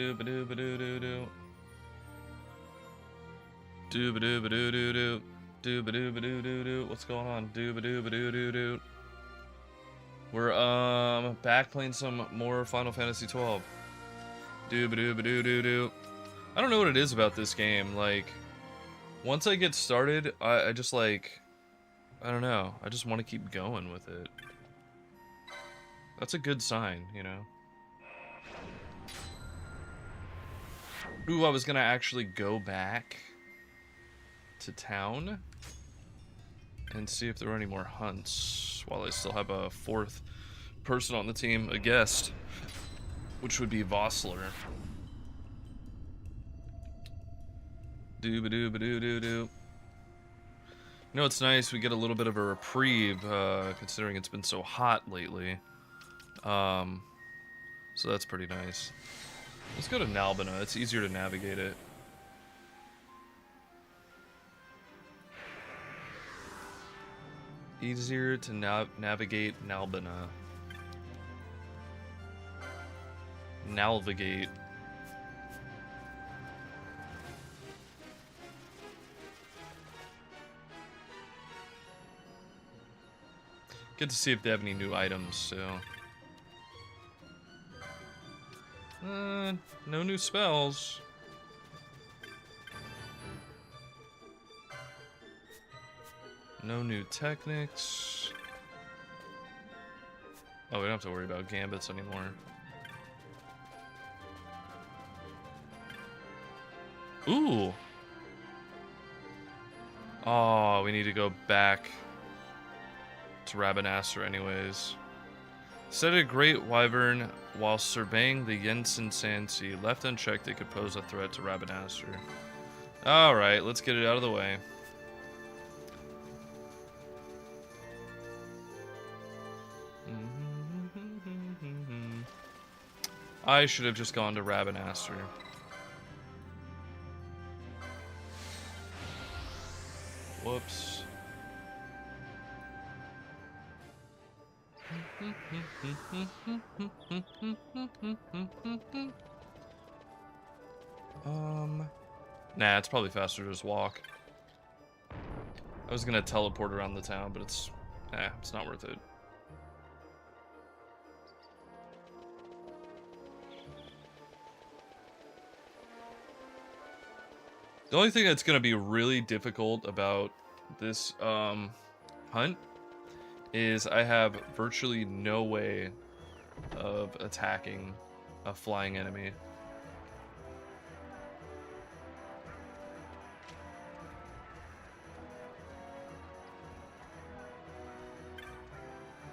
Do ba do ba do do do. Do ba do ba do do do. Do ba do ba do do do. What's going on? Do ba do ba do do do. We're back playing some more Final Fantasy XII. Do ba do ba do do do. I don't know what it is about this game. Like, once I get started, I just like, I don't know. I just want to keep going with it. That's a good sign, you know. Ooh, I was gonna actually go back to town and see if there were any more hunts while I still have a fourth person on the team, a guest, which would be Vossler. Doo-ba-doo-ba-doo-doo-doo. You know, it's nice, we get a little bit of a reprieve, considering it's been so hot lately. So that's pretty nice. Let's go to Nalbina, it's easier to navigate it. Easier to navigate Nalbina. Navigate. Good to see if they have any new items, so. No new spells. No new techniques. Oh, we don't have to worry about gambits anymore. Ooh! Oh, we need to go back to Rabanastre anyways. Set a great wyvern while surveying the Yensen Sand Sea. Left unchecked, it could pose a threat to Rabanastre. Alright, let's get it out of the way. I should have just gone to Rabanastre. Whoops. Nah, it's probably faster to just walk. I was gonna teleport around the town, but it's not worth it. The only thing that's gonna be really difficult about this hunt is I have virtually no way of attacking a flying enemy.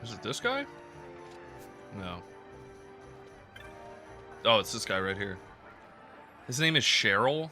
Is it this guy? No. Oh, it's this guy right here. His name is Cheryl.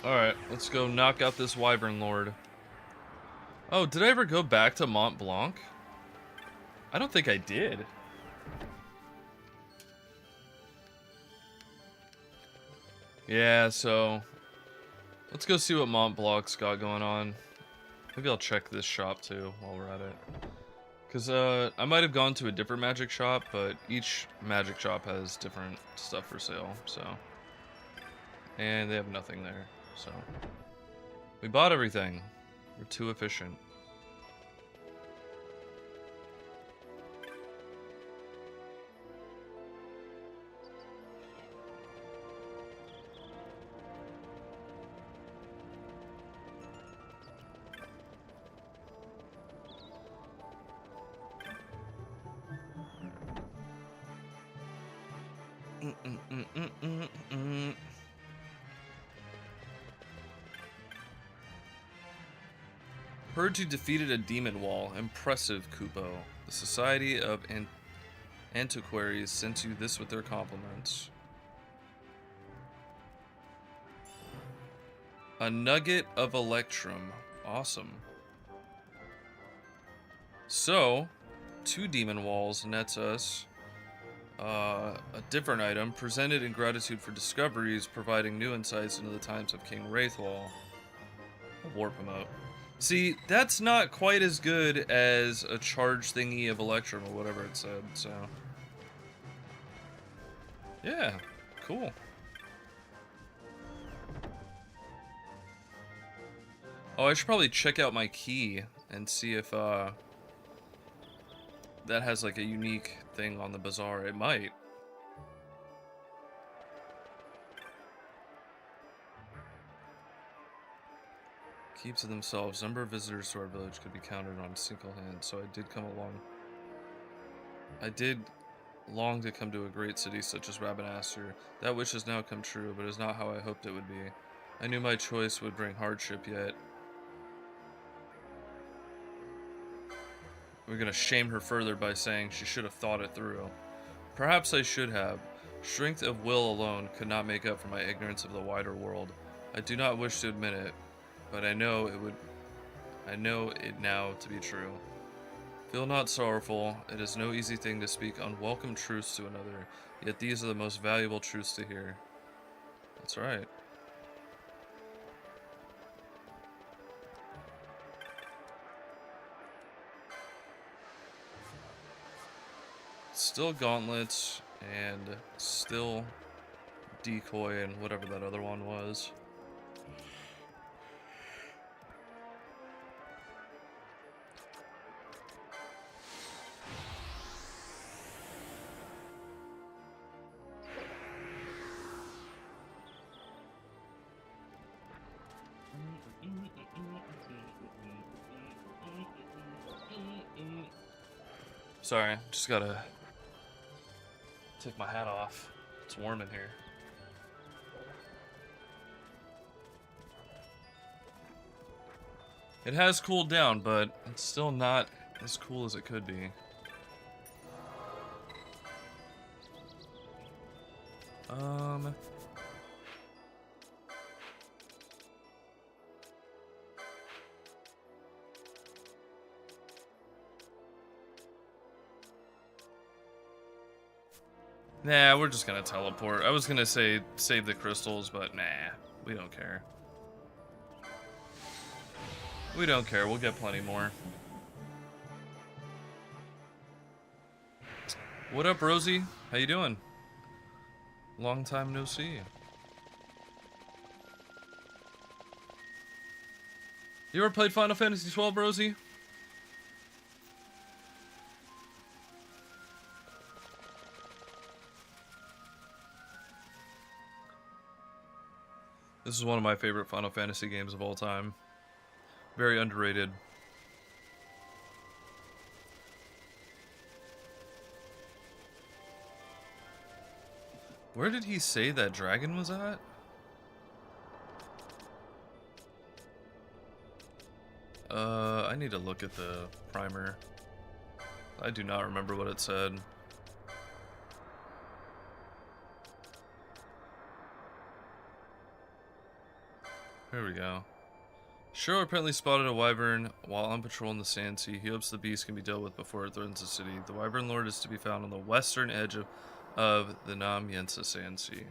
Alright, let's go knock out this Wyvern Lord. Oh, did I ever go back to Mont Blanc? I don't think I did. Yeah, so let's go see what Mont Blanc's got going on. Maybe I'll check this shop too while we're at it. Because I might have gone to a different magic shop, but each magic shop has different stuff for sale, so. And they have nothing there. So, we bought everything. We're too efficient. Heard you defeated a demon wall. Impressive, Kupo. The Society of Antiquaries sent you this with their compliments. A nugget of Electrum. Awesome. So, 2 demon walls nets us a different item presented in gratitude for discoveries, providing new insights into the times of King Wraithwall. A warp emote. See, that's not quite as good as a charge thingy of Electrum or whatever it said, so. Yeah, cool. Oh, I should probably check out my key and see if that has like a unique thing on the bazaar. It might. Keeps to themselves. Number of visitors to our village could be counted on a single hand, so I did come along. I did long to come to a great city such as Rabanastre. That wish has now come true, but is not how I hoped it would be. I knew my choice would bring hardship, yet we're gonna shame her further by saying she should have thought it through. Perhaps I should have. Strength of will alone could not make up for my ignorance of the wider world. I do not wish to admit it, but I know it now to be true. Feel not sorrowful. It is no easy thing to speak unwelcome truths to another, yet these are the most valuable truths to hear. That's right. Still gauntlets, and still decoy, and whatever that other one was. Sorry, just gotta take my hat off. It's warm in here. It has cooled down, but it's still not as cool as it could be. Nah, we're just gonna teleport. I was gonna say save the crystals, but nah, we don't care. We don't care, we'll get plenty more. What up, Rosie? How you doing? Long time no see. You ever played Final Fantasy Xll, Rosie? This is one of my favorite Final Fantasy games of all time. Very underrated. Where did he say that dragon was at? I need to look at the primer. I do not remember what it said. Here we go. Shiro apparently spotted a wyvern while on patrol in the Sand Sea. He hopes the beast can be dealt with before it threatens the city. The wyvern lord is to be found on the western edge of the Nam Yensa Sand Sea.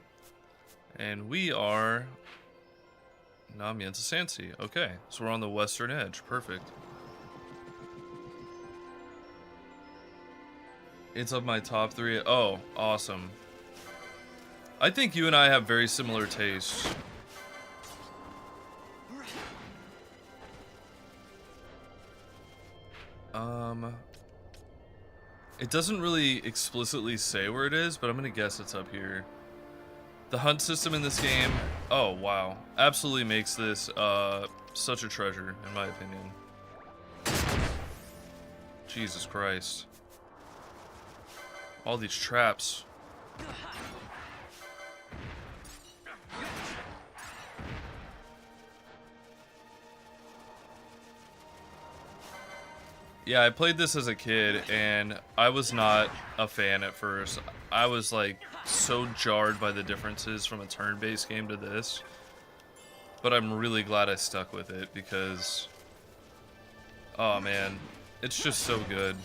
And we are Nam Yensa Sand Sea. Okay, so we're on the western edge. Perfect. It's of my top 3. Oh, awesome. I think you and I have very similar tastes. It doesn't really explicitly say where it is, but I'm gonna guess it's up here. The hunt system in this game, oh wow, absolutely makes this such a treasure, in my opinion. Jesus Christ. All these traps. Yeah, I played this as a kid, and I was not a fan at first. I was, like, so jarred by the differences from a turn-based game to this. but I'm really glad I stuck with it because, oh man, it's just so good.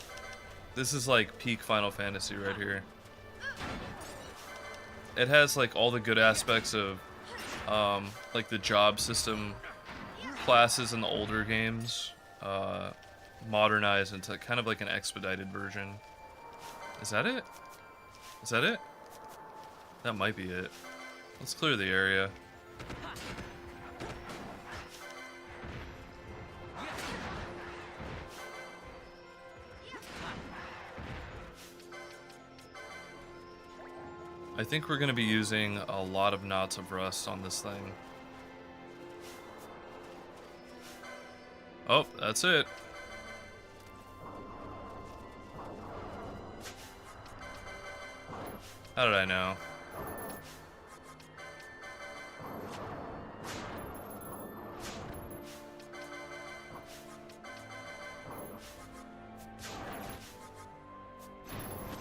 This is like peak Final Fantasy right here. It has like all the good aspects of like the job system classes in the older games, modernized into kind of like an expedited version. Is that it? Is that it? That might be it. Let's clear the area. I think we're going to be using a lot of knots of rust on this thing. Oh, that's it. How did I know?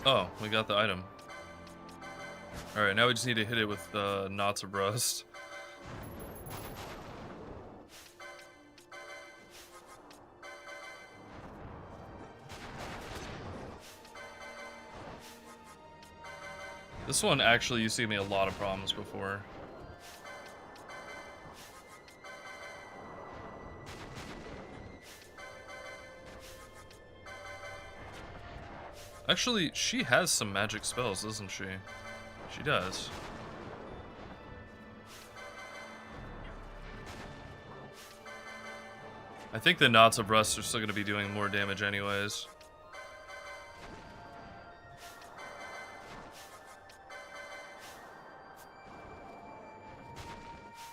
Oh, we got the item. Alright, now we just need to hit it with knots of rust. This one actually used to give me a lot of problems before. Actually, she has some magic spells, doesn't she? She does. I think the knots of rust are still going to be doing more damage anyways.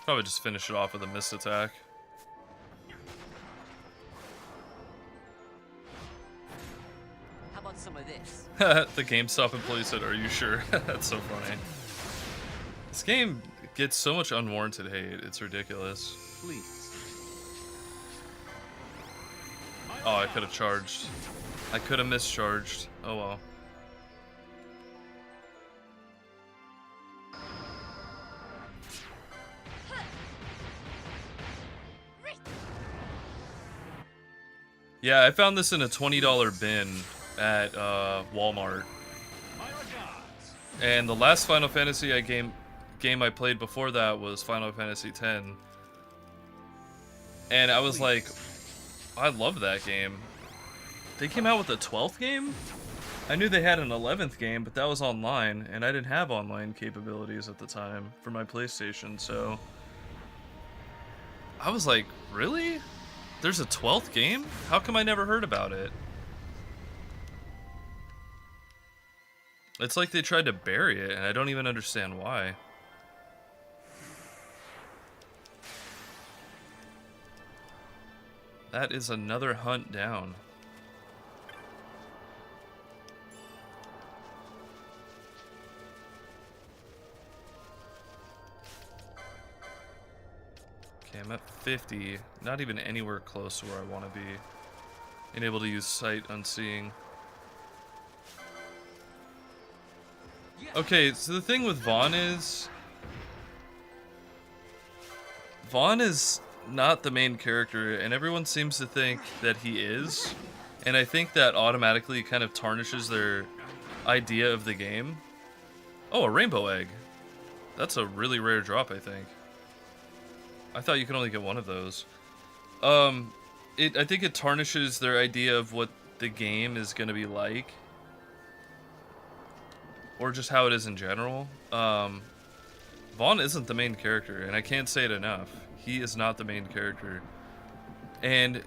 Probably just finish it off with a mist attack. How about some of this? The GameStop employee said, "Are you sure?" That's so funny. This game gets so much unwarranted hate. It's ridiculous. Please. Oh, I could have charged. I could have mischarged. Oh well. Yeah, I found this in a $20 bin at Walmart. And the last Final Fantasy game I played before that was Final Fantasy X. And I was like, I love that game. They came out with a 12th game? I knew they had an 11th game, but that was online, and I didn't have online capabilities at the time for my PlayStation, so I was like, really? There's a 12th game? How come I never heard about it? It's like they tried to bury it, and I don't even understand why. That is another hunt down. Okay, I'm at 50. Not even anywhere close to where I want to be. Being able to use sight unseeing. Okay, so the thing with Vaughn is not the main character, and everyone seems to think that he is. And I think that automatically kind of tarnishes their idea of the game. Oh, a rainbow egg. That's a really rare drop, I think. I thought you could only get one of those. I think it tarnishes their idea of what the game is going to be like. Or just how it is in general. Vaughn isn't the main character, and I can't say it enough. He is not the main character. And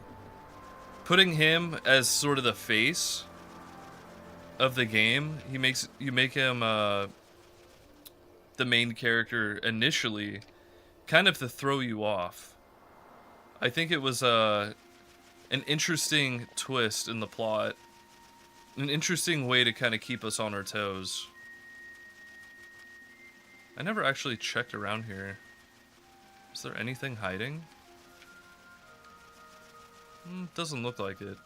putting him as sort of the face of the game, you make him the main character initially, kind of to throw you off. I think it was an interesting twist in the plot. An interesting way to kind of keep us on our toes. I never actually checked around here. Is there anything hiding? Doesn't look like it.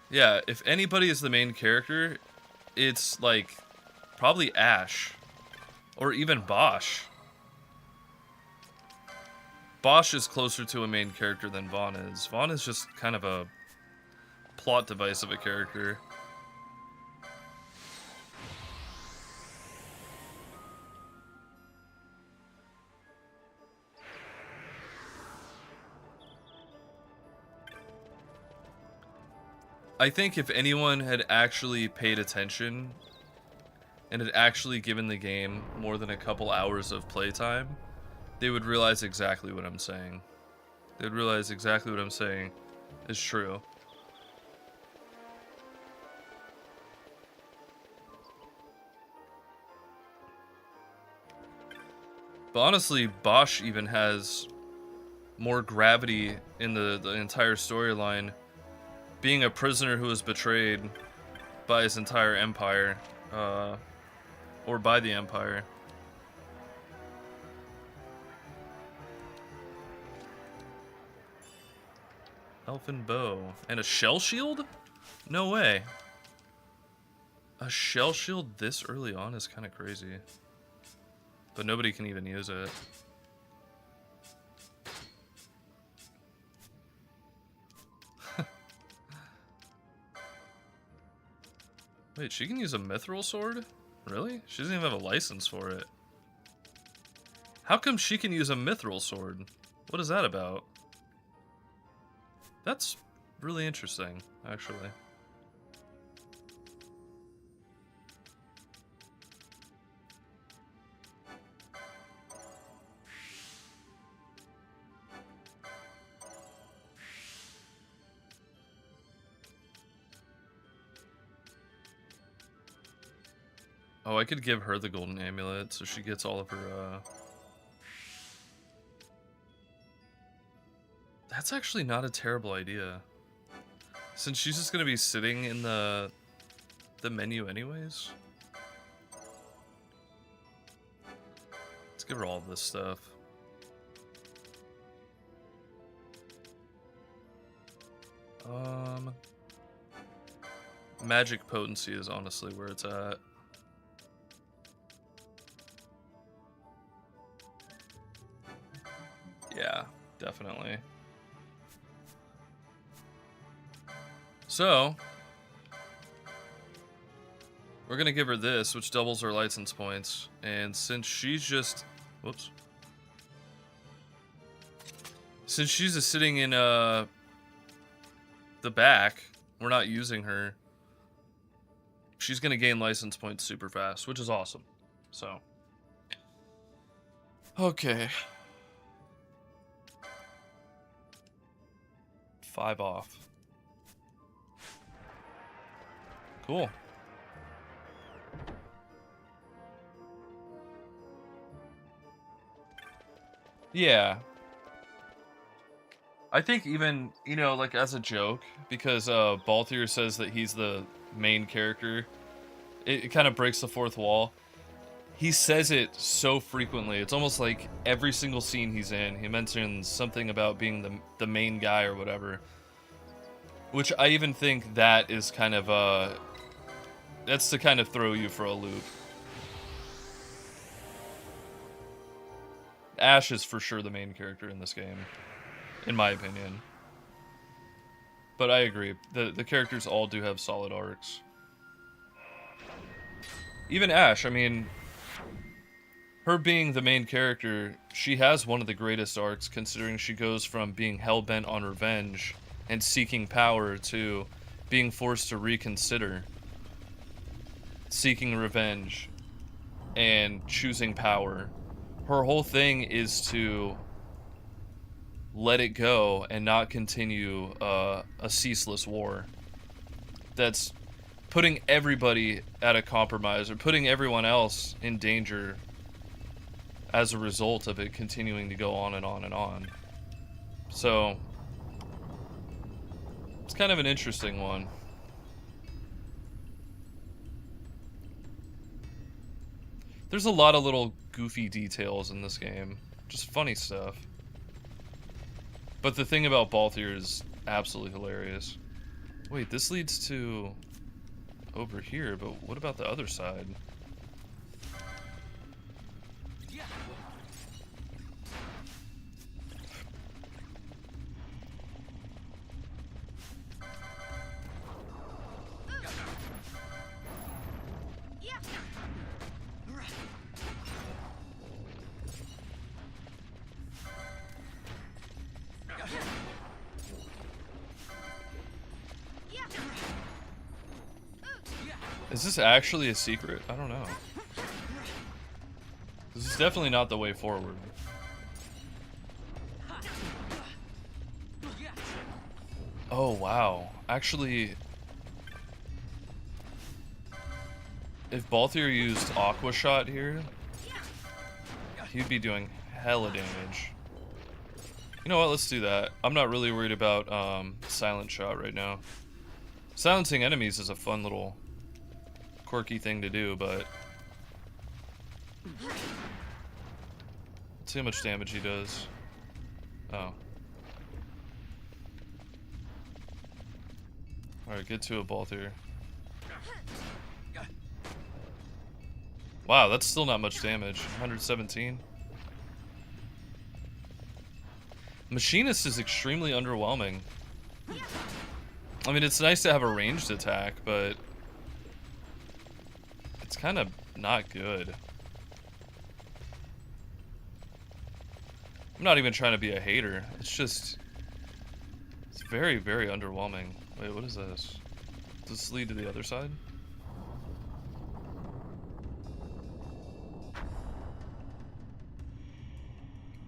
Yeah, if anybody is the main character, it's like probably Ash Or even Bosch. Bosch is closer to a main character than Vaughn is. Vaughn is just kind of a plot device of a character. I think if anyone had actually paid attention and had actually given the game more than a couple hours of playtime, they would realize exactly what I'm saying. They would realize exactly what I'm saying is true. But honestly, Bosch even has more gravity in the entire storyline, being a prisoner who was betrayed by his entire empire, or by the Empire. Elfin bow. And a shell shield? No way. A shell shield this early on is kind of crazy. But nobody can even use it. Wait, she can use a mithril sword? Really? She doesn't even have a license for it. How come she can use a mithril sword? What is that about? That's really interesting, actually. Oh, I could give her the golden amulet so she gets all of her, That's actually not a terrible idea. Since she's just gonna be sitting in the menu anyways. Let's give her all of this stuff. Magic potency is honestly where it's at. Yeah, definitely. So, we're gonna give her this, which doubles her license points. And since she's just... Whoops. Since she's just sitting in, the back, we're not using her. She's gonna gain license points super fast, which is awesome. So. Okay. 5 off. Cool. Yeah. I think even, you know, like as a joke, because Balthier says that he's the main character, it kind of breaks the fourth wall. He says it so frequently. It's almost like every single scene he's in, he mentions something about being the main guy or whatever. Which I even think that is kind of, that's to kind of throw you for a loop. Ash is for sure the main character in this game, in my opinion. But I agree, the characters all do have solid arcs. Even Ash, I mean, her being the main character, she has one of the greatest arcs, considering she goes from being hell-bent on revenge and seeking power to being forced to reconsider seeking revenge and choosing power. Her whole thing is to let it go and not continue a ceaseless war that's putting everybody at a compromise or putting everyone else in danger as a result of it continuing to go on and on and on. So it's kind of an interesting one. There's a lot of little goofy details in this game. Just funny stuff. But the thing about Balthier is absolutely hilarious. Wait, this leads to over here, but what about the other side? Is this actually a secret? I don't know. This is definitely not the way forward. Oh, wow. Actually, if Balthier used Aqua Shot here, he'd be doing hella damage. You know what? Let's do that. I'm not really worried about Silent Shot right now. Silencing enemies is a fun little quirky thing to do, but let's see how much damage he does. Oh. Alright, get to a Balthier. Wow, that's still not much damage. 117. Machinist is extremely underwhelming. I mean, it's nice to have a ranged attack, but it's kind of not good. I'm not even trying to be a hater. It's just, it's very, very underwhelming. Wait, what is this? Does this lead to the other side?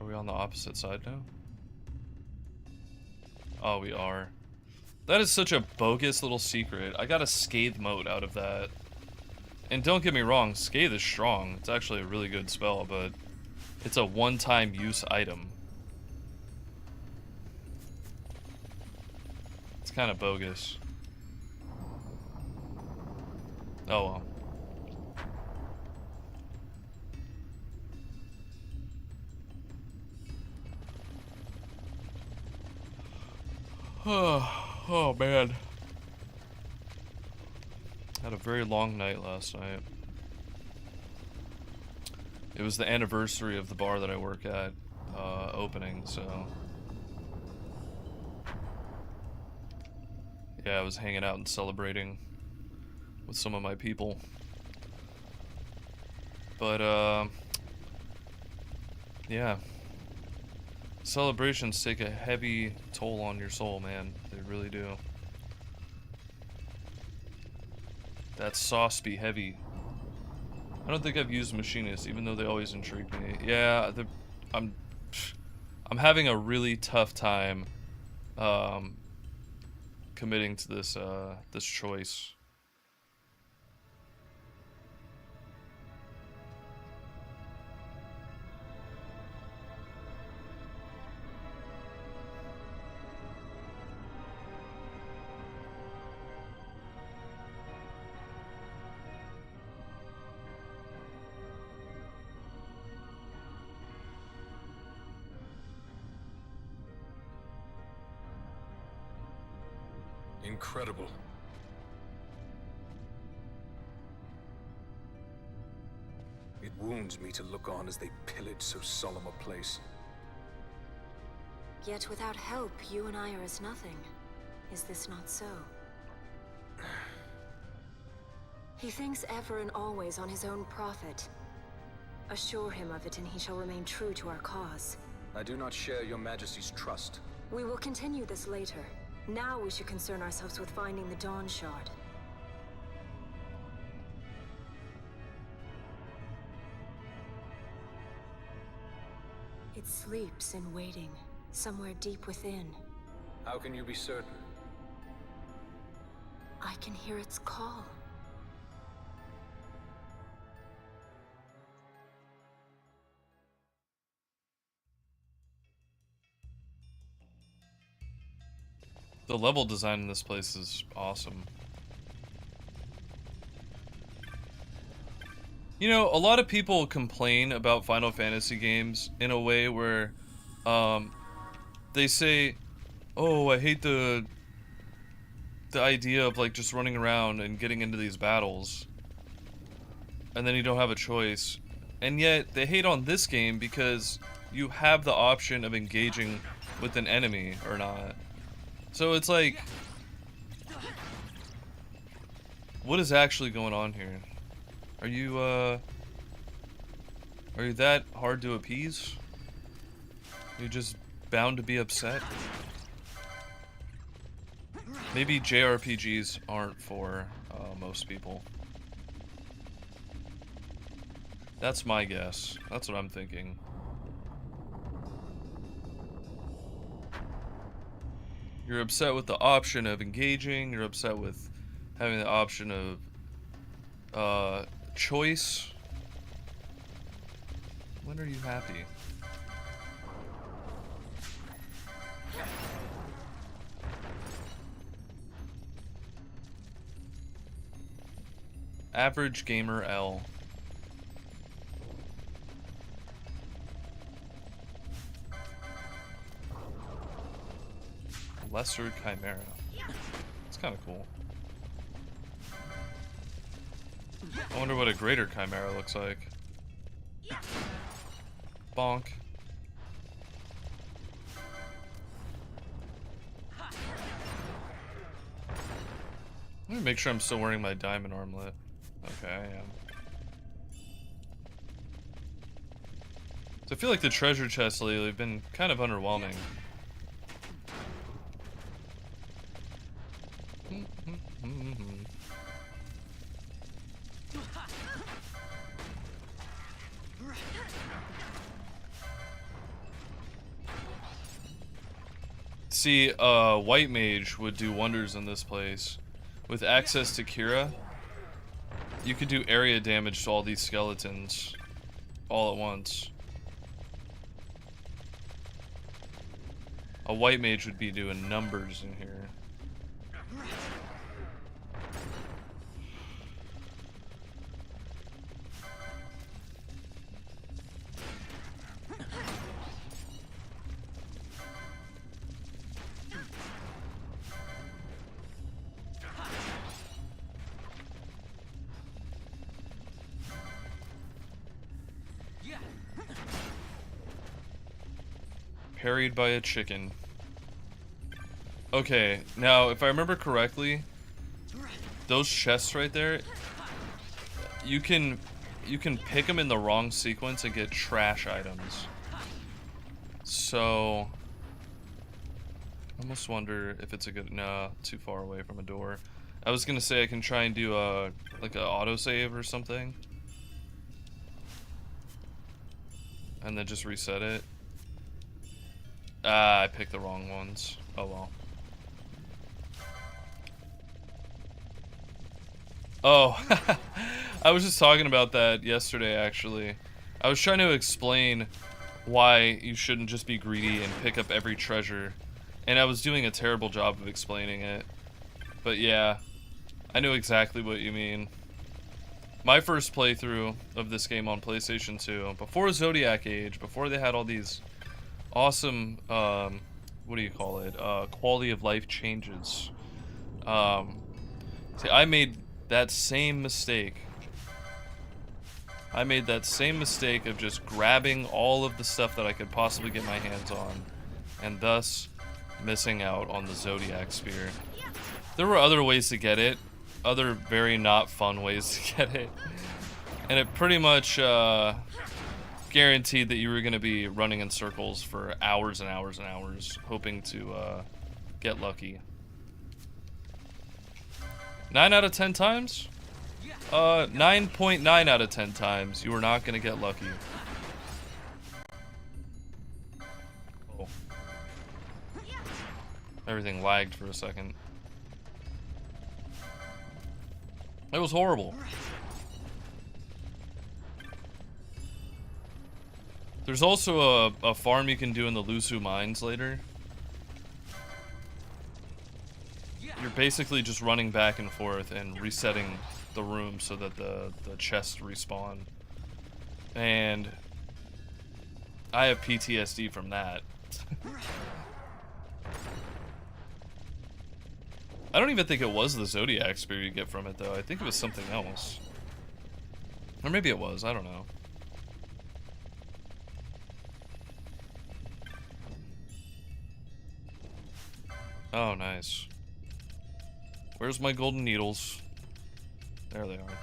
Are we on the opposite side now? Oh, we are. That is such a bogus little secret. I got a Scathe mote out of that. And don't get me wrong, Scathe is strong. It's actually a really good spell, but it's a one-time use item. It's kind of bogus. Oh well. Oh man. Had a very long night last night. It was the anniversary of the bar that I work at opening, so yeah, I was hanging out and celebrating with some of my people. But yeah. Celebrations take a heavy toll on your soul, man. They really do. That sauce be heavy. I don't think I've used Machinist, even though they always intrigue me. Yeah, I'm having a really tough time committing to this this choice. Incredible. It wounds me to look on as they pillage so solemn a place. Yet without help, you and I are as nothing. Is this not so? He thinks ever and always on his own profit. Assure him of it and he shall remain true to our cause. I do not share your majesty's trust. We will continue this later. Now we should concern ourselves with finding the Dawn Shard. It sleeps in waiting, somewhere deep within. How can you be certain? I can hear its call. The level design in this place is awesome. You know, a lot of people complain about Final Fantasy games in a way where they say, oh, I hate the idea of like just running around and getting into these battles and then you don't have a choice. And yet they hate on this game because you have the option of engaging with an enemy or not. So it's like, what is actually going on here? Are you that hard to appease? You're just bound to be upset? Maybe JRPGs aren't for most people. That's my guess. That's what I'm thinking. You're upset with the option of engaging. You're upset with having the option of choice. When are you happy? Average Gamer L. Lesser Chimera. It's kind of cool. I wonder what a greater Chimera looks like. Bonk. Let me make sure I'm still wearing my diamond armlet. Okay, I am. So I feel like the treasure chests lately have been kind of underwhelming. See, White Mage would do wonders in this place. With access to Kira, you could do area damage to all these skeletons all at once. A White Mage would be doing numbers in here. Parried by a chicken. Okay, now if I remember correctly, those chests right there, you can pick them in the wrong sequence and get trash items. So I almost wonder if it's a good, nah, too far away from a door. I was gonna say I can try and do a like a autosave or something, and then just reset it. Ah, I picked the wrong ones. Oh well. Oh, I was just talking about that yesterday, actually. I was trying to explain why you shouldn't just be greedy and pick up every treasure, and I was doing a terrible job of explaining it. But yeah, I knew exactly what you mean. My first playthrough of this game on PlayStation 2, before Zodiac Age, before they had all these awesome, what do you call it, quality of life changes. See, I made that same mistake. I made that same mistake of just grabbing all of the stuff that I could possibly get my hands on, and thus missing out on the Zodiac Spear. There were other ways to get it, other very not fun ways to get it, and it pretty much, guaranteed that you were going to be running in circles for hours and hours and hours, hoping to get lucky. 9 out of 10 times? 9.9 out of 10 times, you were not going to get lucky. Oh. Everything lagged for a second. It was horrible. There's also a farm you can do in the Lusu mines later. You're basically just running back and forth and resetting the room so that the chests respawn. And I have PTSD from that. I don't even think it was the Zodiac Spear you get from it, though. I think it was something else. Or maybe it was, I don't know. Oh, nice. Where's my golden needles? There they are.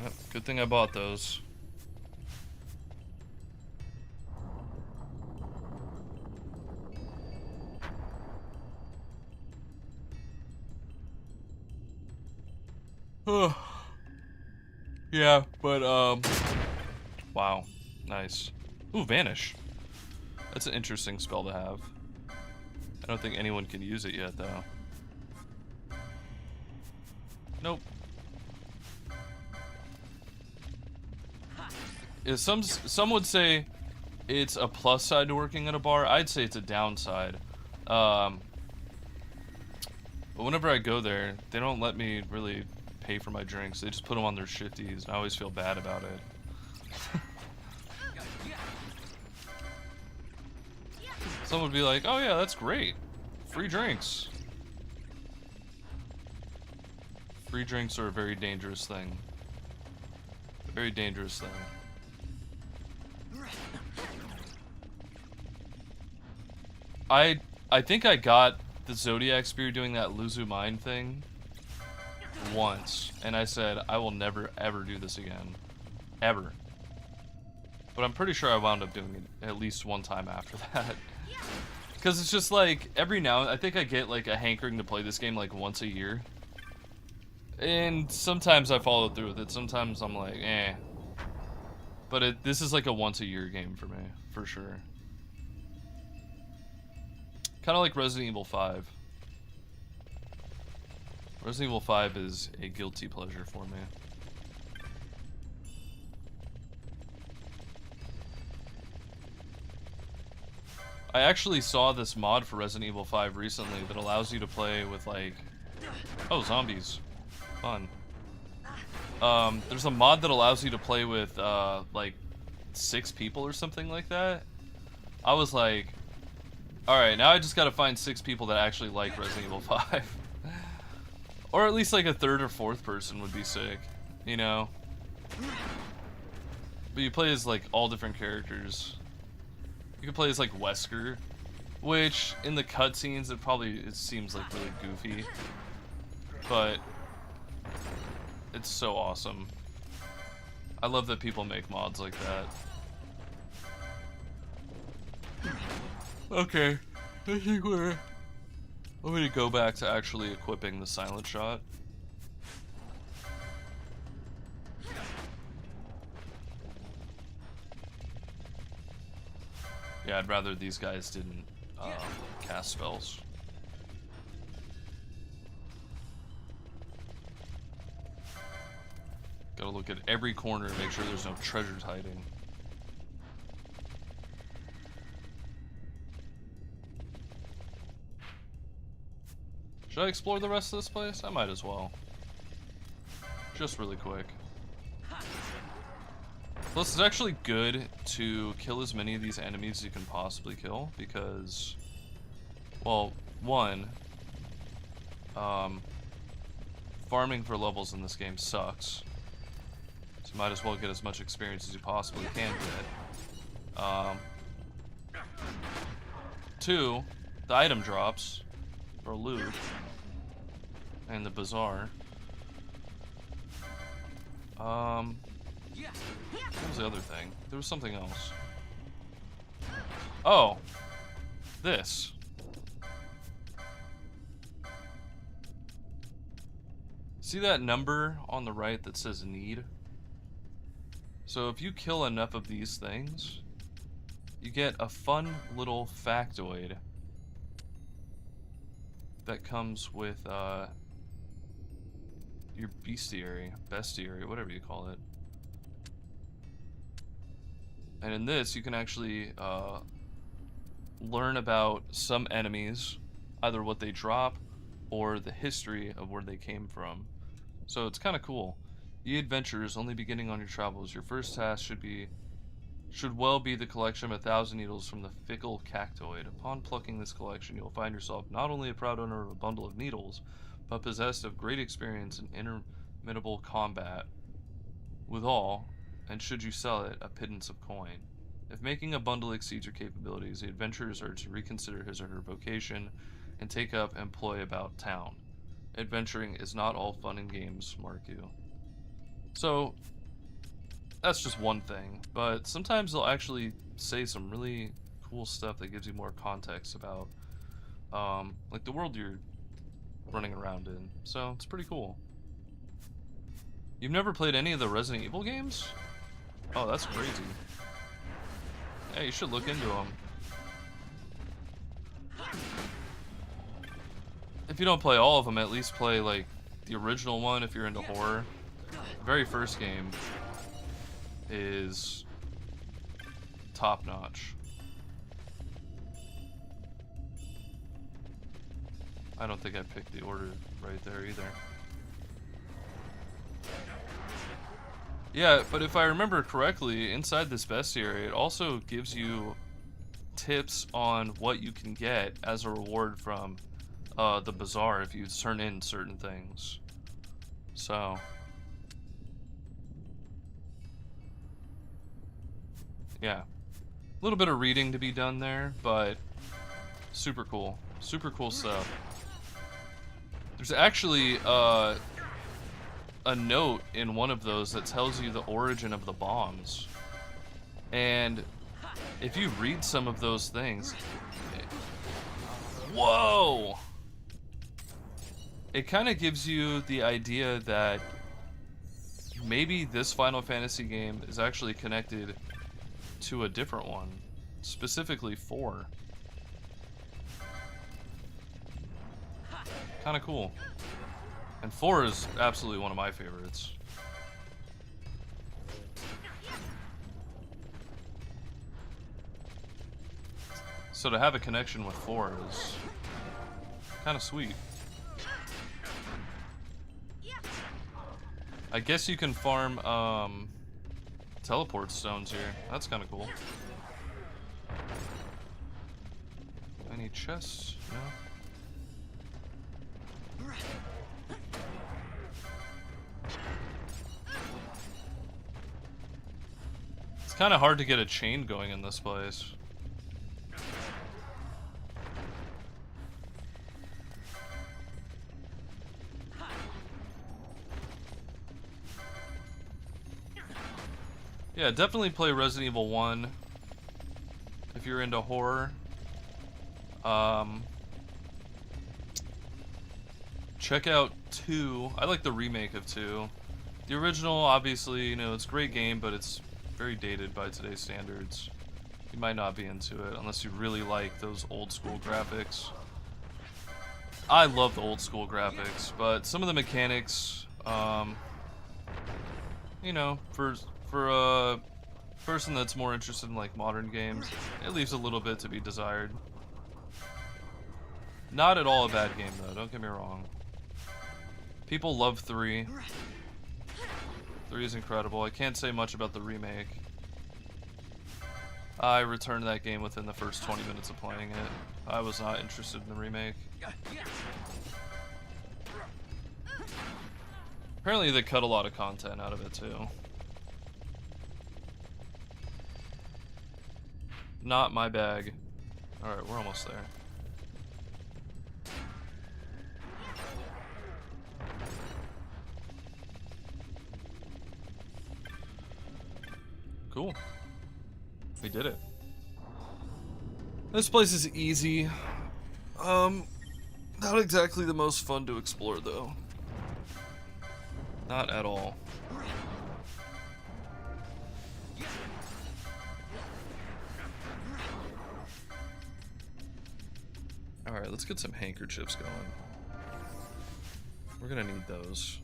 Well, good thing I bought those. Yeah, but wow, nice. Ooh, vanish. That's an interesting spell to have. I don't think anyone can use it yet, though. Nope. Yeah, some would say it's a plus side to working at a bar. I'd say it's a downside. But whenever I go there, they don't let me really pay for my drinks. They just put them on their shifties, and I always feel bad about it. Someone would be like, oh yeah, that's great. Free drinks. Free drinks are a very dangerous thing. Very dangerous thing. I think I got the Zodiac Spear doing that Luzu Mine thing once, and I said, I will never ever do this again. Ever. But I'm pretty sure I wound up doing it at least one time after that. Because it's just like, every now, I think I get like a hankering to play this game like once a year. And sometimes I follow through with it, sometimes I'm like, eh. But this is like a once a year game for me, for sure. Kind of like Resident Evil 5. Resident Evil 5 is a guilty pleasure for me. I actually saw this mod for Resident Evil 5 recently that allows you to play with like... Oh, zombies. Fun. There's a mod that allows you to play with like 6 people or something like that. I was like, alright, now I just gotta find 6 people that actually like Resident Evil 5. Or at least like a 3rd or 4th person would be sick, you know? But you play as like all different characters. You can play as like Wesker, which in the cutscenes it seems like really goofy, but it's so awesome. I love that people make mods like that. Okay, I think I'm gonna go back to actually equipping the silent shot. Yeah, I'd rather these guys didn't cast spells. Gotta look at every corner to make sure there's no treasures hiding. Should I explore the rest of this place? I might as well. Just really quick. Plus, it's actually good to kill as many of these enemies as you can possibly kill, because, well, one, farming for levels in this game sucks, so you might as well get as much experience as you possibly can get. Two, the item drops, or loot, and the bazaar. What was the other thing? There was something else. Oh! This. See that number on the right that says need? So if you kill enough of these things, you get a fun little factoid that comes with your bestiary, whatever you call it. And in this, you can actually learn about some enemies, either what they drop or the history of where they came from. So it's kind of cool. Ye adventurers, only beginning on your travels, your first task should well be the collection of 1,000 needles from the fickle cactoid. Upon plucking this collection, you'll find yourself not only a proud owner of a bundle of needles, but possessed of great experience in interminable combat. Withal, and should you sell it, a pittance of coin. If making a bundle exceeds your capabilities, the adventurers are to reconsider his or her vocation and take up employ about town. Adventuring is not all fun and games, mark you. So, that's just one thing, but sometimes they'll actually say some really cool stuff that gives you more context about, like the world you're running around in. So, it's pretty cool. You've never played any of the Resident Evil games? Oh, that's crazy. Yeah, you should look into them. If you don't play all of them, at least play like the original one if you're into horror. The very first game is top notch. I don't think I picked the order right there either. Yeah, but if I remember correctly, inside this bestiary, it also gives you tips on what you can get as a reward from the bazaar if you turn in certain things. So, yeah. A little bit of reading to be done there, but super cool. Super cool stuff. There's actually a note in one of those that tells you the origin of the bombs. And if you read some of those things... Whoa! It kind of gives you the idea that maybe this Final Fantasy game is actually connected to a different one. Specifically 4. Kind of cool. And 4 is absolutely one of my favorites. So to have a connection with 4 is kind of sweet. I guess you can farm teleport stones here. That's kind of cool. Any chests? No. It's kind of hard to get a chain going in this place. Yeah, definitely play Resident Evil 1 if you're into horror. Check out 2. I like the remake of 2. The original, obviously, you know, it's a great game, but it's very dated by today's standards. You might not be into it unless you really like those old school graphics. I love the old school graphics, but some of the mechanics, you know, for a person that's more interested in like modern games, it leaves a little bit to be desired. Not at all a bad game though, don't get me wrong. People love 3. 3 is incredible. I can't say much about the remake. I returned that game within the first 20 minutes of playing it. I was not interested in the remake. Apparently they cut a lot of content out of it too. Not my bag. Alright, we're almost there. Cool. We did it. This place is easy. Not exactly the most fun to explore though. Not at all. Alright, let's get some handkerchiefs going. We're gonna need those.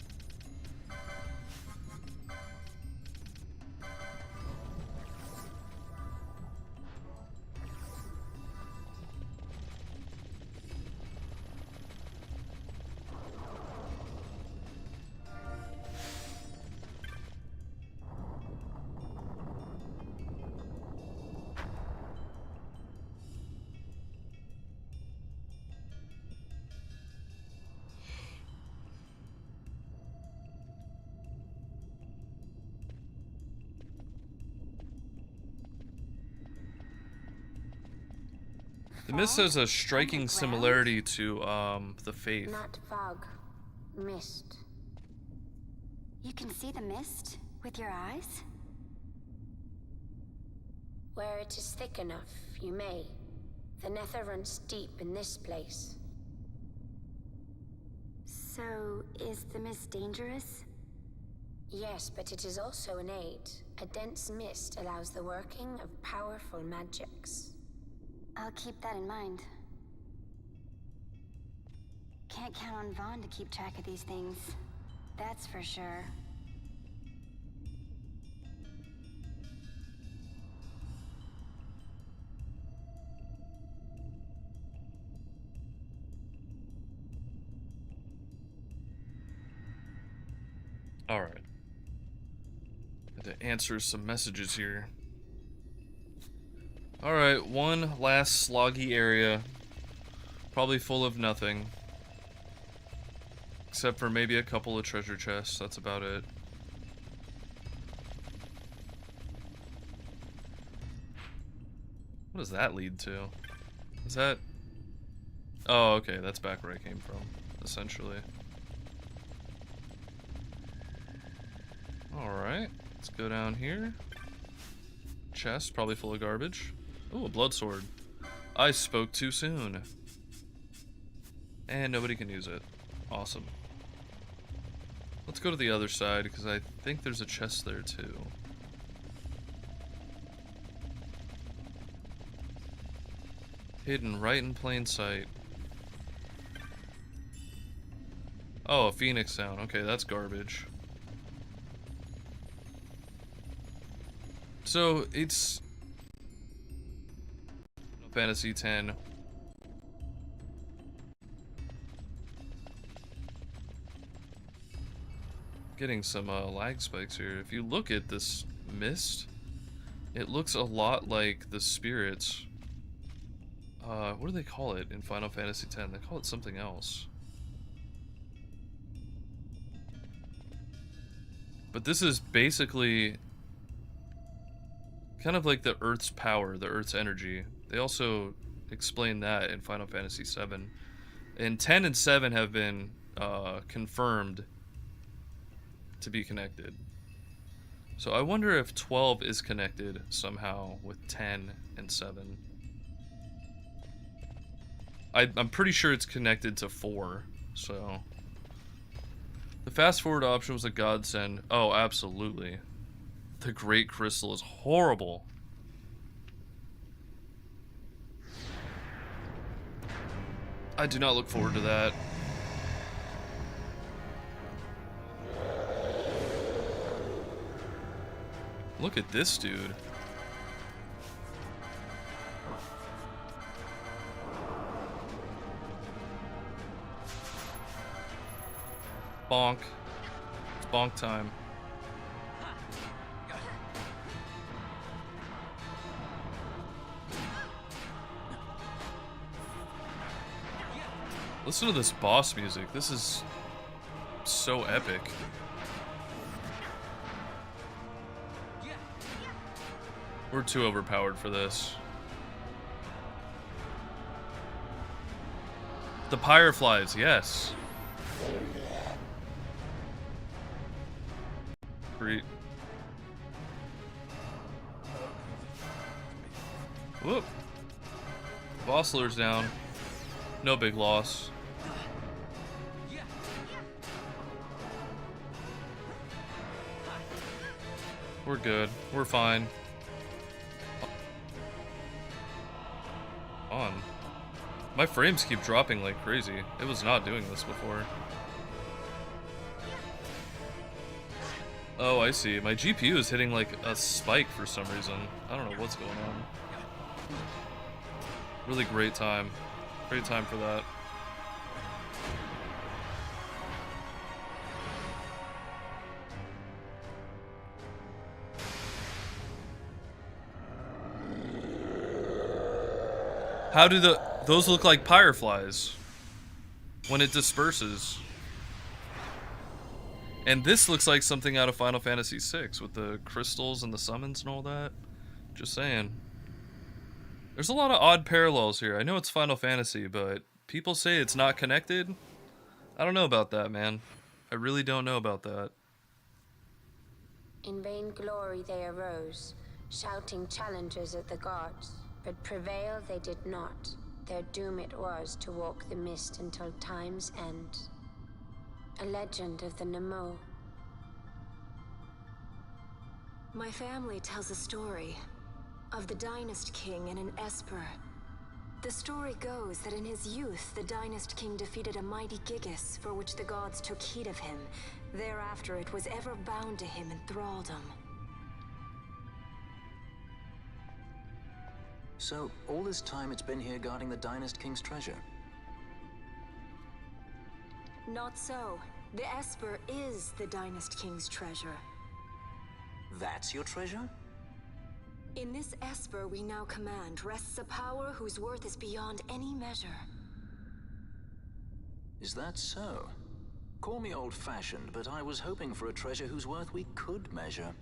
The mist has a striking similarity to the Faith. Not fog, mist. You can see the mist with your eyes? Where it is thick enough, you may. The nether runs deep in this place. So, is the mist dangerous? Yes, but it is also an aid. A dense mist allows the working of powerful magics. I'll keep that in mind. Can't count on Vaughn to keep track of these things. That's for sure. Alright. Had to answer some messages here. Alright, one last sloggy area. Probably full of nothing. Except for maybe a couple of treasure chests, that's about it. What does that lead to? Is that... Oh, okay, that's back where I came from, essentially. Alright, let's go down here. Chest, probably full of garbage. Ooh, a blood sword. I spoke too soon. And nobody can use it. Awesome. Let's go to the other side, because I think there's a chest there too. Hidden right in plain sight. Oh, a phoenix sound. Okay, that's garbage. So, it's... Fantasy X. Getting some lag spikes here. If you look at this mist, it looks a lot like the spirits. What do they call it in Final Fantasy X? They call it something else. But this is basically kind of like the Earth's power, the Earth's energy. They also explain that in Final Fantasy VII. And 10 and 7 have been confirmed to be connected. So I wonder if 12 is connected somehow with 10 and 7. I'm pretty sure it's connected to 4, so... The fast forward option was a godsend. Oh, absolutely. The Great Crystal is horrible. I do not look forward to that. Look at this dude. Bonk. It's bonk time. Listen to this boss music. This is so epic. We're too overpowered for this. The Pyreflies, yes. Great. Whoop. Boss lures down. No big loss. We're good. We're fine. On. My frames keep dropping like crazy. It was not doing this before. Oh, I see. My GPU is hitting like a spike for some reason. I don't know what's going on. Really great time. Great time for that. How do those look like Pyreflies when it disperses? And this looks like something out of Final Fantasy VI with the crystals and the summons and all that. Just saying. There's a lot of odd parallels here. I know it's Final Fantasy, but people say it's not connected. I don't know about that, man. I really don't know about that. In vain glory they arose, shouting challenges at the gods, but prevail they did not. Their doom it was to walk the mist until time's end. A legend of the Nemo. My family tells a story of the Dynast King and an Esper. The story goes that in his youth, the Dynast King defeated a mighty Gigas, for which the gods took heed of him. Thereafter, it was ever bound to him in thraldom. So, all this time it's been here guarding the Dynast King's treasure? Not so. The Esper is the Dynast King's treasure. That's your treasure? In this Esper we now command rests a power whose worth is beyond any measure. Is that so? Call me old-fashioned, but I was hoping for a treasure whose worth we could measure.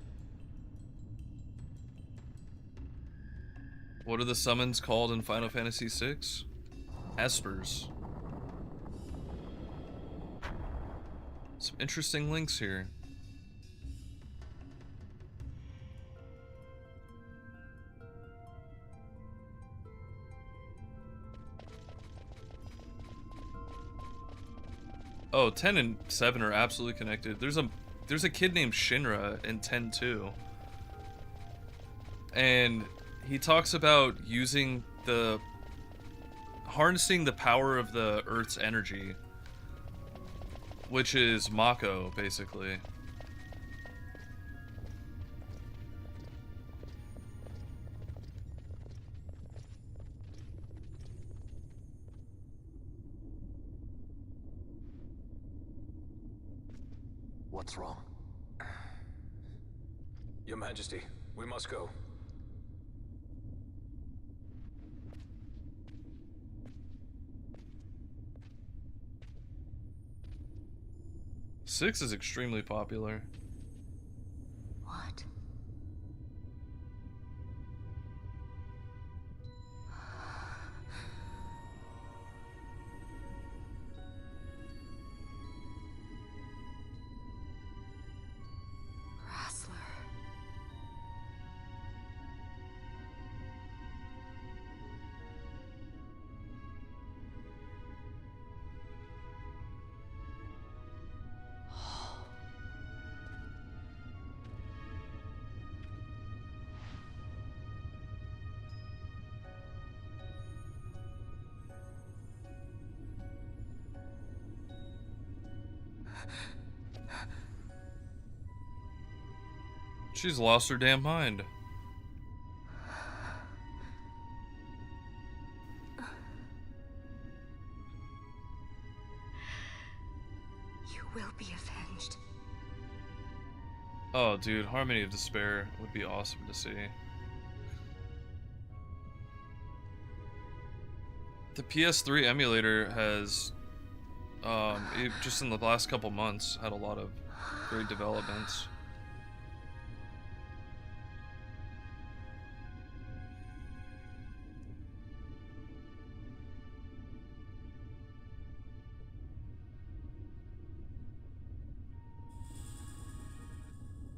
What are the summons called in Final Fantasy VI? Espers. Some interesting links here. Oh, 10 and 7 are absolutely connected. There's a kid named Shinra in 10 too. And he talks about harnessing the power of the Earth's energy, which is Mako, basically. What's wrong? Your Majesty, we must go. Six is extremely popular. What? Wrestler. She's lost her damn mind. You will be avenged. Oh, dude, Harmony of Despair would be awesome to see. The PS3 emulator has, just in the last couple months, had a lot of great developments.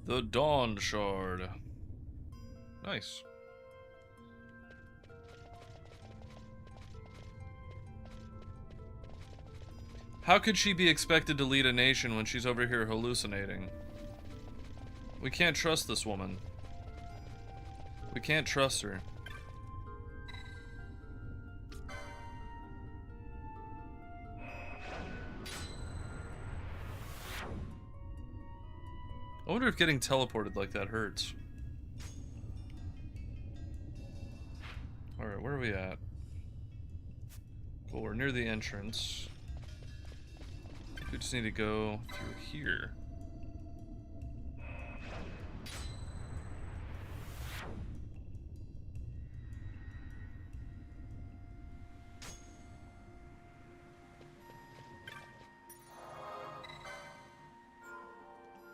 The Dawn Shard. Nice. How could she be expected to lead a nation when she's over here hallucinating? We can't trust this woman. We can't trust her. I wonder if getting teleported like that hurts. Alright, where are we at? Well, we're near the entrance. We just need to go through here.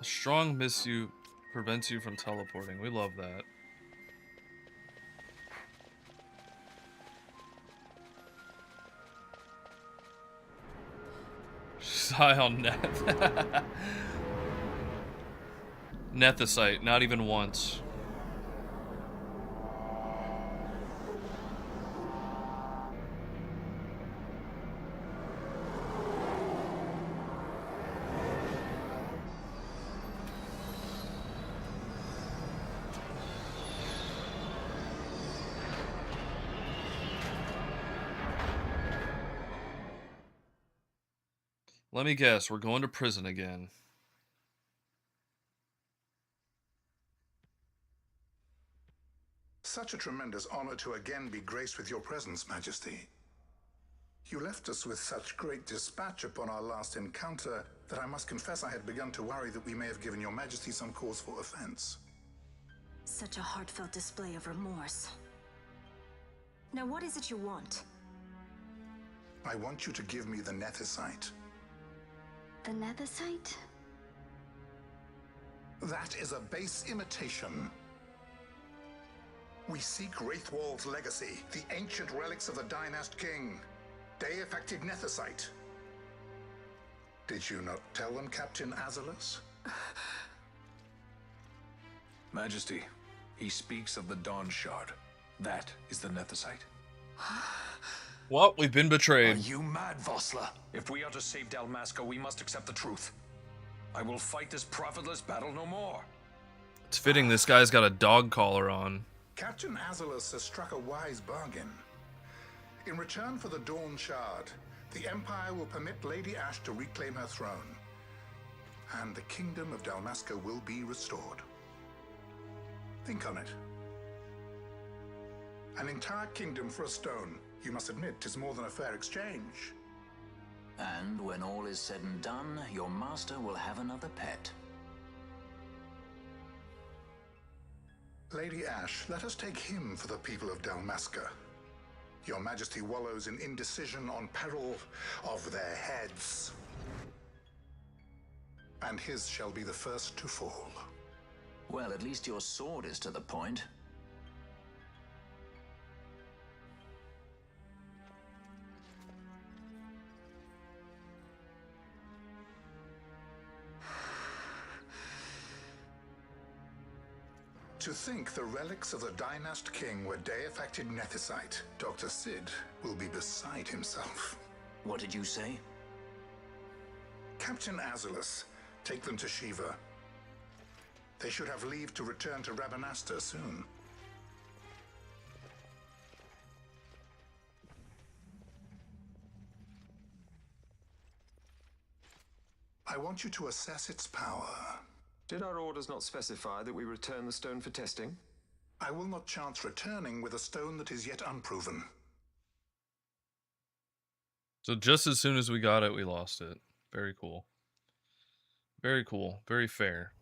A strong miss you prevents you from teleporting. We love that. She's high on Neth. Nethicite, not even once. Let me guess, we're going to prison again. Such a tremendous honor to again be graced with your presence, Majesty. You left us with such great dispatch upon our last encounter that I must confess I had begun to worry that we may have given your Majesty some cause for offense. Such a heartfelt display of remorse. Now what is it you want? I want you to give me the Nethicite. The Nethicite? That is a base imitation. We seek Wraithwall's legacy, the ancient relics of the Dynast King. Day-affected Nethicite. Did you not tell them, Captain Azulus? Majesty, he speaks of the Dawn Shard. That is the Nethicite. Well, we've been Are betrayed. you mad, Vossler? If we are to save Dalmasca, we must accept the truth. I will fight this profitless battle no more. It's fitting this guy's got a dog collar on. Captain Azulus has struck a wise bargain. In return for the Dawn Shard, the Empire will permit Lady Ash to reclaim her throne, and the Kingdom of Dalmasca will be restored. Think on it. An entire kingdom for a stone. You must admit, 'tis more than a fair exchange. And when all is said and done, your master will have another pet. Lady Ash, let us take him for the people of Dalmasca. Your Majesty wallows in indecision on peril of their heads. And his shall be the first to fall. Well, at least your sword is to the point. To think the relics of the Dynast King were day-affected Nethicite, Dr. Sid will be beside himself. What did you say? Captain Azulus, take them to Shiva. They should have leave to return to Rabanastre soon. I want you to assess its power. Did our orders not specify that we return the stone for testing? I will not chance returning with a stone that is yet unproven. So just as soon as we got it, we lost it. Very cool. Very cool. Very fair.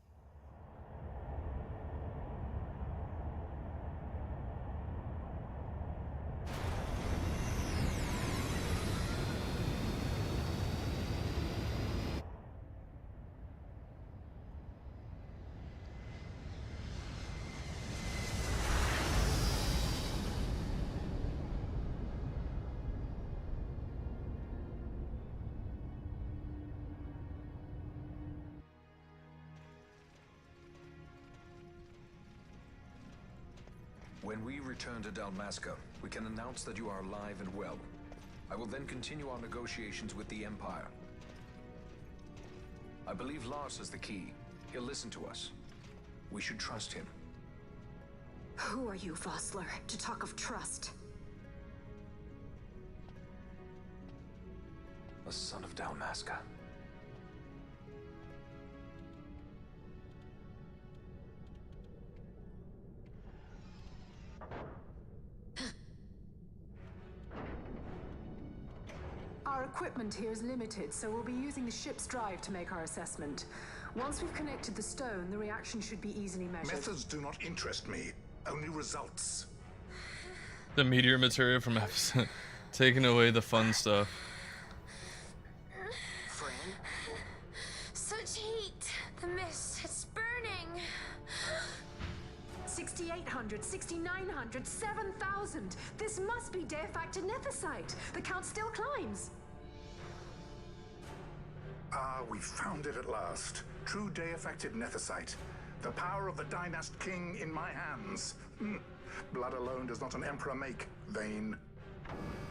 When we return to Dalmasca, we can announce that you are alive and well. I will then continue our negotiations with the Empire. I believe Lars has the key. He'll listen to us. We should trust him. Who are you, Vossler, to talk of trust? A son of Dalmasca. Our equipment here is limited, so we'll be using the ship's drive to make our assessment. Once we've connected the stone, the reaction should be easily measured. Methods do not interest me, only results. The meteor material from episode taking away the fun stuff. Fran? Such heat! The mist, it's burning! 6,800, 6,900, 7,000! This must be day-affected Nethicite! The count still climbs! Ah, we found it at last. True day-affected Nethicite. The power of the Dynast King in my hands. Blood alone does not an emperor make, vain.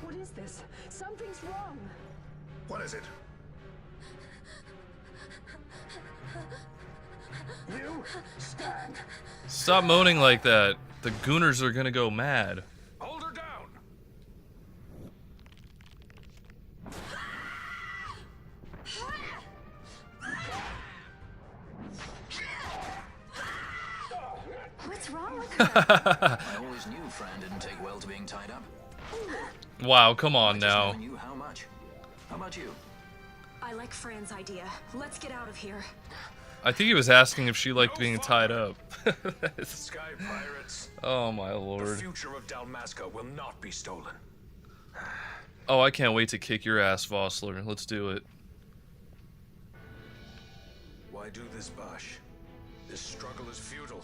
What is this? Something's wrong! What is it? You stand. Stop moaning like that. The Gooners are gonna go mad. Hold her down! wrong with her? I always knew Fran didn't take well to being tied up. Wow, come on I just now. never knew how much. How about you? I like Fran's idea. Let's get out of here. I think he was asking if she liked being tied up. Sky pirates. Oh my The lord. future of Dalmasca will not be stolen. Oh, I can't wait to kick your ass, Vossler. Let's do it. Why do this, Bosch? This struggle is futile.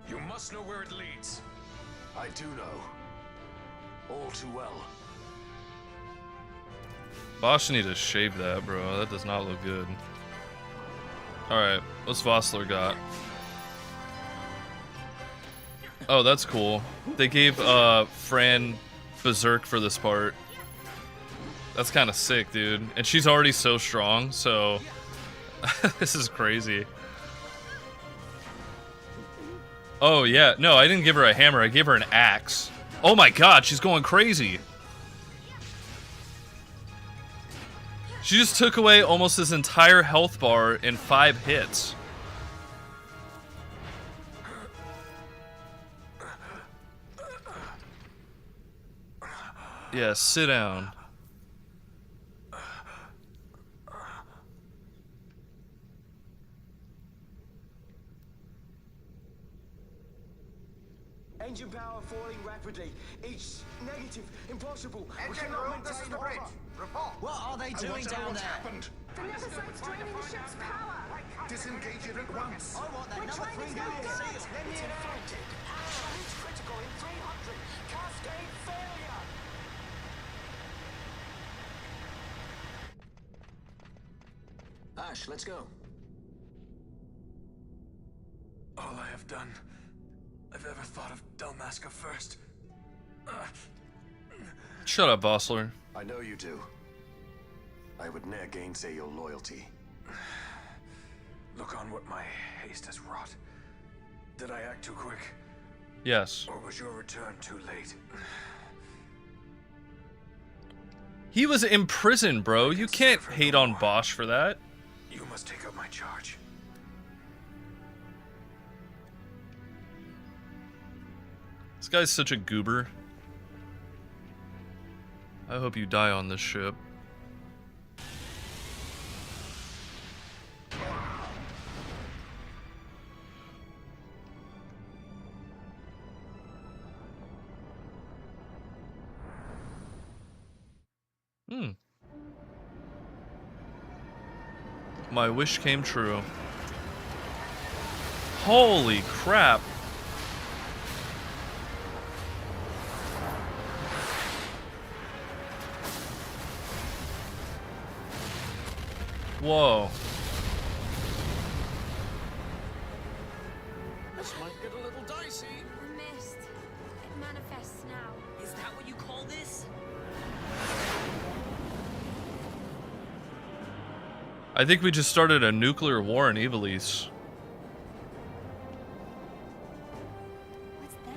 You must know where it leads. I do know. All too well. Bosch need to shave that, bro. That does not look good. Alright, what's Vossler got? Oh, that's cool. They gave Fran Berserk for this part. That's kind of sick, dude. And she's already so strong, so this is crazy. Oh yeah, no, I didn't give her a hammer. I gave her an axe. Oh my god, she's going crazy. She just took away almost his entire health bar in 5 hits. Yeah, sit down. Engine power falling rapidly. Each negative, impossible. Engine room, this is the bridge. Report. What are they doing down there? Happened? The Nemesis draining the ship's power. Disengage it at once. I want that We're number trying 3 to million get seal. it. Let me in front. It's critical in 300. Cascade failure. Ash, let's go. All I have done, I've ever thought of Dalmasca first. Shut up, Vossler. I know you do. I would ne'er gainsay your loyalty. Look on what my haste has wrought. Did I act too quick? Yes. Or was your return too late? He was in prison, bro. You can't hate on Bosch for that. You must take up my charge. This guy's such a goober. I hope you die on this ship. My wish came true. Holy crap. Whoa. This might get a little dicey. The mist. It manifests now. Is that what you call this? I think we just started a nuclear war in Ivalice. What's that?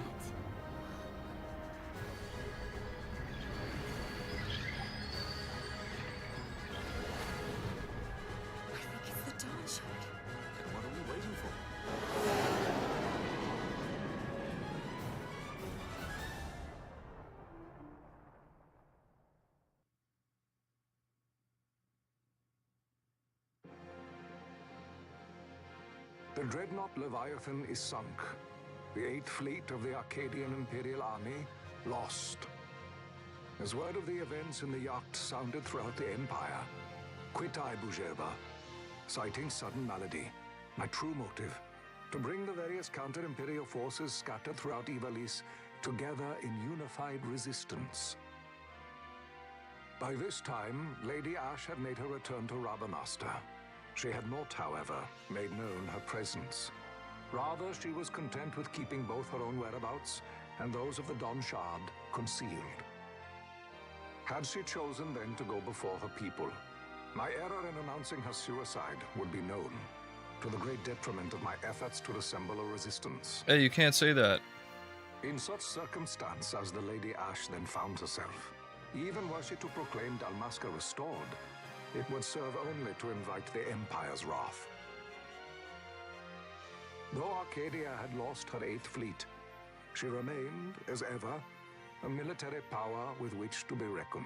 I think it's the Dawn Shard. What are we waiting for? The dreadnought Leviathan is sunk. The 8th fleet of the Arcadian Imperial Army lost. As word of the events in the yacht sounded throughout the Empire, quit I Bujeba, citing sudden malady. My true motive, to bring the various counter-imperial forces scattered throughout Ivalice together in unified resistance. By this time, Lady Ash had made her return to Rabanastre. She had not, however, made known her presence. Rather, she was content with keeping both her own whereabouts and those of the Dawn Shard concealed. Had she chosen then to go before her people, my error in announcing her suicide would be known, to the great detriment of my efforts to assemble a resistance. Hey, you can't say that. In such circumstance as the Lady Ash then found herself, even were she to proclaim Dalmasca restored, it would serve only to invite the Empire's wrath. Though Arcadia had lost her 8th fleet, she remained, as ever, a military power with which to be reckoned.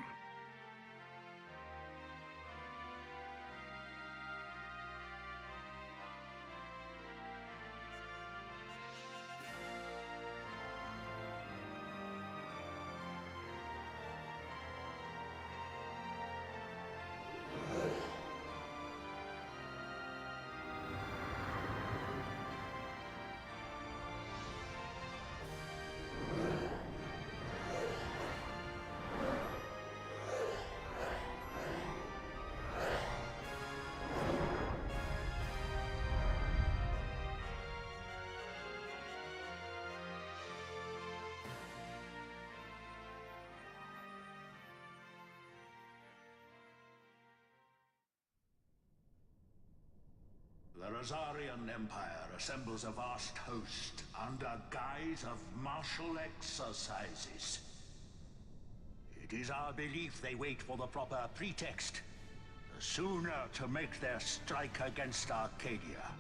The Rosarian Empire assembles a vast host under guise of martial exercises. It is our belief they wait for the proper pretext, the sooner to make their strike against Arcadia.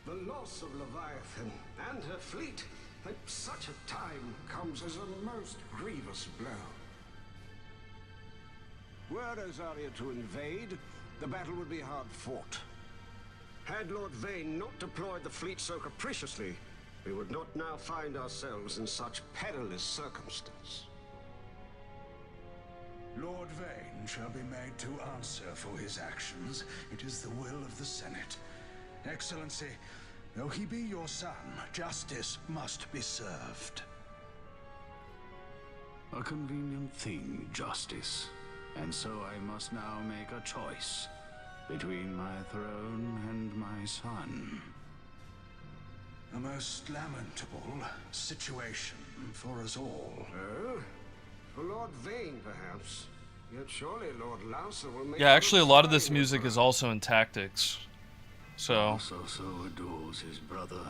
The loss of Leviathan and her fleet at such a time comes as a most grievous blow. Were Rosaria to invade, the battle would be hard fought. Had Lord Vayne not deployed the fleet so capriciously, we would not now find ourselves in such perilous circumstance. Lord Vayne shall be made to answer for his actions. It is the will of the Senate. Excellency, though he be your son, justice must be served. A convenient thing, justice. And so I must now make a choice between my throne and my son. A most lamentable situation for us all. Oh? For Lord Vayne, perhaps. Yet surely Lord Lauser will make... Yeah, actually a lot of this music is also in tactics. So... Also so adores his brother,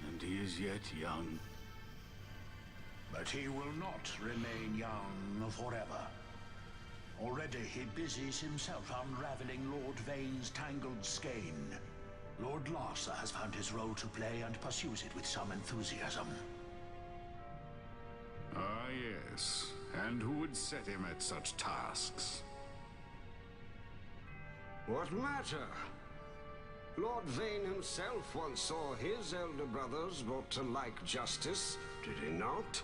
and he is yet young. But he will not remain young forever. Already he busies himself unraveling Lord Vayne's tangled skein. Lord Larsa has found his role to play and pursues it with some enthusiasm. Ah, yes. And who would set him at such tasks? What matter? Lord Vayne himself once saw his elder brothers brought to like justice, did he not?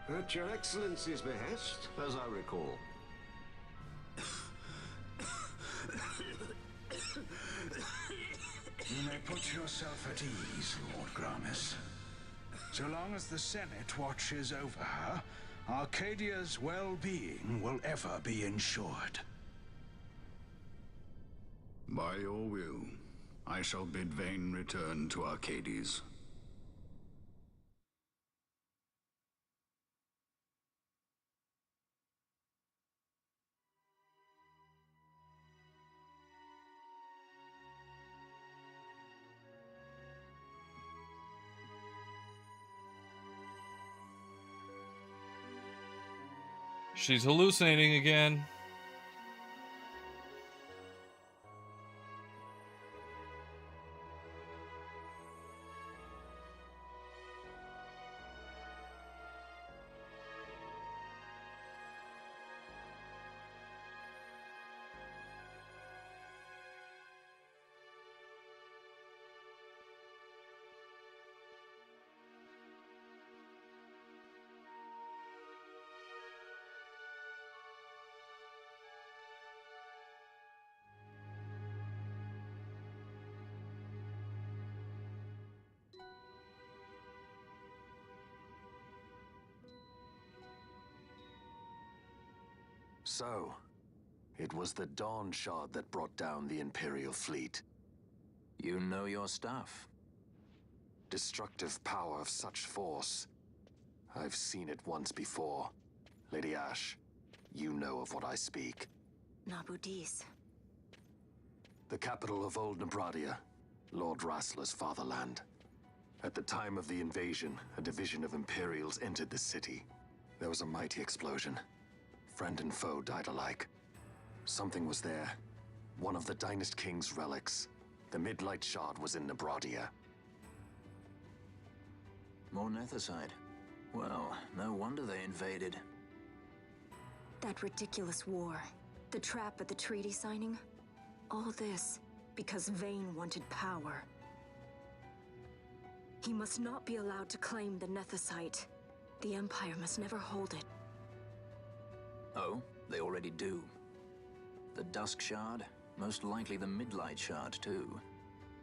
At your Excellency's behest, as I recall. You may put yourself at ease, Lord Gramis. So long as the Senate watches over her, Arcadia's well-being will ever be ensured. By your will, I shall bid Vayne return to Arcades. She's hallucinating again. So, it was the Dawn Shard that brought down the Imperial fleet. You know your stuff. Destructive power of such force. I've seen it once before. Lady Ash, you know of what I speak. Nabudis. The capital of Old Nebradia, Lord Rassler's fatherland. At the time of the invasion, a division of Imperials entered the city. There was a mighty explosion. Friend and foe died alike. Something was there. One of the Dynast King's relics. The Midlight Shard was in Nebradia. More Nethicite. Well, no wonder they invaded. That ridiculous war. The trap at the treaty signing. All this because Vayne wanted power. He must not be allowed to claim the Nethicite. The Empire must never hold it. Oh, they already do. The Dusk Shard, most likely the Midlight Shard too.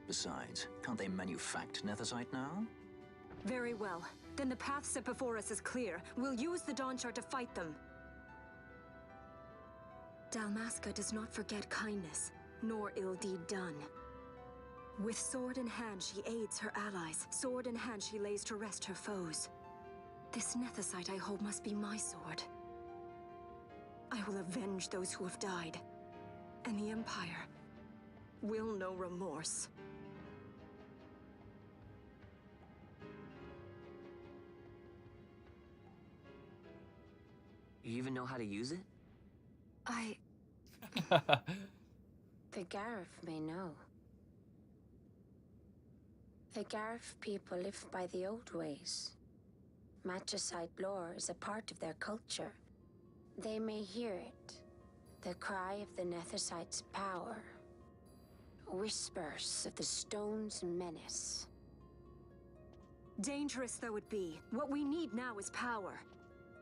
Besides, can't they manufacture Nethicite now? Very well. Then the path set before us is clear. We'll use the Dawn Shard to fight them. Dalmasca does not forget kindness, nor ill deed done. With sword in hand, she aids her allies. Sword in hand, she lays to rest her foes. This Nethicite I hold must be my sword. I will avenge those who have died. And the Empire will know remorse. You even know how to use it? The Garif may know. The Garif people live by the old ways. Magicite lore is a part of their culture. They may hear it. The cry of the Nethicite's power. Whispers of the stone's menace. Dangerous though it be, what we need now is power.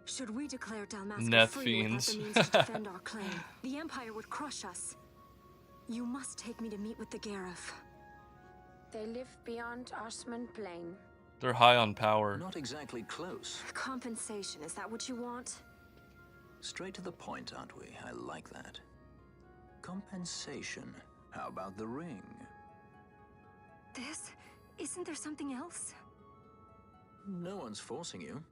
Should we declare Dalmasca Neth free without fiends. the means to defend our claim, the Empire would crush us. You must take me to meet with the Garif. They live beyond Osman Plain. They're high on power. Not exactly close. Compensation, is that what you want? Straight to the point, aren't we? I like that. Compensation. How about the ring? This? Isn't there something else? No one's forcing you.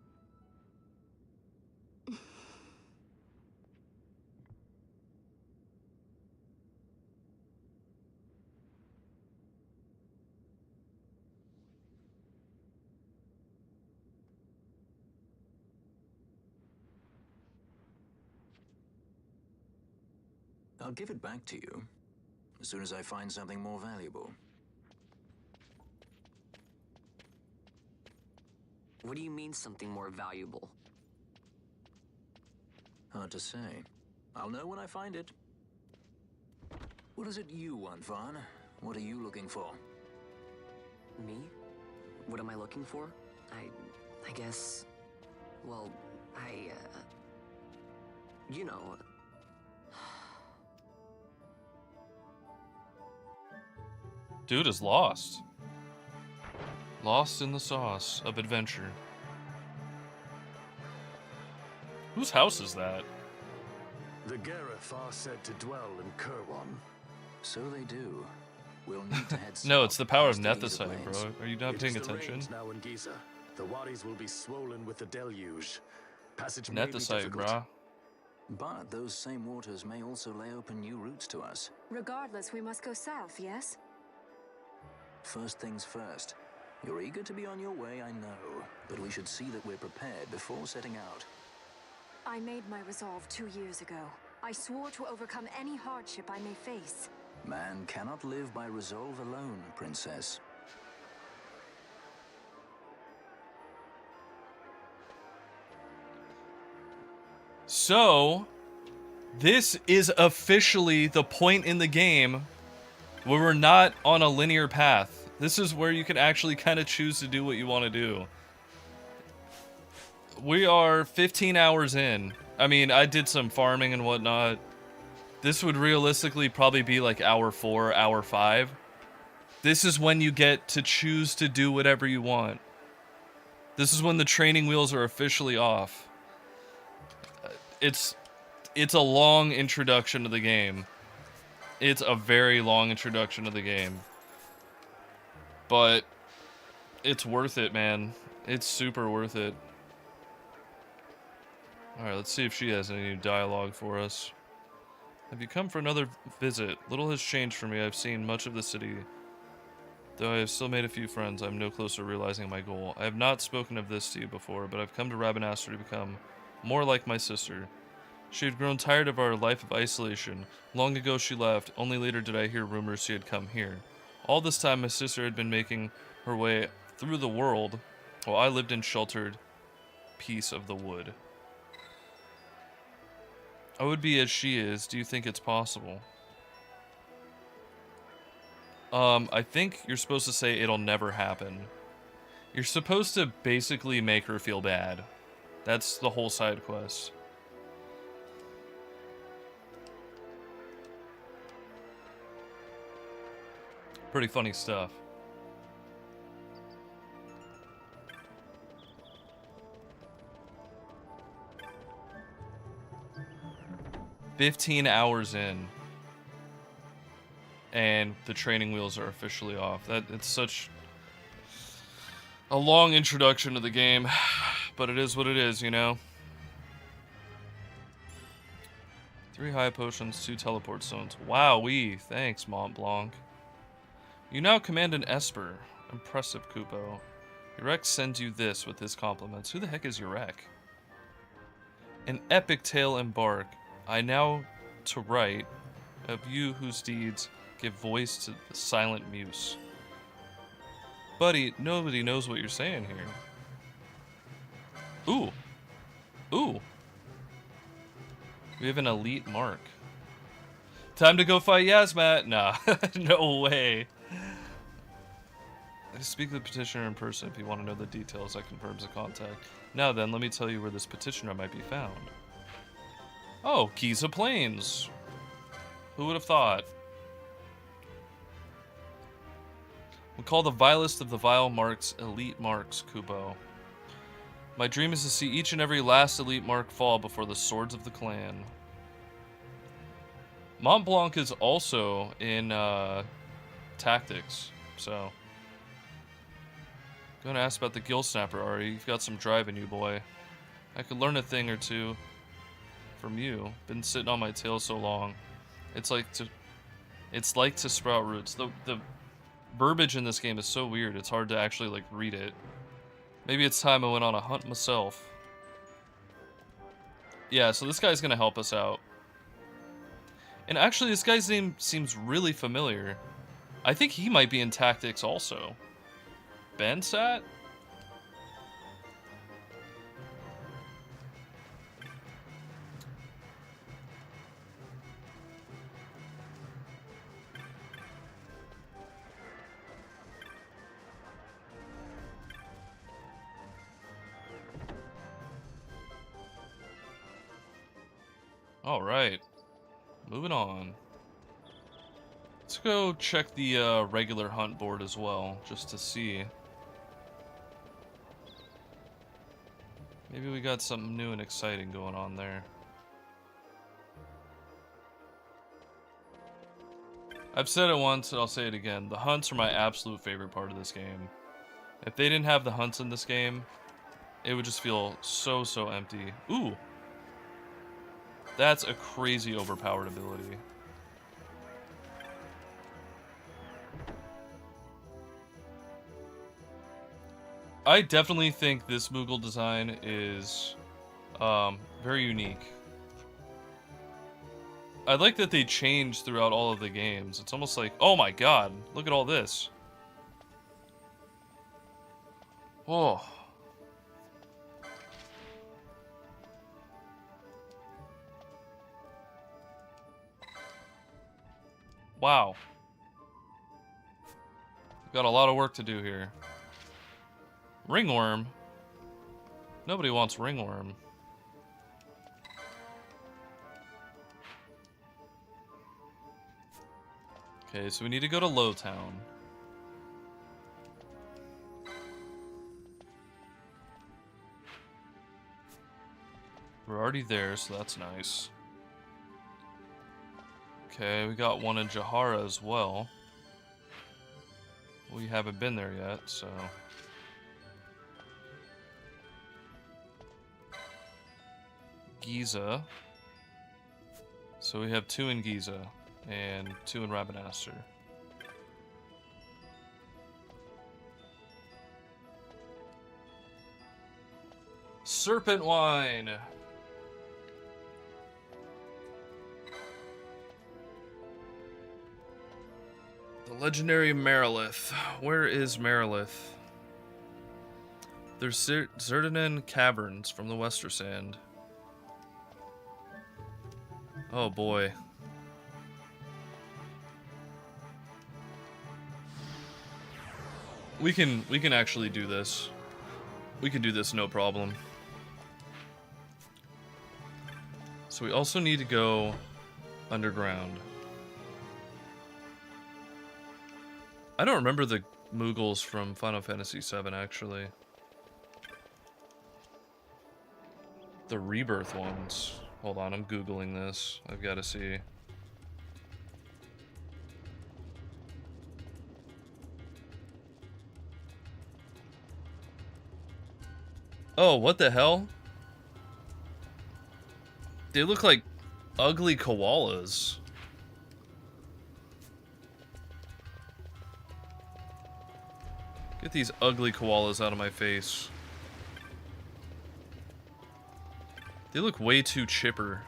I'll give it back to you as soon as I find something more valuable. What do you mean something more valuable? Hard to say. I'll know when I find it. What is it you want, Vaughn? What are you looking for? Me? What am I looking for? I guess... Well, you know... Dude is lost. Lost in the sauce of adventure. Whose house is that? The Garif are said to dwell in Kirwan. So they do. We'll need to head No, it's the power of past the Giza Nethicite, Plains. bro. Are you not It paying is the attention? rains now in Giza. The wadis will be swollen with the deluge. Passage may be Nethicite, difficult. brah. But those same waters may also lay open new routes to us. Regardless, we must go south, yes? First things first. You're eager to be on your way, I know. But we should see that we're prepared before setting out. I made my resolve 2 years ago. I swore to overcome any hardship I may face. Man cannot live by resolve alone, Princess. So, this is officially the point in the game where we're not on a linear path. This is where you can actually kind of choose to do what you want to do. We are 15 hours in. I mean, I did some farming and whatnot. This would realistically probably be like hour 4, hour 5. This is when you get to choose to do whatever you want. This is when the training wheels are officially off. It's a long introduction to the game. It's a very long introduction to the game. But it's worth it, man. It's super worth it. Alright, let's see if she has any new dialogue for us. Have you come for another visit? Little has changed for me. I've seen much of the city. Though I have still made a few friends, I'm no closer to realizing my goal. I have not spoken of this to you before, but I've come to Rabanastre to become more like my sister. She had grown tired of our life of isolation. Long ago she left, only later did I hear rumors she had come here. All this time my sister had been making her way through the world, While I lived in sheltered peace of the wood. I would be as she is. Do you think it's possible? I think you're supposed to say it'll never happen. You're supposed to basically make her feel bad. That's the whole side quest. Pretty funny stuff. "15 hours in, and the training wheels are officially off." It's such a long introduction to the game, but it is what it is, you know? 3 high potions, 2 teleport stones. Wowee, thanks, Mont Blanc. You now command an Esper. Impressive, Kupo. Yurek sends you this with his compliments. Who the heck is Yurek? An epic tale embark. I now to write of you whose deeds give voice to the silent muse. Buddy, nobody knows what you're saying here. Ooh. Ooh. We have an elite mark. Time to go fight Yasmat? Nah, no way. I speak to the petitioner in person. If you want to know the details, that confirms the contact. Now then, let me tell you where this petitioner might be found. Oh, Giza Plains. Who would have thought? We call the vilest of the vile marks elite marks, Kubo. My dream is to see each and every last elite mark fall before the swords of the clan. Mont Blanc is also in tactics, so. Gonna ask about the Gill Snapper, Ari. You've got some drive in you, boy. I could learn a thing or two from you. Been sitting on my tail so long. It's like to sprout roots. The verbiage in this game is so weird. It's hard to actually like read it. Maybe it's time I went on a hunt myself. Yeah, so this guy's gonna help us out. And actually, this guy's name seems really familiar. I think he might be in tactics also. Bensat? All right, moving on. Let's go check the regular hunt board as well, just to see. Maybe we got something new and exciting going on there. I've said it once, and I'll say it again. The hunts are my absolute favorite part of this game. If they didn't have the hunts in this game, it would just feel so empty. Ooh! That's a crazy overpowered ability. I definitely think this Moogle design is very unique. I like that they change throughout all of the games. It's almost like, oh my god, look at all this. Oh. Wow. We've got a lot of work to do here. Ringworm? Nobody wants ringworm. Okay, so we need to go to Lowtown. We're already there, so that's nice. Okay, we got one in Jahara as well. We haven't been there yet, so... Giza. So we have 2 in Giza and 2 in Rabanastre. Serpent wine. The legendary Marilith. Where is Marilith? There's Zerdanen Caverns from the Wester Sand. Oh boy. We can actually do this. We can do this no problem. So we also need to go underground. I don't remember the Moogles from Final Fantasy VII, actually. The Rebirth ones. Hold on, I'm Googling this. I've got to see. Oh, what the hell? They look like ugly koalas. Get these ugly koalas out of my face. They look way too chipper.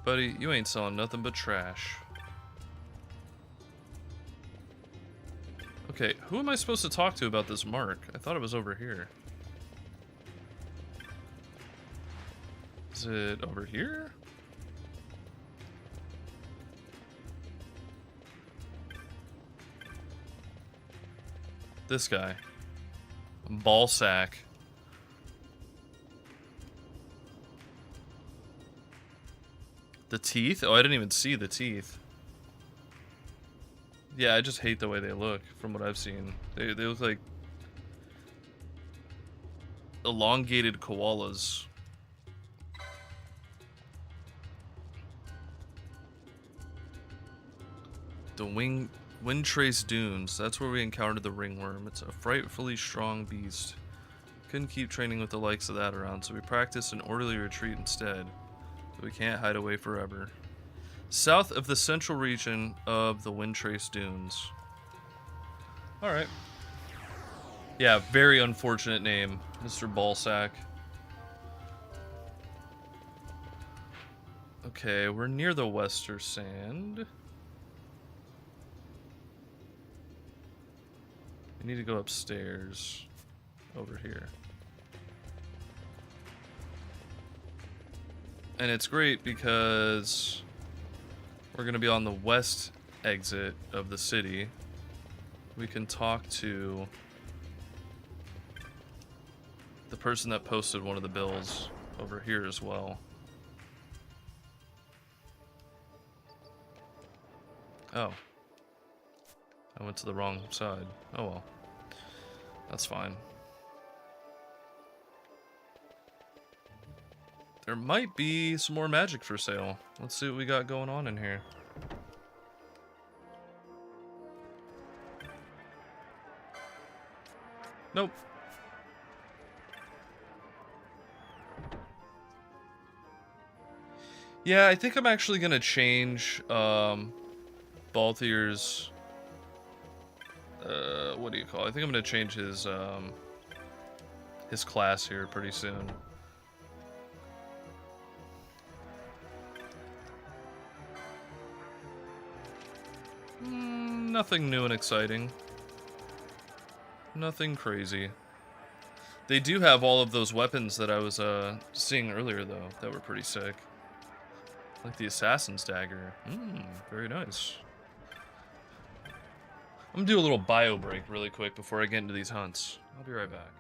Buddy, you ain't selling nothing but trash. Okay, who am I supposed to talk to about this mark? I thought it was over here. Is it over here? This guy. Ball sack. The teeth? Oh, I didn't even see the teeth. Yeah, I just hate the way they look from what I've seen. They look like elongated koalas. The Wind Trace Dunes. That's where we encountered the ringworm. It's a frightfully strong beast. Couldn't keep training with the likes of that around, so we practiced an orderly retreat instead. But we can't hide away forever. South of the central region of the Wind Trace Dunes. Alright. Yeah, very unfortunate name, Mr. Ballsack. Okay, we're near the Wester Sand. We need to go upstairs. Over here. And it's great because we're going to be on the west exit of the city. We can talk to the person that posted one of the bills over here as well. Oh. I went to the wrong side. Oh well. That's fine. There might be some more magic for sale. Let's see what we got going on in here. Nope. Yeah, I think I'm actually gonna change Balthier's what do you call it? I think I'm gonna change his class here pretty soon. Nothing new and exciting. Nothing crazy. They do have all of those weapons that I was seeing earlier, though, that were pretty sick. Like the Assassin's Dagger. Very nice. I'm gonna do a little bio break really quick before I get into these hunts. I'll be right back.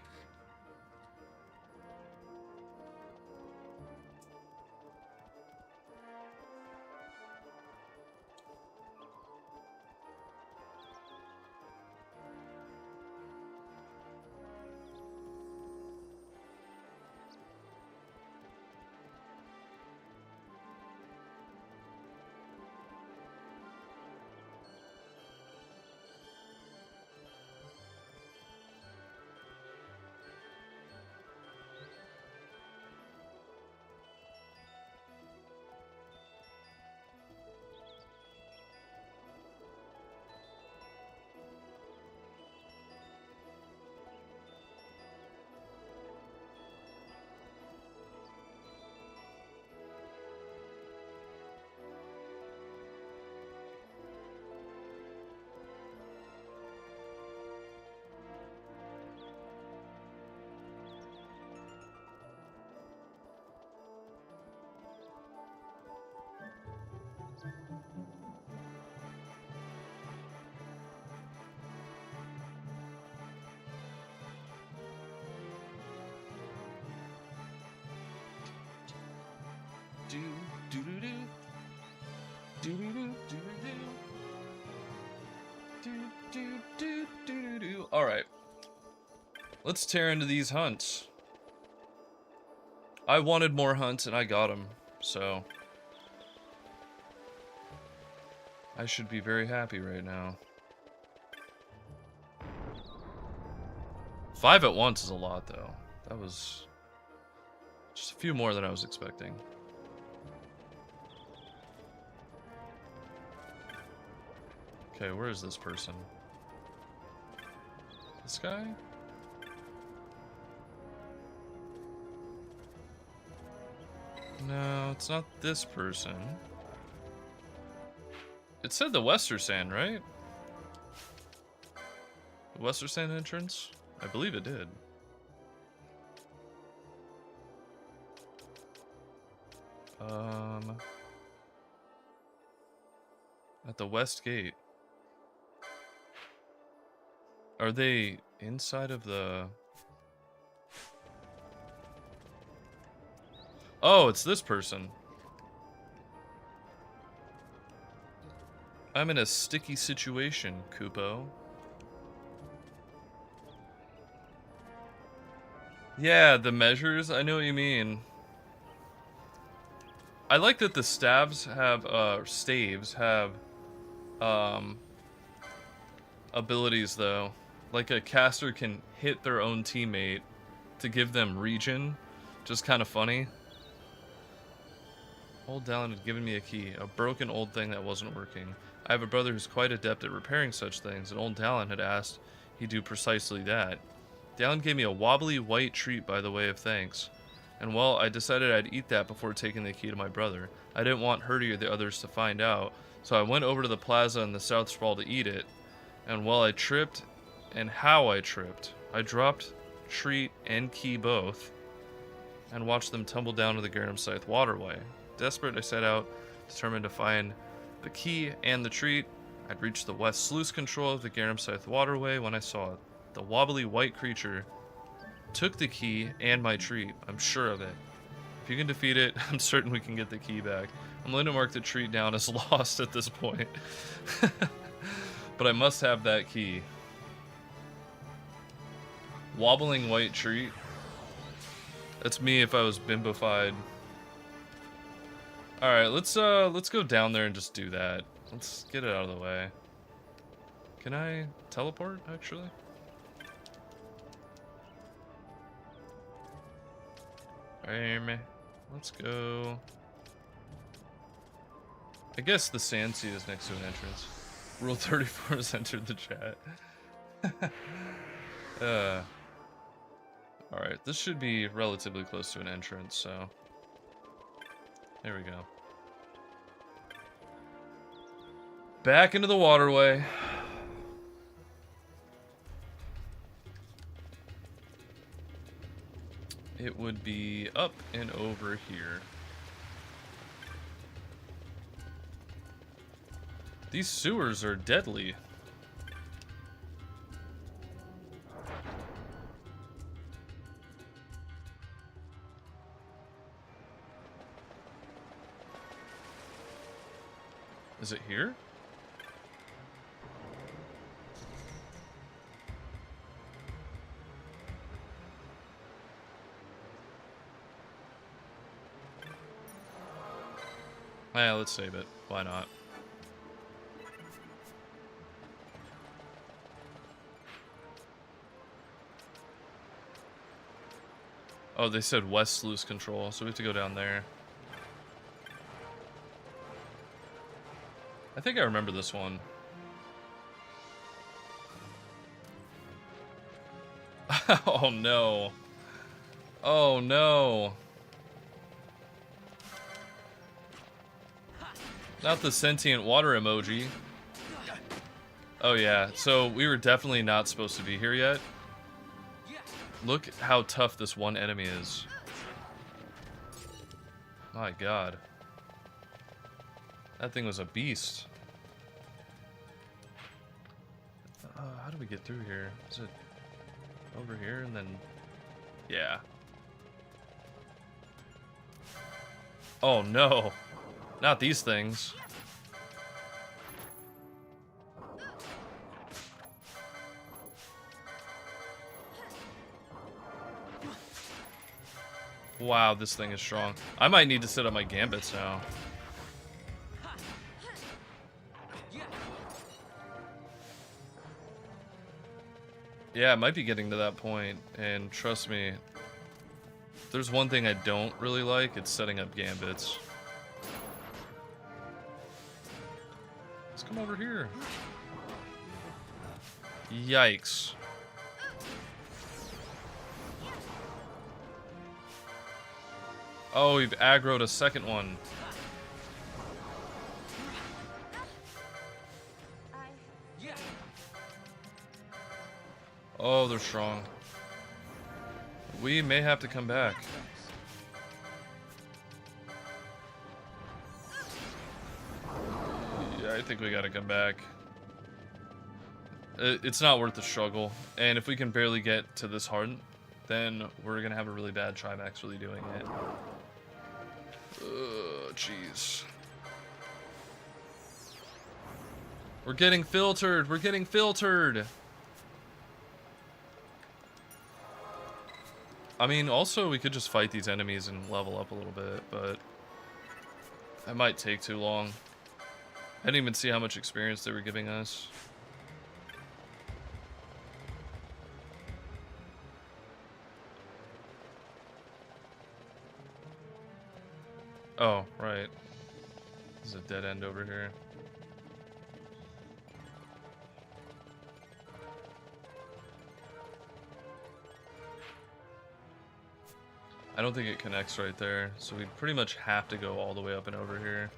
do do do do do do do do do do do do. All right, let's tear into these hunts. I wanted more hunts and I got them, so I should be very happy right now. 5 at once is a lot, though. That was just a few more than I was expecting. Okay, where is this person? This guy? No, it's not this person. It said the Westersan, right? The Westersan entrance? I believe it did. At the West Gate. Are they inside of the... Oh, it's this person. I'm in a sticky situation, Kupo. Yeah, the measures, I know what you mean. I like that the staves have, staves have, abilities, though. Like a caster can hit their own teammate to give them regen. Just kind of funny. Old Dallin had given me a key, a broken old thing that wasn't working. I have a brother who's quite adept at repairing such things, and old Dallin had asked he do precisely that. Dallin gave me a wobbly white treat by the way of thanks. And well, I decided I'd eat that before taking the key to my brother. I didn't want Hurdy or the others to find out, so I went over to the plaza in the South Sprawl to eat it. And well, I tripped, and how I tripped. I dropped treat and key both, and watched them tumble down to the Garum Scythe waterway. Desperate, I set out, determined to find the key and the treat. I'd reached the west sluice control of the Garum Scythe waterway when I saw it. The wobbly white creature took the key and my treat. I'm sure of it. If you can defeat it, I'm certain we can get the key back. I'm willing to mark the treat down as lost at this point. But I must have that key. Wobbling white treat. That's me if I was bimbofied. Alright, let's go down there and just do that. Let's get it out of the way. Can I teleport, actually? Let's go. I guess the sand sea is next to an entrance. Rule 34 has entered the chat. Alright, this should be relatively close to an entrance, so... There we go. Back into the waterway. It would be up and over here. These sewers are deadly. Is it here? Yeah, let's save it. Why not? Oh, they said west sluice control, so we have to go down there. I think I remember this one. Oh no. Oh no. Not the sentient water emoji. Oh yeah, so we were definitely not supposed to be here yet. Look how tough this one enemy is. My god. That thing was a beast. How do we get through here? Is it over here and then... Yeah. Oh no. Not these things. Wow, this thing is strong. I might need to set up my gambits now. Yeah, it might be getting to that point, and trust me, if there's one thing I don't really like, it's setting up gambits. Let's come over here. Yikes. Oh, we've aggroed a second one. Oh, they're strong. We may have to come back. Yeah, I think we gotta come back. It's not worth the struggle. And if we can barely get to this hard, then we're gonna have a really bad try of actually doing it. Jeez. We're getting filtered! We're getting filtered! I mean, also, we could just fight these enemies and level up a little bit, but that might take too long. I didn't even see how much experience they were giving us. Oh, right. There's a dead end over here. I don't think it connects right there, so we pretty much have to go all the way up and over here.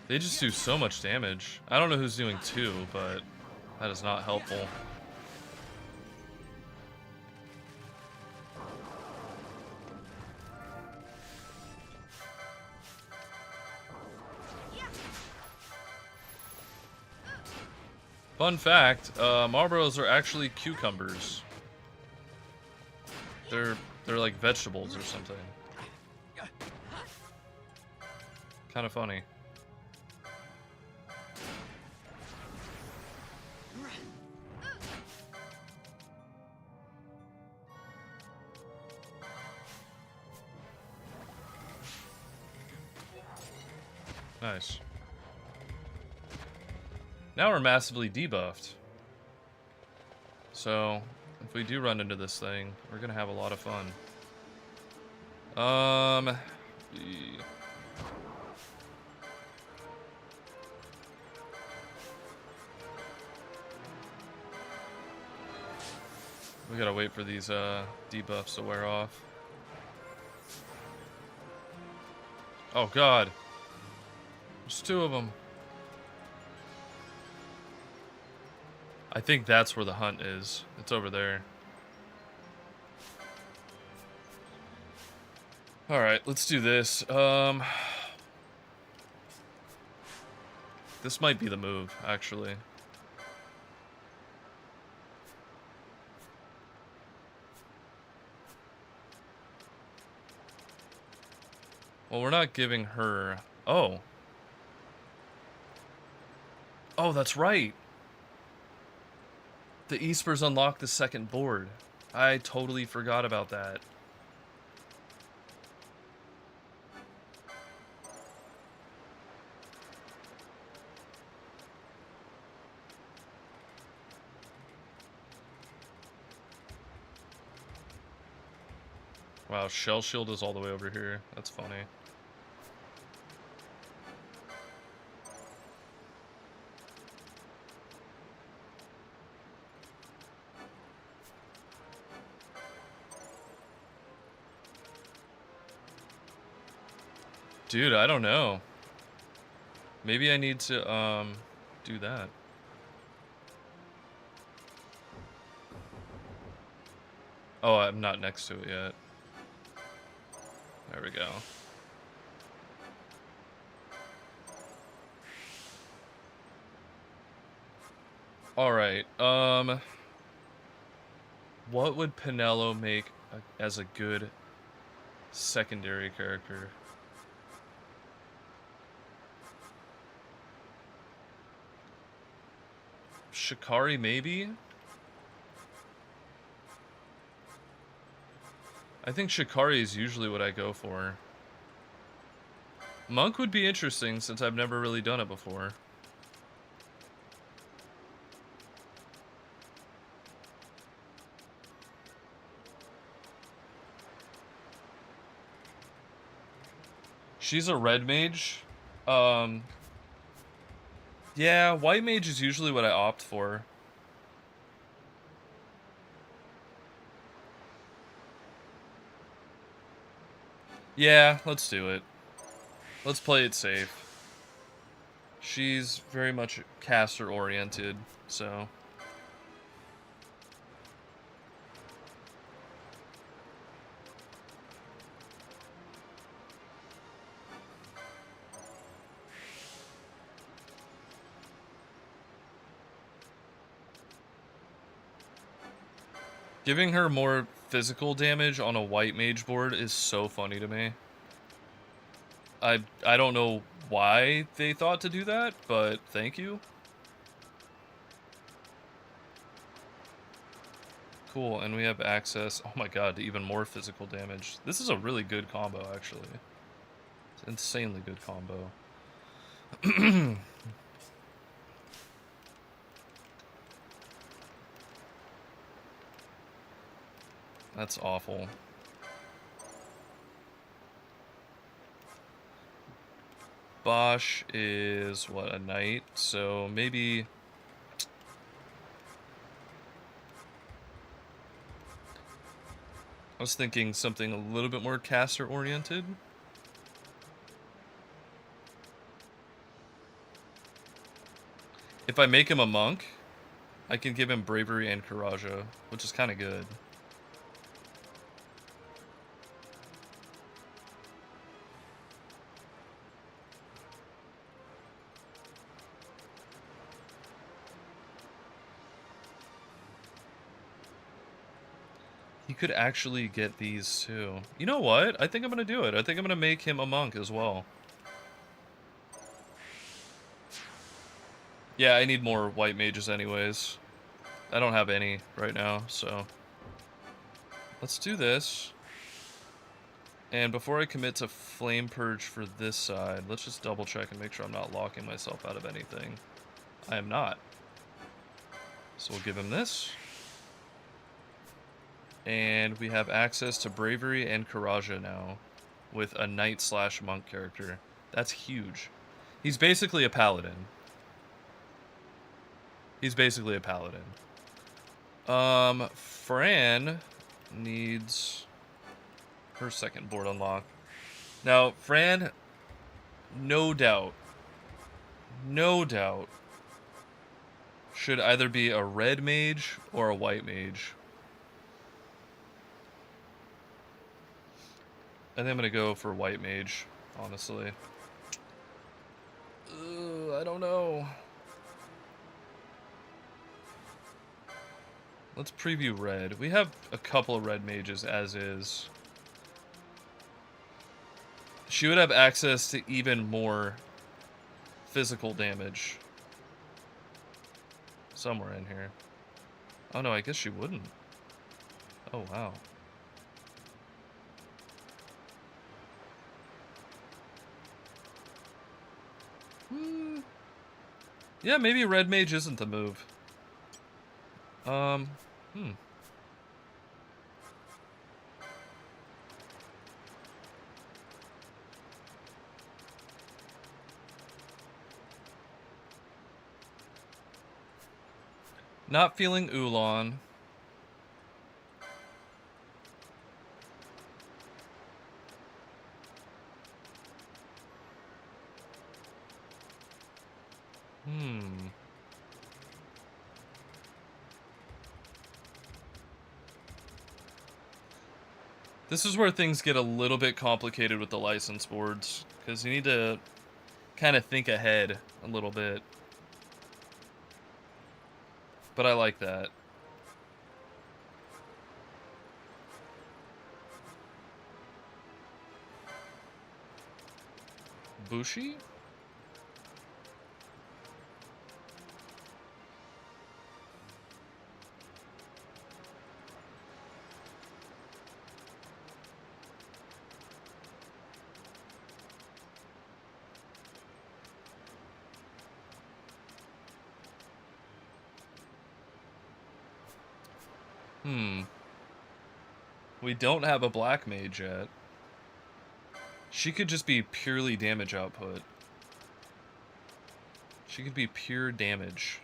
They just do so much damage. I don't know who's doing 2, but that is not helpful. Fun fact, Marlboros are actually cucumbers. They're like vegetables or something. Kind of funny. Nice. Now we're massively debuffed. So, if we do run into this thing, we're gonna have a lot of fun. We gotta wait for these debuffs to wear off. Oh god. There's 2 of them. I think that's where the hunt is. It's over there. Alright, let's do this. This might be the move, actually. Well, we're not giving her... Oh. Oh, that's right. The Espers unlock the second board. I totally forgot about that. Wow, Shell Shield is all the way over here. That's funny. Dude, I don't know. Maybe I need to, do that. Oh, I'm not next to it yet. There we go. Alright, what would Pinello make as a good secondary character? Shikari, maybe? I think Shikari is usually what I go for. Monk would be interesting since I've never really done it before. She's a red mage. Yeah, white mage is usually what I opt for. Yeah, let's do it. Let's play it safe. She's very much caster oriented, so... Giving her more physical damage on a white mage board is so funny to me. I don't know why they thought to do that, but thank you. Cool, and we have access, oh my god, to even more physical damage. This is a really good combo, actually. It's an insanely good combo. That's awful. Bosch is, what, a knight? So maybe... I was thinking something a little bit more caster-oriented. If I make him a monk, I can give him bravery and courageous, which is kind of good. He could actually get these too. You know what? I think I'm gonna do it. I think I'm gonna make him a monk as well. Yeah, I need more white mages anyways. I don't have any right now, so... Let's do this. And before I commit to Flame Purge for this side, let's just double check and make sure I'm not locking myself out of anything. I am not. So we'll give him this. And we have access to Bravery and Courageous now with a Knight/Monk character. That's huge. He's basically a paladin. He's basically a paladin. Fran needs her second board unlock. Now, Fran, no doubt, should either be a red mage or a white mage. I think I'm gonna go for white mage, honestly. I don't know. Let's preview red. We have a couple of red mages as is. She would have access to even more physical damage. Somewhere in here. Oh no, I guess she wouldn't. Oh wow. Yeah, maybe red mage isn't the move. Not feeling Oolong. This is where things get a little bit complicated with the license boards, because you need to kind of think ahead a little bit. But I like that. Bushi? We don't have a black mage yet. She could just be purely damage output. She could be pure damage.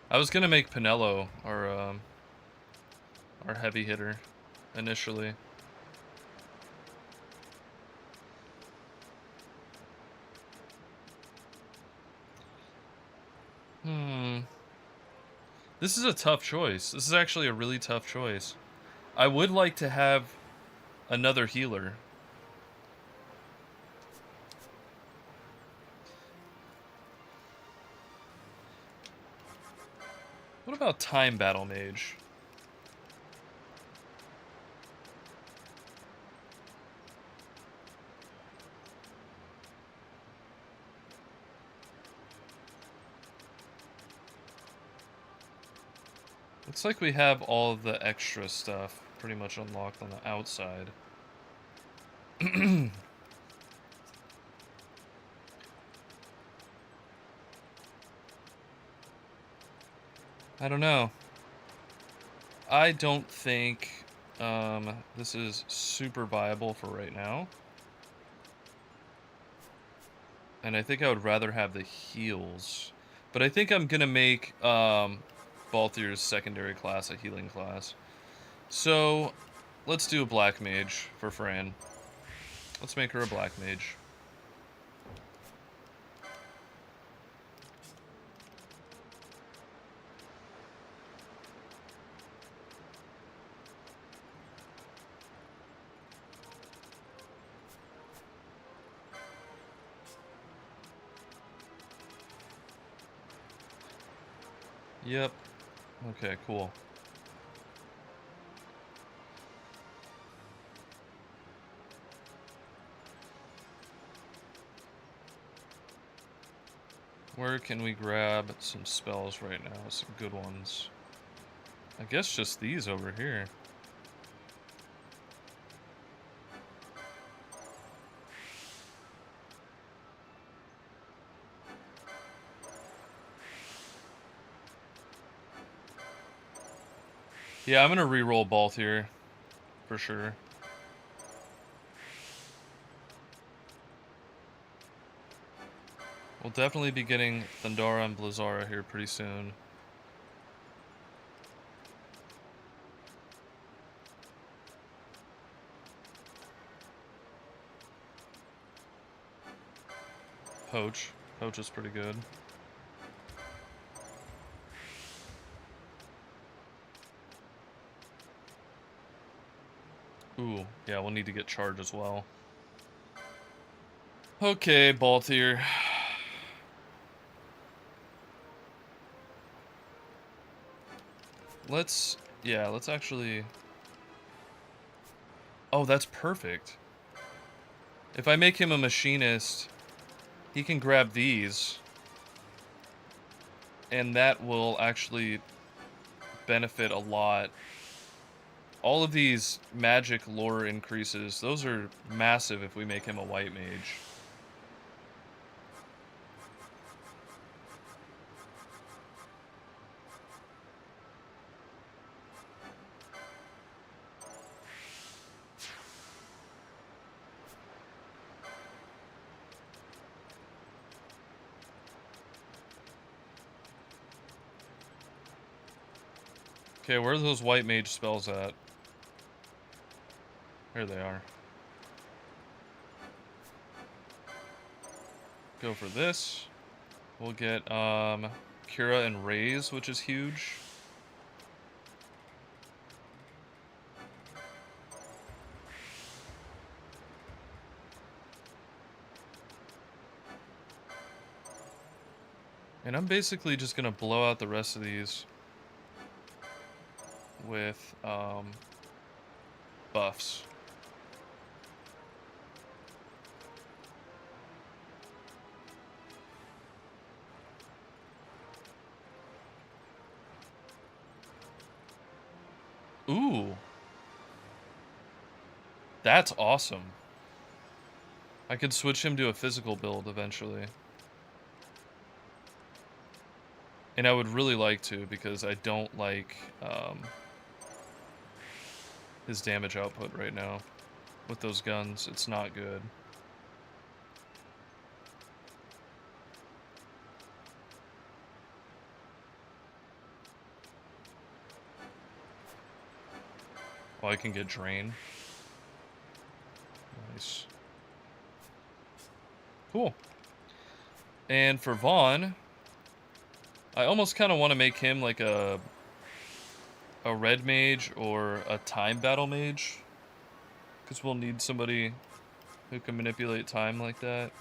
I was gonna make Pinello our heavy hitter initially. This is a tough choice. This is actually a really tough choice. I would like to have another healer. What about Time Battle Mage? Looks like we have all of the extra stuff pretty much unlocked on the outside. I don't know. I don't think this is super viable for right now. And I think I would rather have the heals. But I think I'm going to make Balthier's secondary class a healing class. So, let's do a black mage for Fran. Let's make her a black mage. Yep. Okay, cool. Where can we grab some spells right now? Some good ones. I guess just these over here. Yeah, I'm gonna re-roll Balthier for sure. We'll definitely be getting Thundara and Blizzara here pretty soon. Poach. Poach is pretty good. Ooh, yeah, we'll need to get charge as well. Okay, Balthier. Let's actually... Oh, that's perfect. If I make him a machinist, he can grab these. And that will actually benefit a lot. All of these magic lore increases, those are massive if we make him a white mage. Okay, where are those white mage spells at? Here they are. Go for this. We'll get Kira and Raze, which is huge. And I'm basically just gonna blow out the rest of these with buffs. Ooh. That's awesome. I could switch him to a physical build eventually. And I would really like to, because I don't like his damage output right now. With those guns, it's not good. Oh, I can get Drain. Nice. Cool. And for Vaughn, I almost kind of want to make him like a red mage or a time battle mage, because we'll need somebody who can manipulate time like that.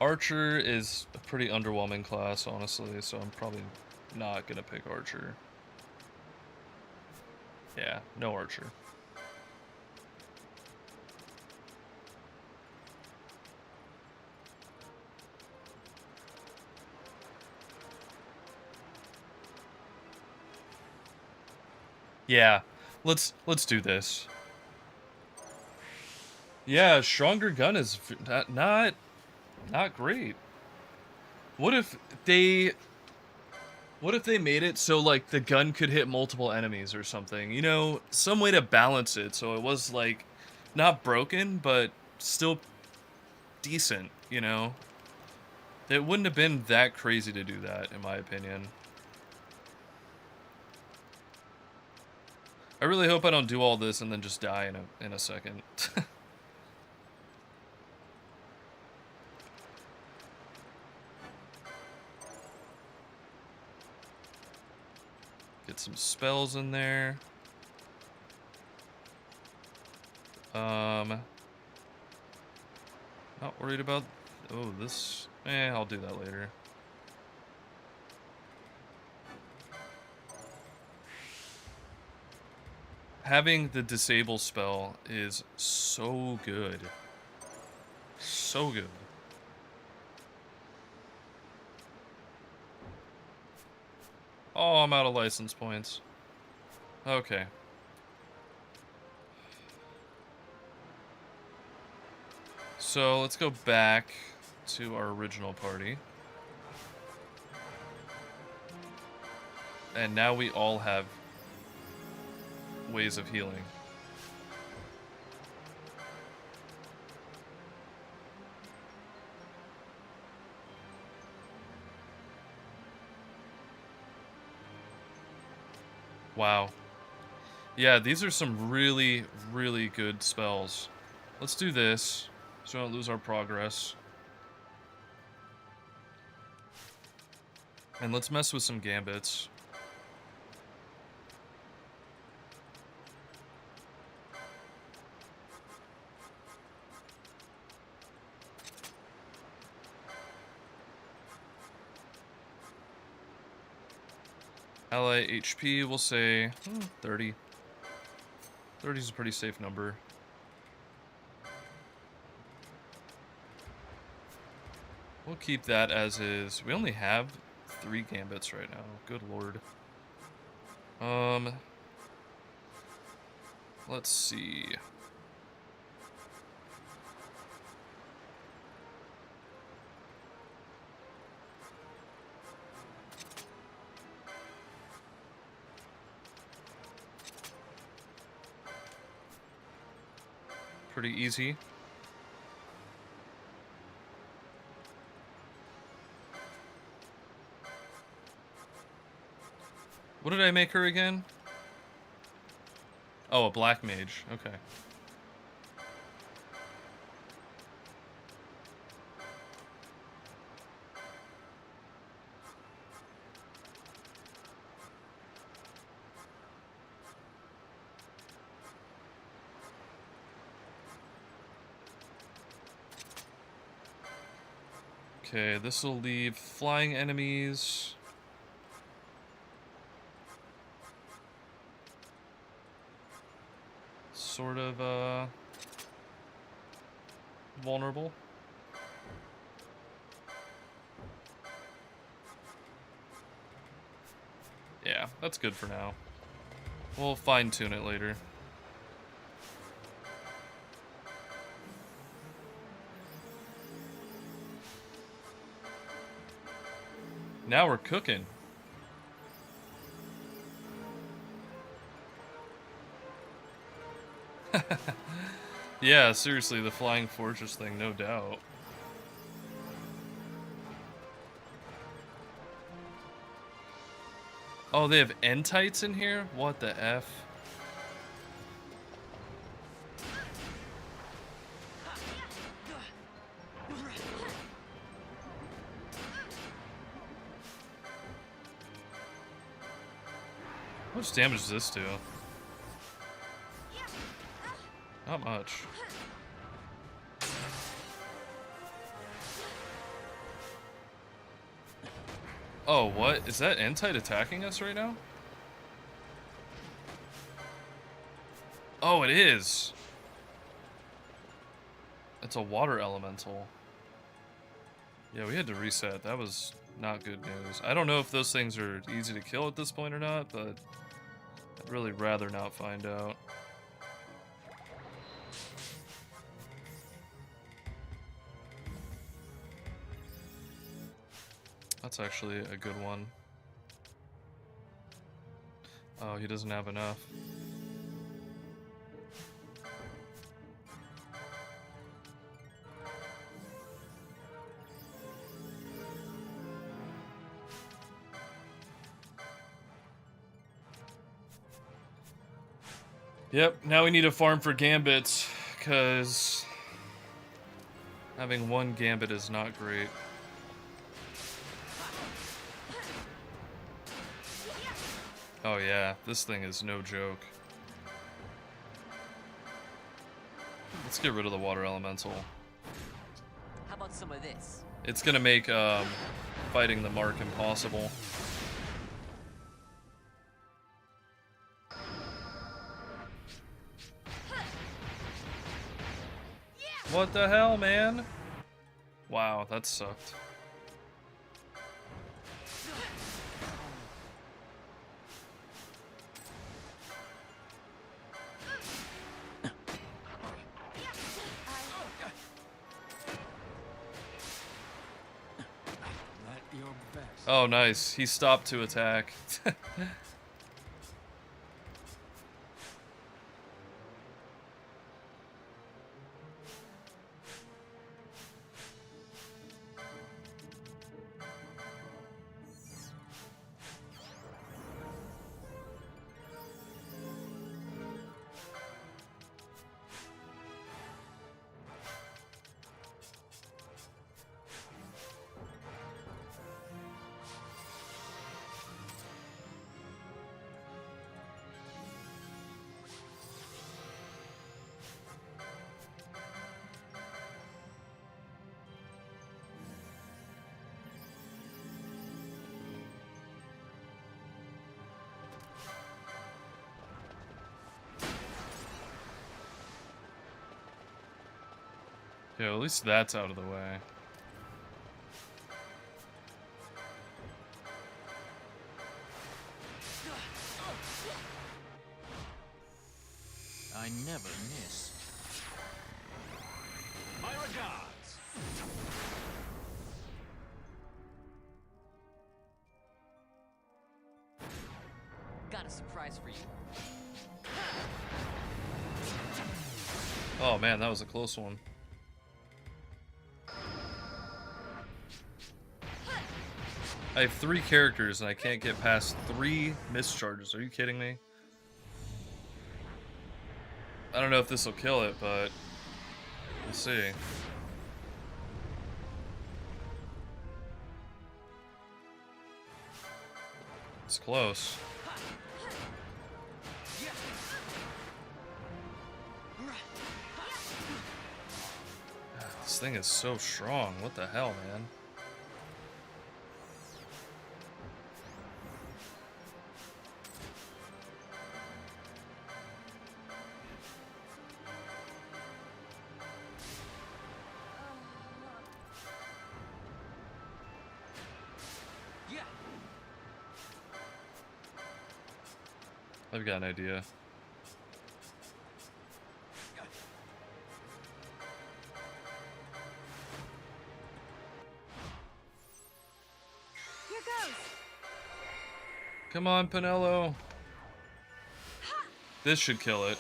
Archer is a pretty underwhelming class, honestly, so I'm probably not gonna pick Archer. Yeah, no Archer. Yeah, let's do this. Yeah, stronger gun is not great. What if they made it so like the gun could hit multiple enemies or something? You know, some way to balance it so it was like not broken but still decent, you know? It wouldn't have been that crazy to do that, in my opinion. I really hope I don't do all this and then just die in a second. Get some spells in there. Not worried about... Oh, this... I'll do that later. Having the disable spell is so good. So good. Oh, I'm out of license points. Okay. So let's go back to our original party. And now we all have ways of healing. Wow. Yeah, these are some really, really good spells. Let's do this, so we don't lose our progress. And let's mess with some gambits. Ally HP, we'll say 30. 30 is a pretty safe number. We'll keep that as is. We only have 3 gambits right now. Good lord. Let's see. Pretty easy. What did I make her again? Oh, a black mage. Okay. Okay, this will leave flying enemies. Sort of, vulnerable. Yeah, that's good for now. We'll fine-tune it later. Now we're cooking. Yeah, seriously, the flying fortress thing, no doubt. Oh, they have entites in here? What the F? How much damage does this do? Not much. Oh, what? Is that Entite attacking us right now? Oh, it is! It's a water elemental. Yeah, we had to reset. That was not good news. I don't know if those things are easy to kill at this point or not, but I'd really rather not find out. That's actually a good one. Oh, he doesn't have enough. Yep, now we need a farm for gambits, because having one gambit is not great. Oh yeah, this thing is no joke. Let's get rid of the water elemental. How about some of this? It's gonna make fighting the mark impossible. What the hell, man? Wow, that sucked. Oh, nice. He stopped to attack. Yeah, at least that's out of the way. I never miss. My regards. Got a surprise for you. Oh man, that was a close one. I have 3 characters and I can't get past 3 mischarges. Are you kidding me? I don't know if this will kill it, but we'll see. It's close. This thing is so strong. What the hell, man? I've got an idea. Here goes. Come on, Pinello. This should kill it.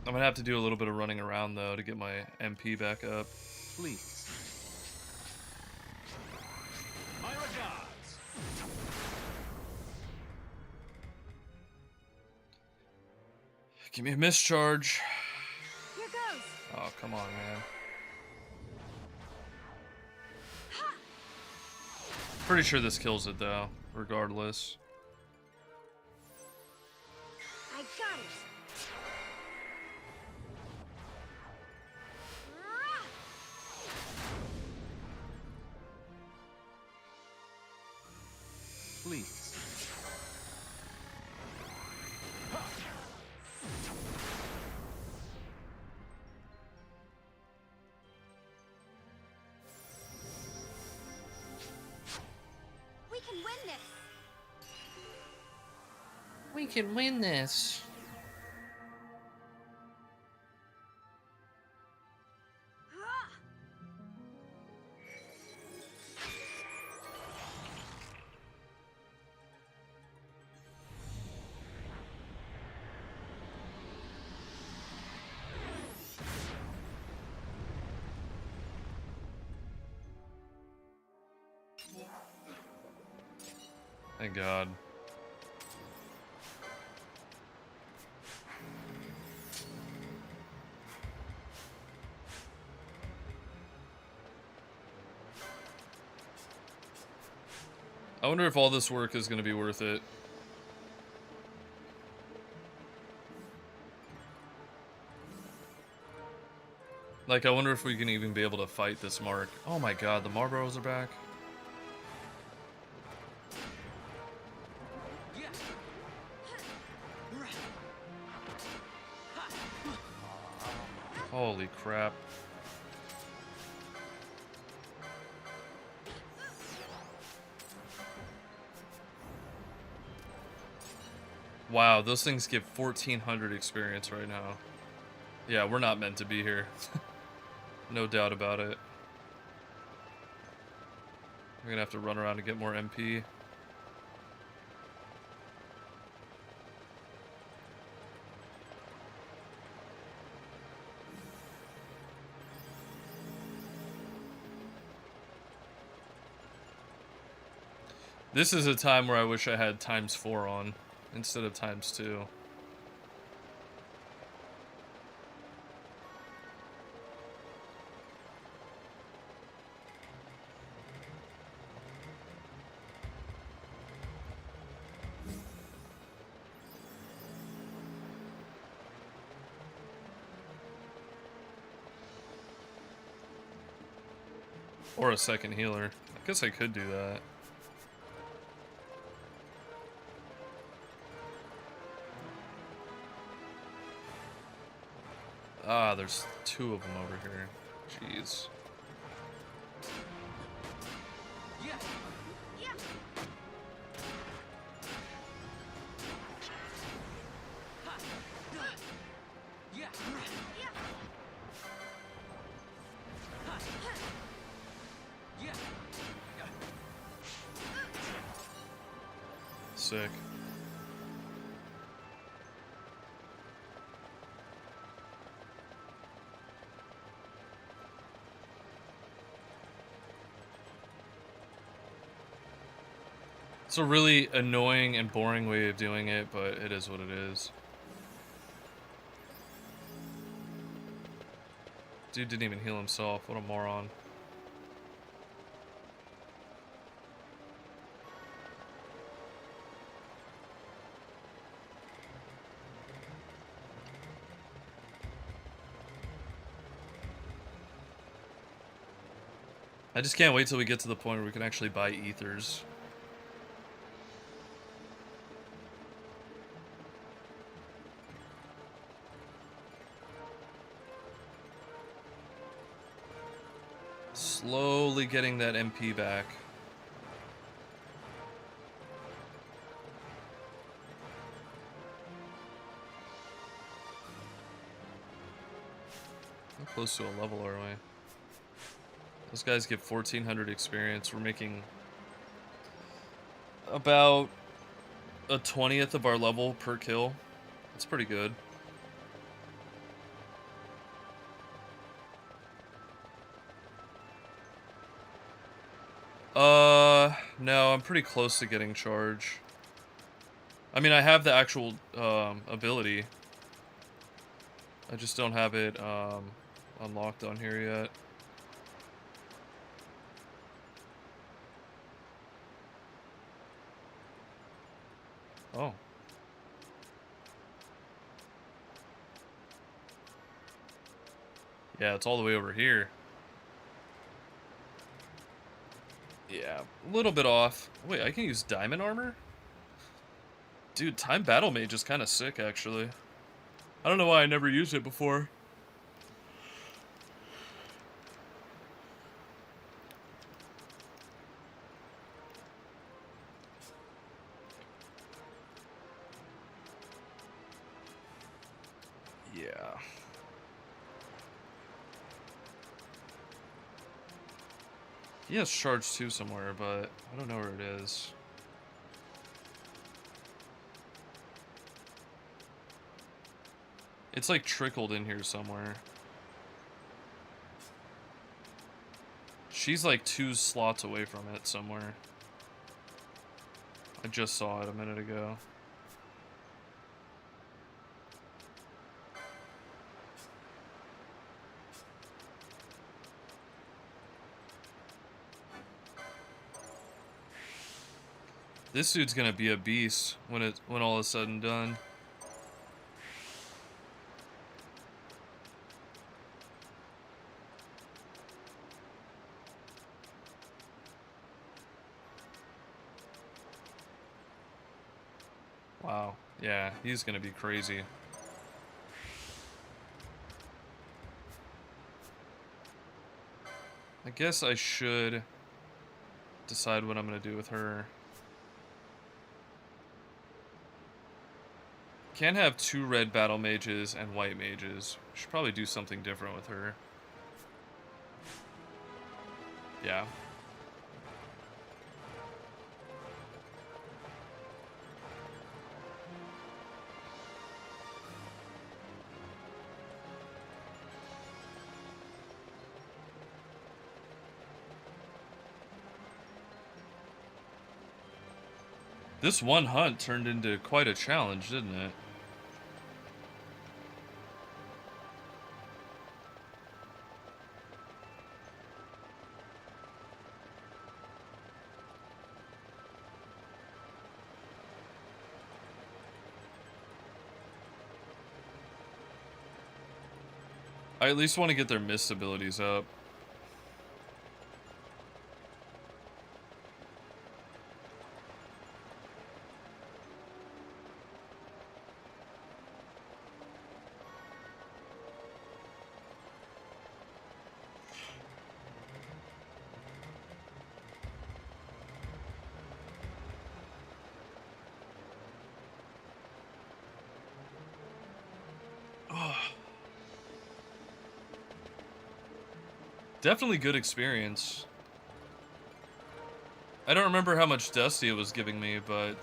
I'm gonna have to do a little bit of running around though to get my MP back up. Please. My regards. Give me a mischarge. Here goes. Oh, come on, man. Pretty sure this kills it though, regardless. I got it. Please. We can win this. We can win this. Thank God. I wonder if all this work is going to be worth it. Like, I wonder if we can even be able to fight this mark. Oh my God, the Marlboros are back. Holy crap. Wow, those things give 1,400 experience right now. Yeah, we're not meant to be here. No doubt about it. We're gonna have to run around to get more MP. This is a time where I wish I had ×4 on instead of ×2. Or a second healer. I guess I could do that. Ah, there's 2 of them over here. Jeez. Sick. It's a really annoying and boring way of doing it, but it is what it is. Dude didn't even heal himself. What a moron. I just can't wait till we get to the point where we can actually buy ethers. Slowly getting that MP back. How close to a level are we? Those guys get 1,400 experience. We're making about a 20th of our level per kill. That's pretty good. No, I'm pretty close to getting charge. I mean, I have the actual ability. I just don't have it unlocked on here yet. Oh. Yeah, it's all the way over here. Yeah, a little bit off. Wait, I can use diamond armor? Dude, Time Battle Mage is kind of sick, actually. I don't know why I never used it before. Yeah. He has charge too somewhere, but I don't know where it is. It's like trickled in here somewhere. She's like 2 slots away from it somewhere. I just saw it a minute ago. This dude's gonna be a beast when all is said and done. Wow. Yeah, he's gonna be crazy. I guess I should decide what I'm gonna do with her. Can't have 2 red battle mages and white mages. Should probably do something different with her. Yeah. This one hunt turned into quite a challenge, didn't it? I at least want to get their mist abilities up. Definitely good experience. I don't remember how much Dusty it was giving me, but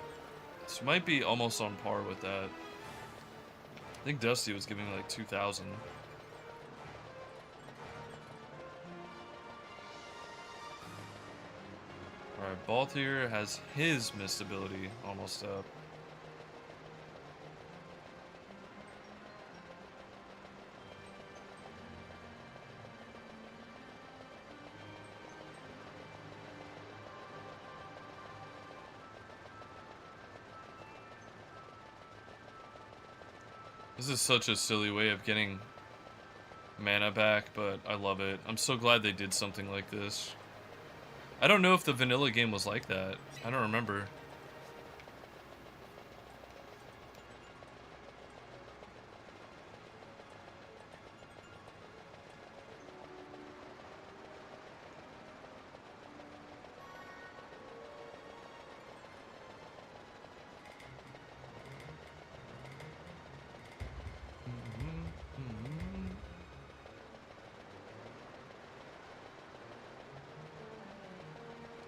this might be almost on par with that. I think Dusty was giving me like 2,000. Alright, Baltier has his mist ability almost up. This is such a silly way of getting mana back, but I love it. I'm so glad they did something like this. I don't know if the vanilla game was like that. I don't remember.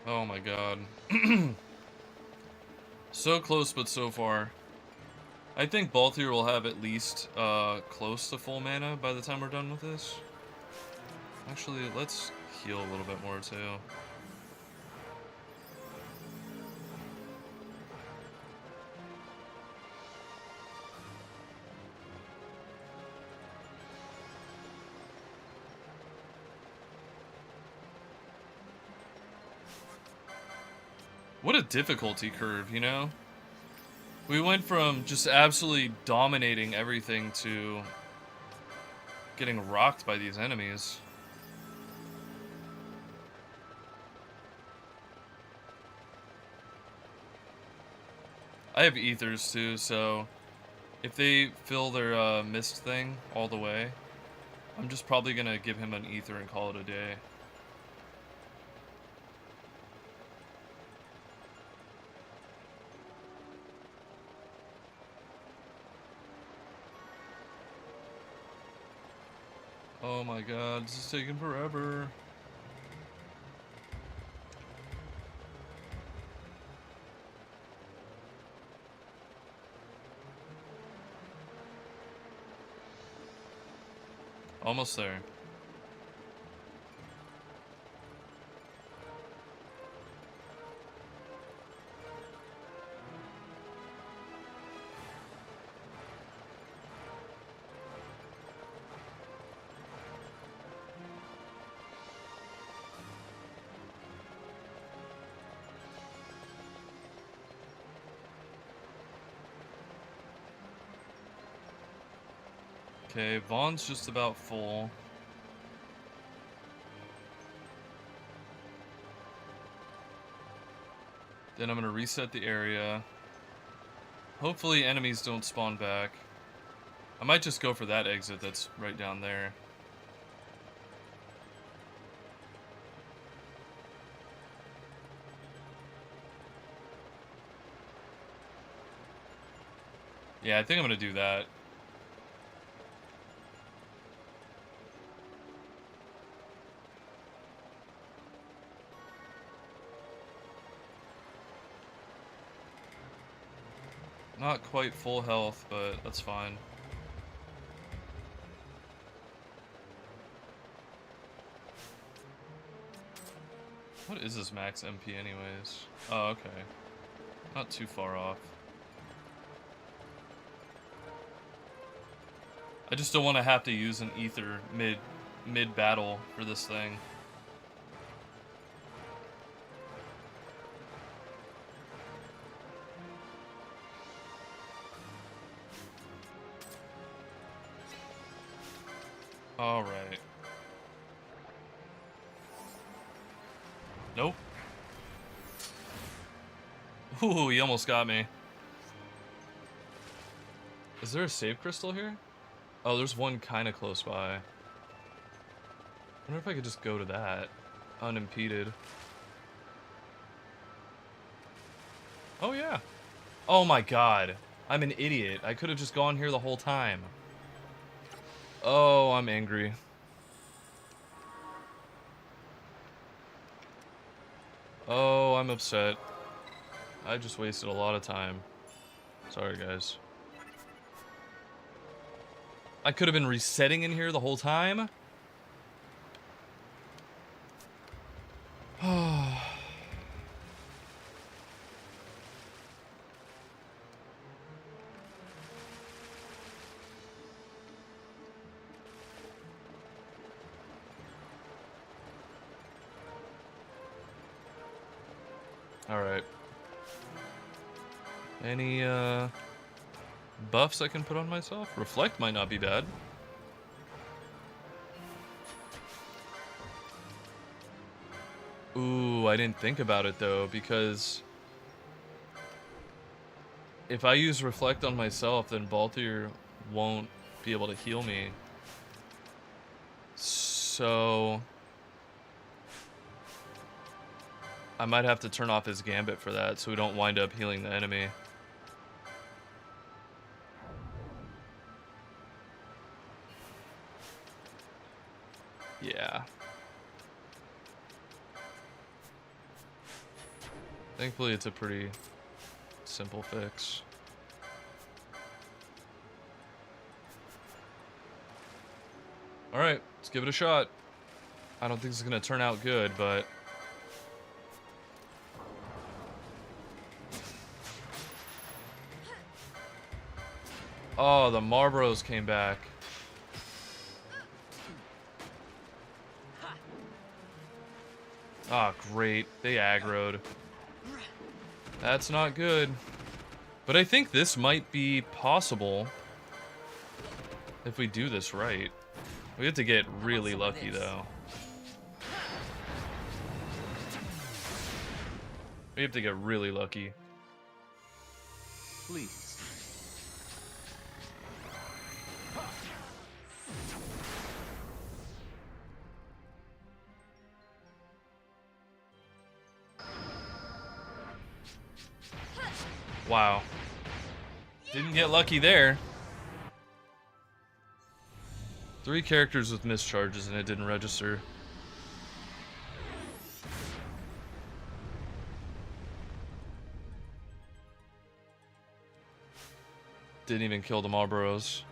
Oh my god. So close, but so far. I think Balthier will have at least close to full mana by the time we're done with this. Actually, let's heal a little bit more too. What a difficulty curve, you know? We went from just absolutely dominating everything to getting rocked by these enemies. I have ethers too, so if they fill their mist thing all the way, I'm just probably gonna give him an ether and call it a day. Oh my god, this is taking forever. Almost there. Okay, Vaughn's just about full. Then I'm gonna reset the area. Hopefully enemies don't spawn back. I might just go for that exit that's right down there. Yeah, I think I'm gonna do that. Not quite full health, but that's fine. What is this max MP anyways? Oh, okay. Not too far off. I just don't want to have to use an ether mid battle for this thing. All right. Nope. Ooh, he almost got me. Is there a save crystal here? Oh, there's one kind of close by. I wonder if I could just go to that unimpeded. Oh, yeah. Oh my god. I'm an idiot. I could have just gone here the whole time. Oh, I'm angry. Oh, I'm upset. I just wasted a lot of time. Sorry, guys. I could have been resetting in here the whole time. Alright. Any, buffs I can put on myself? Reflect might not be bad. Ooh, I didn't think about it though, because if I use Reflect on myself, then Balthier won't be able to heal me. So I might have to turn off his Gambit for that, so we don't wind up healing the enemy. Yeah. Thankfully, it's a pretty simple fix. Alright, let's give it a shot. I don't think it's gonna turn out good, but... Oh, the Marlboros came back. Ah, great. They aggroed. That's not good. But I think this might be possible if we do this right. We have to get really lucky, though. We have to get really lucky. Please. Wow. Didn't get lucky there. 3 characters with mischarges and it didn't register. Didn't even kill the Marlboros.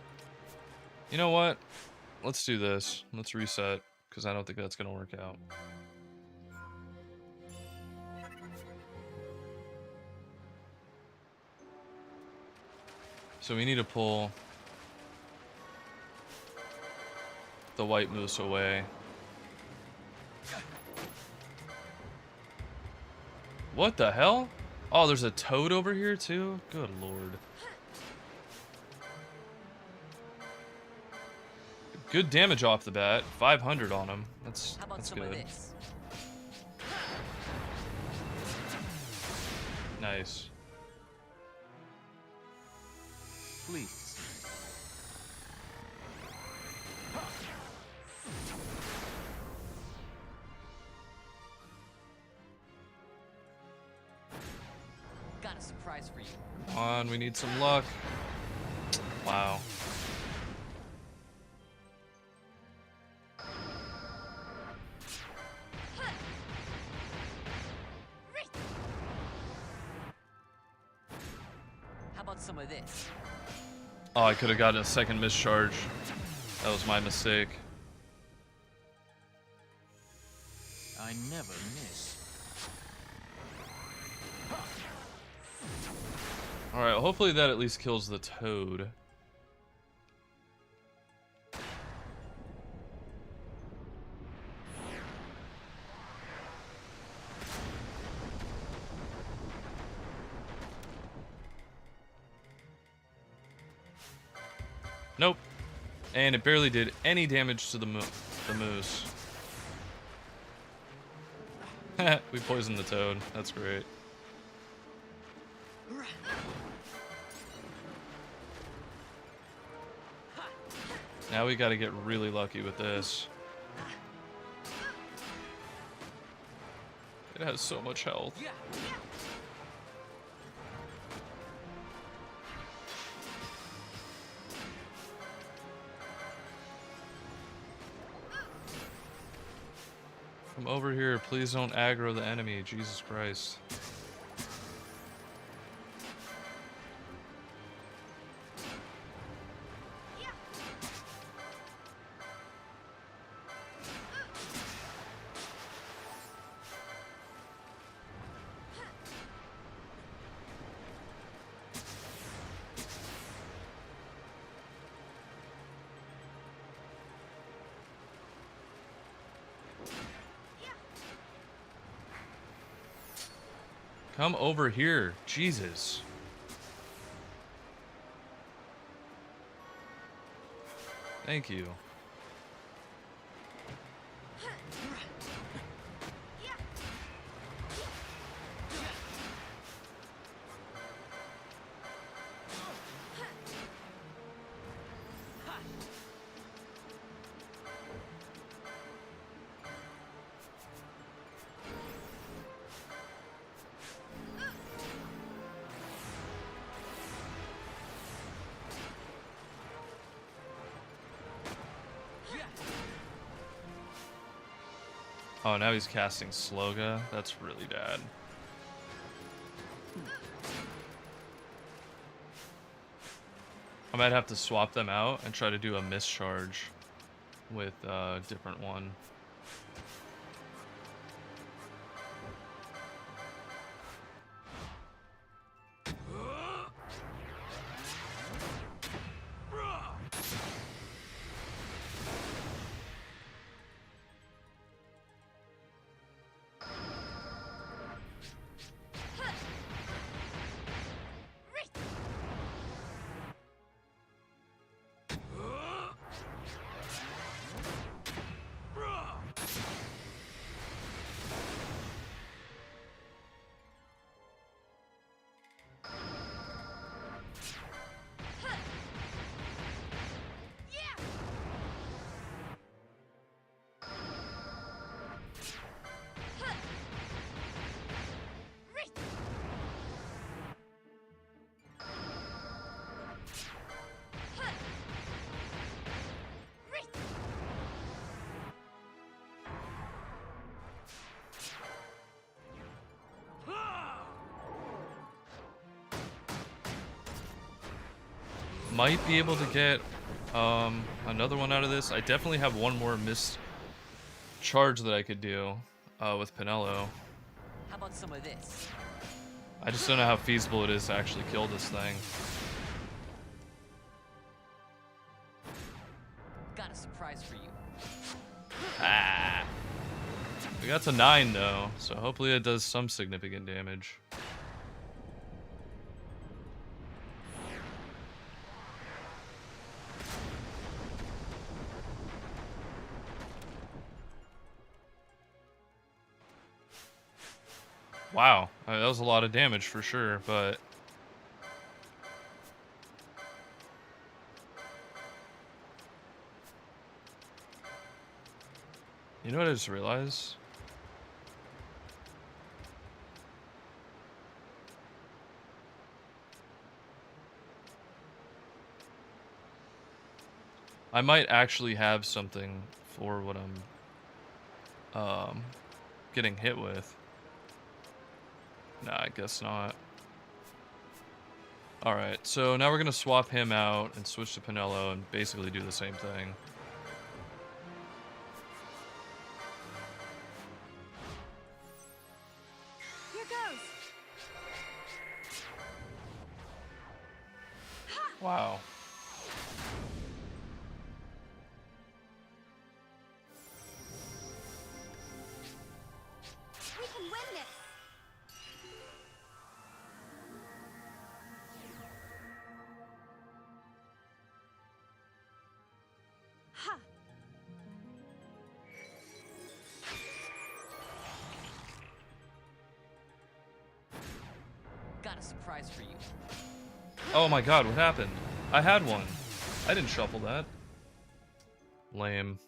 You know what? Let's do this. Let's reset, because I don't think that's going to work out. So we need to pull the white moose away. What the hell? Oh, there's a toad over here too? Good lord. Good damage off the bat. 500 on him. That's good. Nice. Please. Got a surprise for you. Come on, we need some luck. Wow. How about some of this? Oh, I could have gotten a second mischarge. That was my mistake. I never miss. Alright, hopefully that at least kills the toad. Nope. And it barely did any damage to the moose. We poisoned the toad. That's great. Now we gotta get really lucky with this. It has so much health. From over here, please don't aggro the enemy. Jesus Christ. Come over here. Jesus. Thank you. Oh, now he's casting Sloga. That's really bad. I might have to swap them out and try to do a mischarge with a different one. Might be able to get another one out of this. I definitely have one more missed charge that I could do with Pinello. How about some of this? I just don't know how feasible it is to actually kill this thing. Got a surprise for you. Ah. We got to 9 though, so hopefully it does some significant damage. Wow, that was a lot of damage for sure, but you know what I just realized? I might actually have something for what I'm getting hit with. Nah, I guess not. Alright, so now we're gonna swap him out and switch to Pinello and basically do the same thing. Here goes. Wow. We can win this. Ha! Got a surprise for you. Oh my god, what happened? I had one. I didn't shuffle that. Lame.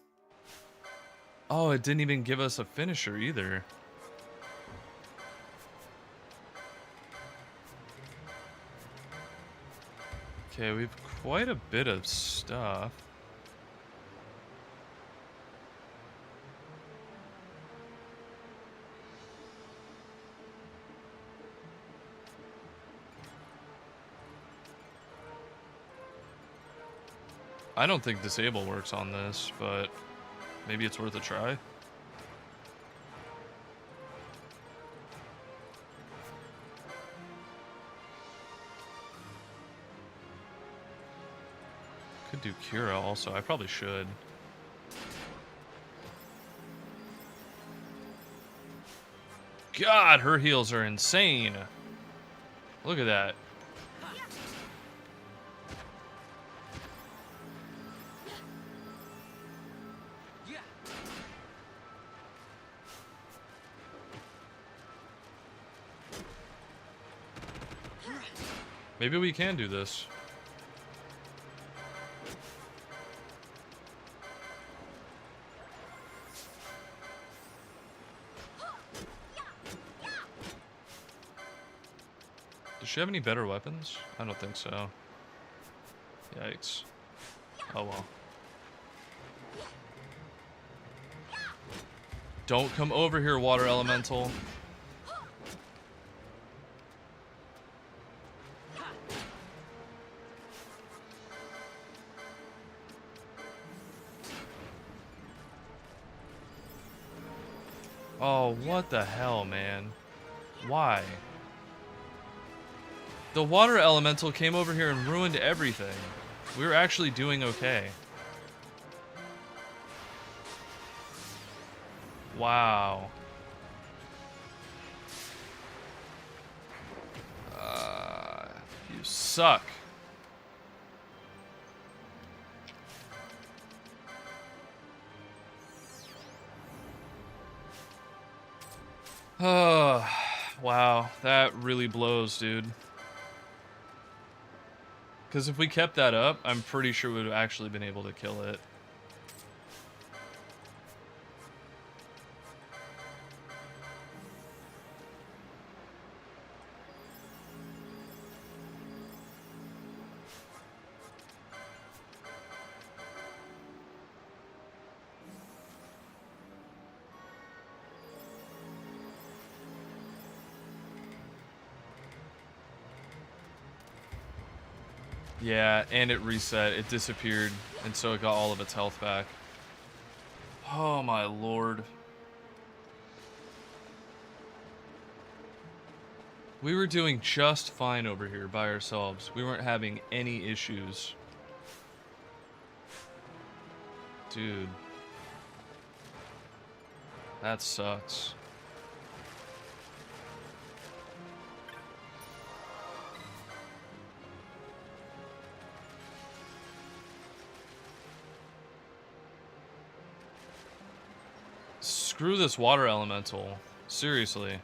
Oh, it didn't even give us a finisher either. Okay, we have quite a bit of stuff. I don't think disable works on this, but maybe it's worth a try. Could do Kira also. I probably should. God, her heals are insane. Look at that. Maybe we can do this. Does she have any better weapons? I don't think so. Yikes. Oh well. Don't come over here, water elemental. Oh, what the hell, man? Why? The water elemental came over here and ruined everything. We were actually doing okay. Wow. You suck. Oh, wow. That really blows, dude. Because if we kept that up, I'm pretty sure we would have actually been able to kill it. Yeah, and it reset. It disappeared, and so it got all of its health back. Oh my lord. We were doing just fine over here by ourselves. We weren't having any issues. Dude. That sucks. Screw this water elemental. Seriously.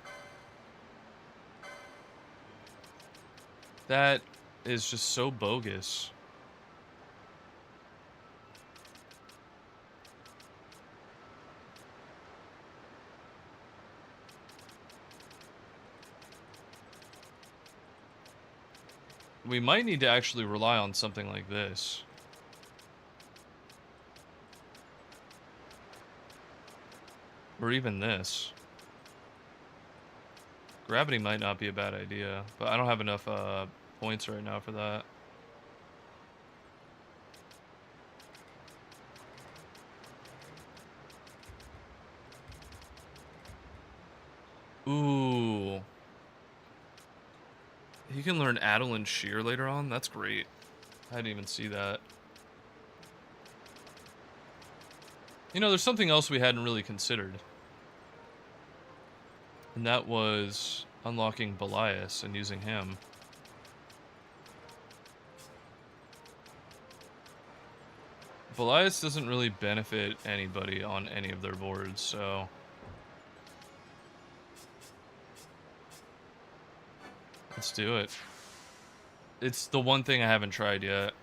That is just so bogus. We might need to actually rely on something like this. Or even this. Gravity might not be a bad idea, but I don't have enough points right now for that. Ooh. He can learn Adeline Shear later on? That's great. I didn't even see that. You know, there's something else we hadn't really considered. And that was unlocking Belias and using him. Belias doesn't really benefit anybody on any of their boards, so... let's do it. It's the one thing I haven't tried yet.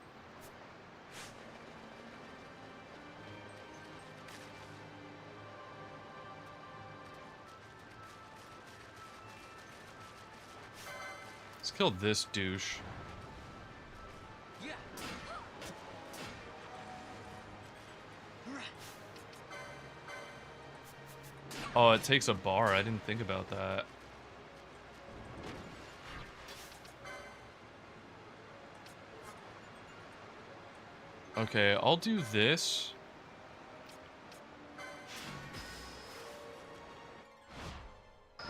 Let's kill this douche. Oh, it takes a bar. I didn't think about that. Okay, I'll do this. Oh,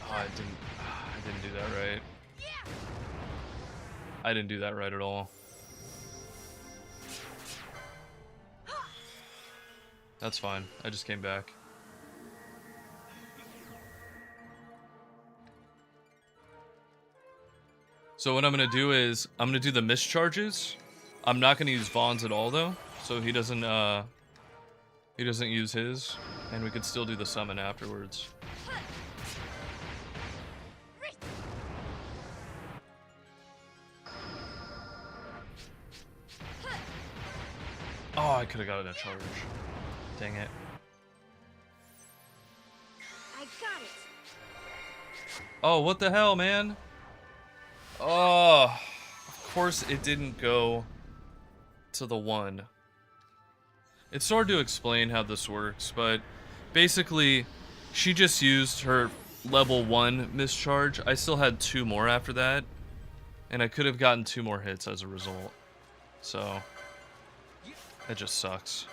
I didn't do that right. I didn't do that right at all. That's fine. I just came back. So what I'm gonna do is I'm gonna do the mischarges. I'm not gonna use Vaughn's at all though, so he doesn't use his, and we could still do the summon afterwards. I could have gotten a charge. Dang it. I got it. Oh, what the hell, man? Oh, of course it didn't go to the 1. It's hard to explain how this works, but basically, she just used her level 1 mischarge. I still had 2 more after that, and I could have gotten 2 more hits as a result. So, it just sucks.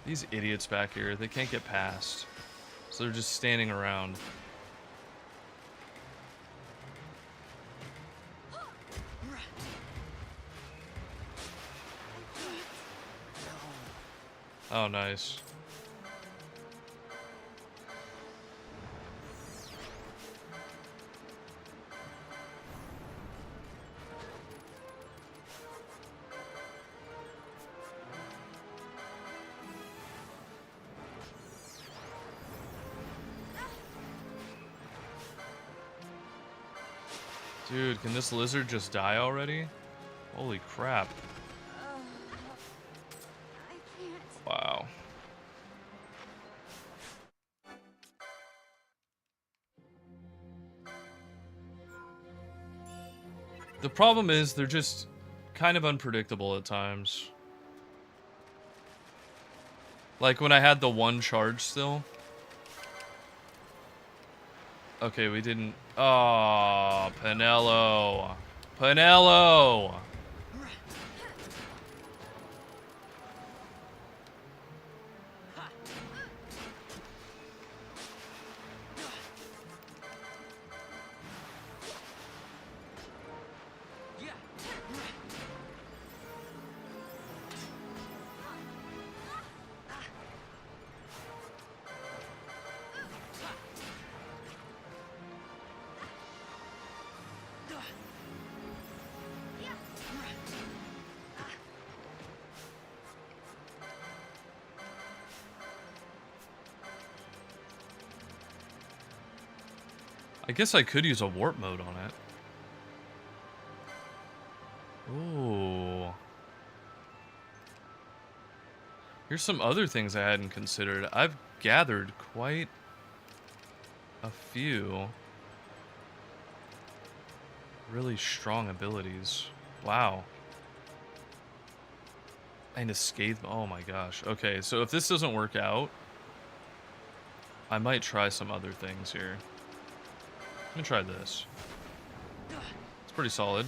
These idiots back here, they can't get past. So they're just standing around. Oh, nice. Dude, can this lizard just die already? Holy crap. I can't. Wow. The problem is they're just kind of unpredictable at times. Like when I had the 1 charge still. Okay, we didn't... Oh, Pinello. Pinello! I guess I could use a warp mode on it. Ooh. Here's some other things I hadn't considered. I've gathered quite a few really strong abilities. Wow. And a scathe. Oh my gosh. Okay, so if this doesn't work out, I might try some other things here. Let me try this. It's pretty solid.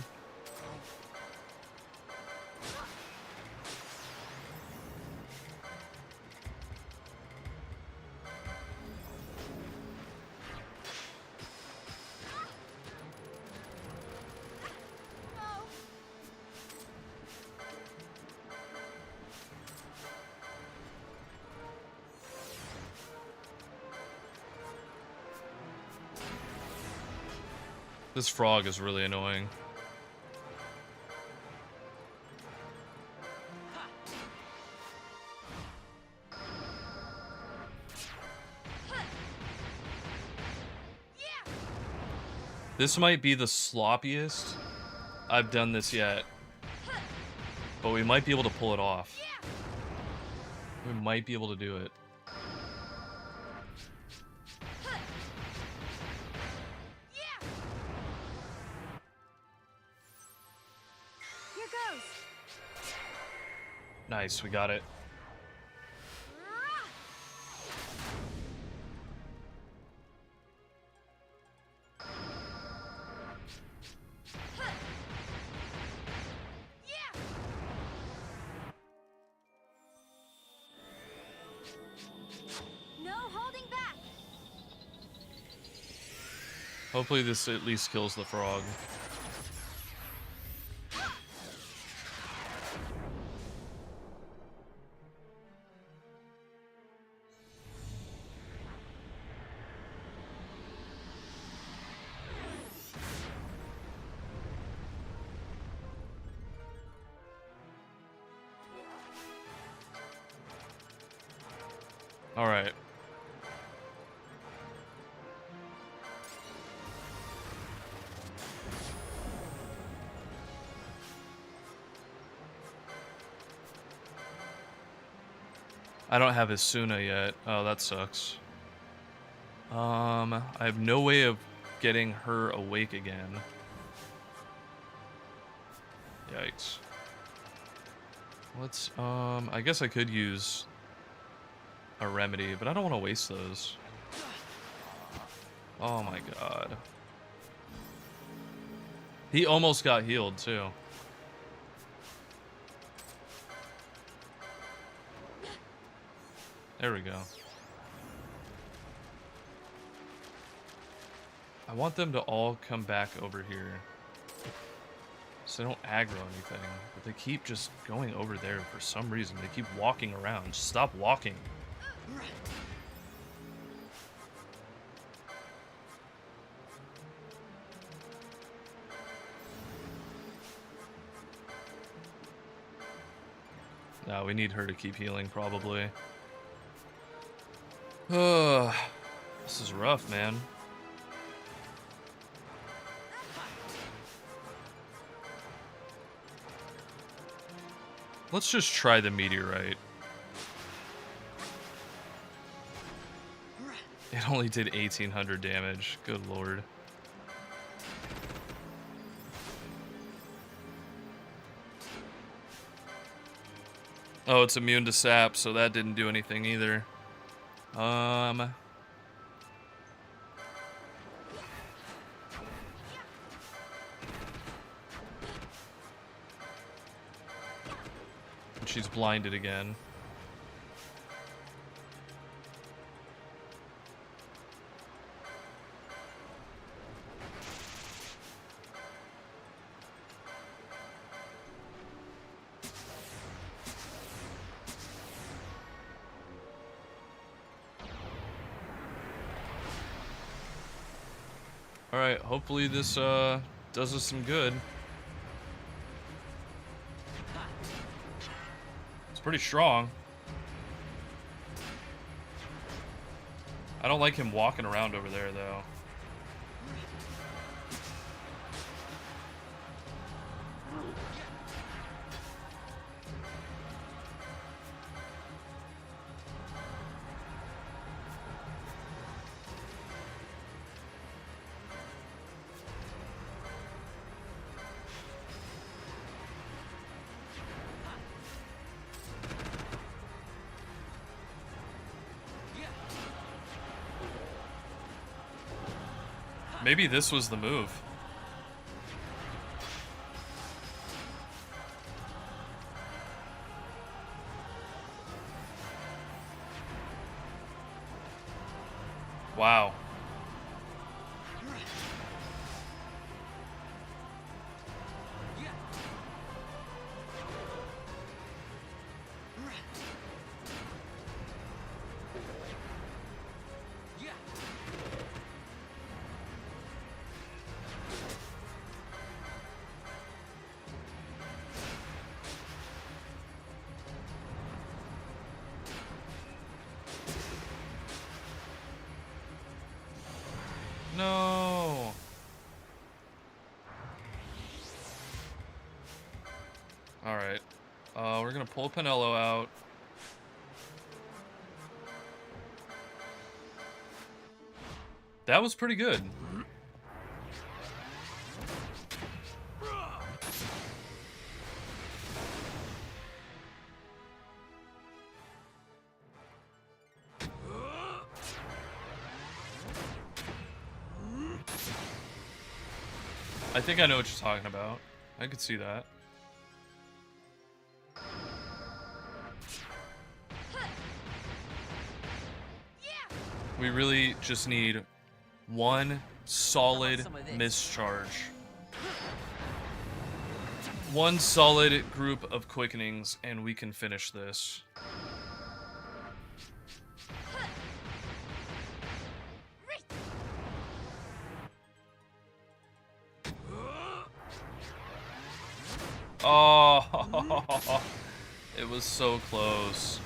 This frog is really annoying. This might be the sloppiest I've done this yet. But we might be able to pull it off. We might be able to do it. Nice, we got it. No holding back. Hopefully this at least kills the frog. All right. I don't have his Suna yet. Oh, that sucks. I have no way of getting her awake again. Yikes. Let's, I guess I could use a remedy, but I don't want to waste those. Oh my god. He almost got healed, too. There we go. I want them to all come back over here. So they don't aggro anything. But they keep just going over there for some reason. They keep walking around. Just stop walking. No, we need her to keep healing, probably. This is rough, man. Let's just try the meteorite. It only did 1,800 damage. Good lord. Oh, it's immune to sap, so that didn't do anything either. She's blinded again. Alright, hopefully this does us some good. It's pretty strong. I don't like him walking around over there, though. Maybe this was the move. Wow. No. Alright. We're gonna pull Pinello out. That was pretty good. I think I know what you're talking about. I could see that. We really just need one solid mischarge. One solid group of quickenings, and we can finish this. Oh, it was so close.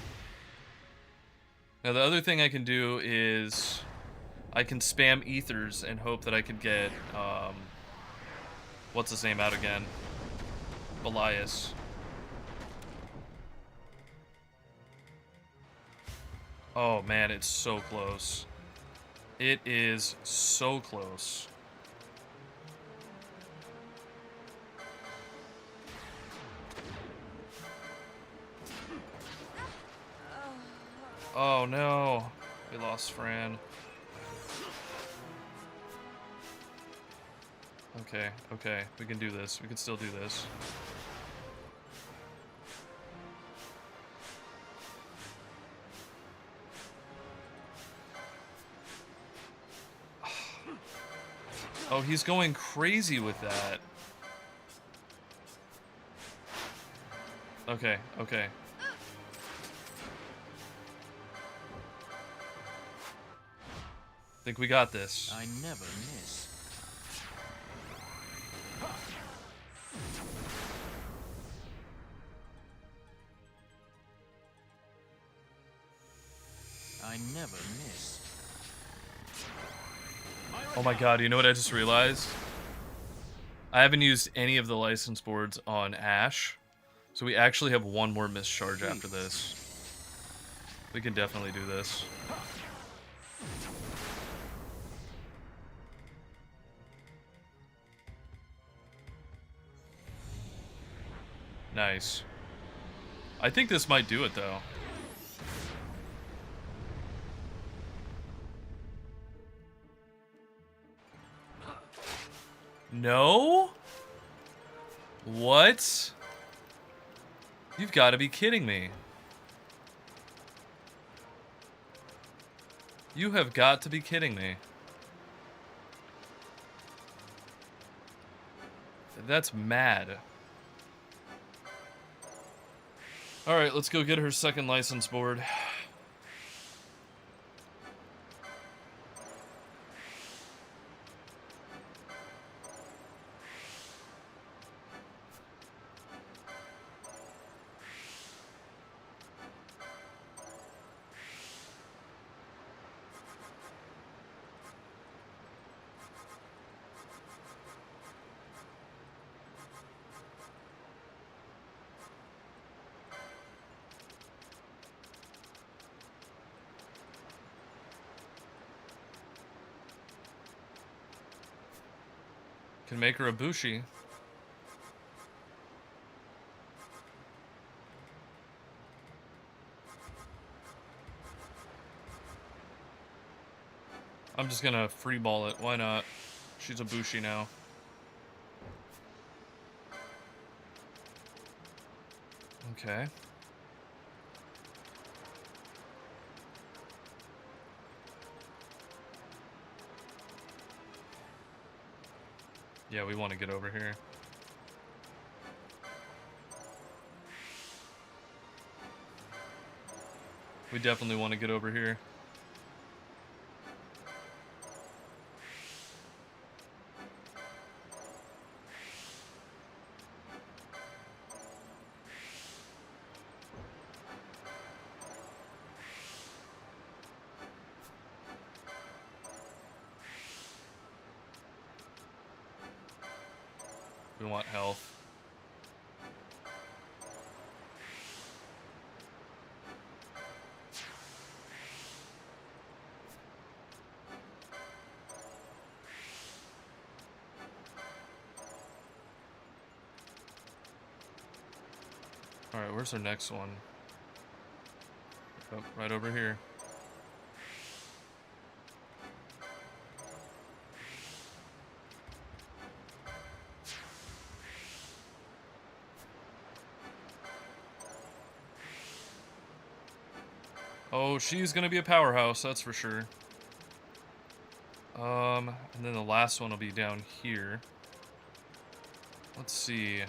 Now the other thing I can do is I can spam ethers and hope that I could get what's his name out again? Belias. Oh man, it's so close. It is so close. Oh no, we lost Fran. Okay, okay, we can do this. We can still do this. Oh, he's going crazy with that. Okay, okay. Think we got this. I never miss. I never miss. Oh my god, you know what I just realized? I haven't used any of the license boards on Ash, so we actually have one more mischarge after this. We can definitely do this. Nice. I think this might do it, though. No? What? You've got to be kidding me. You have got to be kidding me. That's mad. Alright, let's go get her second license board. Can make her a Bushi. I'm just gonna free ball it. Why not? She's a Bushi now. Okay. Yeah, we want to get over here. We definitely want to get over here. We want health. Alright, where's our next one? Oh, right over here. Oh, she's gonna be a powerhouse, that's for sure. And then the last one will be down here. Let's see.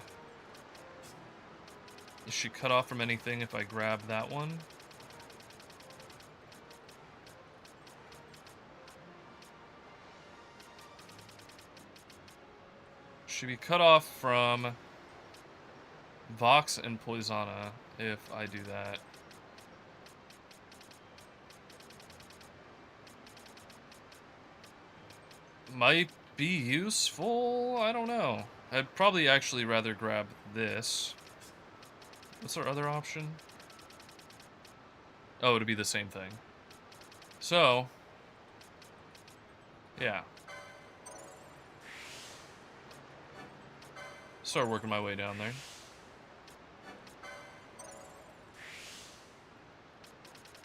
Is she cut off from anything if I grab that one? Should be cut off from Vox and Poisana if I do that. Might be useful, I don't know. I'd probably actually rather grab this. What's our other option? Oh, it'd be the same thing. So, yeah. Start working my way down there.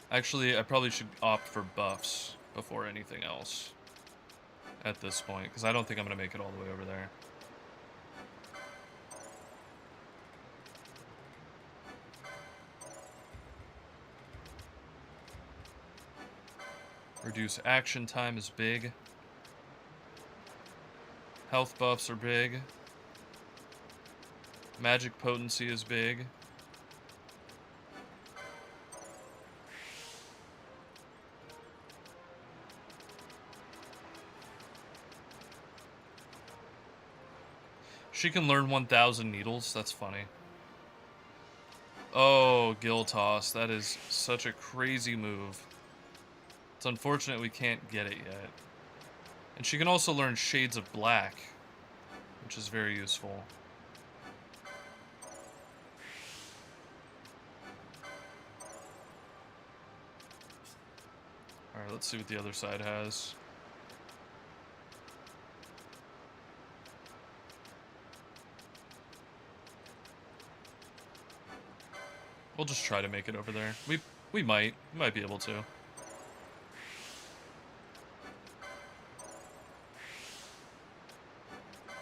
Actually, I probably should opt for buffs before anything else at this point, because I don't think I'm going to make it all the way over there. Reduce action time is big. Health buffs are big. Magic potency is big. She can learn 1,000 needles. That's funny. Oh, Gill Toss. That is such a crazy move. It's unfortunate we can't get it yet. And she can also learn Shades of Black, which is very useful. Alright, let's see what the other side has. We'll just try to make it over there. We might be able to.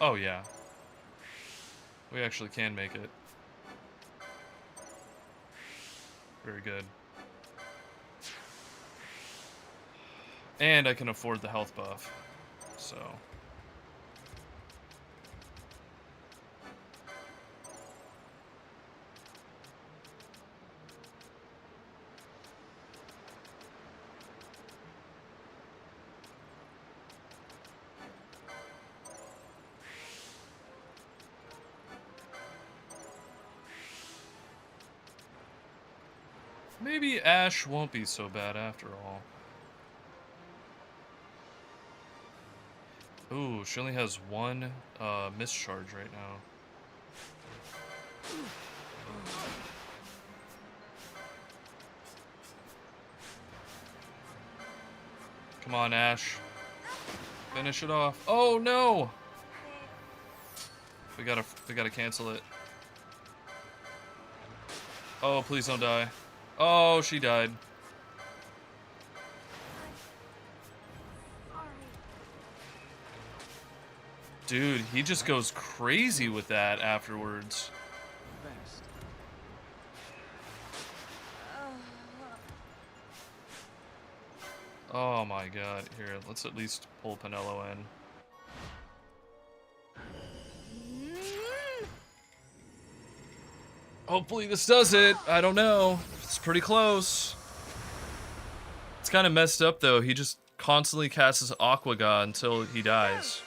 Oh yeah. We actually can make it. Very good. And I can afford the health buff. So. Maybe Ash won't be so bad after all. Ooh, she only has one mischarge right now. Come on, Ash. Finish it off. Oh no! We gotta cancel it. Oh, please don't die. Oh, she died. Dude, he just goes crazy with that afterwards. Oh my god. Here, let's at least pull Pinello in. Hopefully this does it. I don't know. It's pretty close. It's kind of messed up though. He just constantly casts Aqua God until he dies.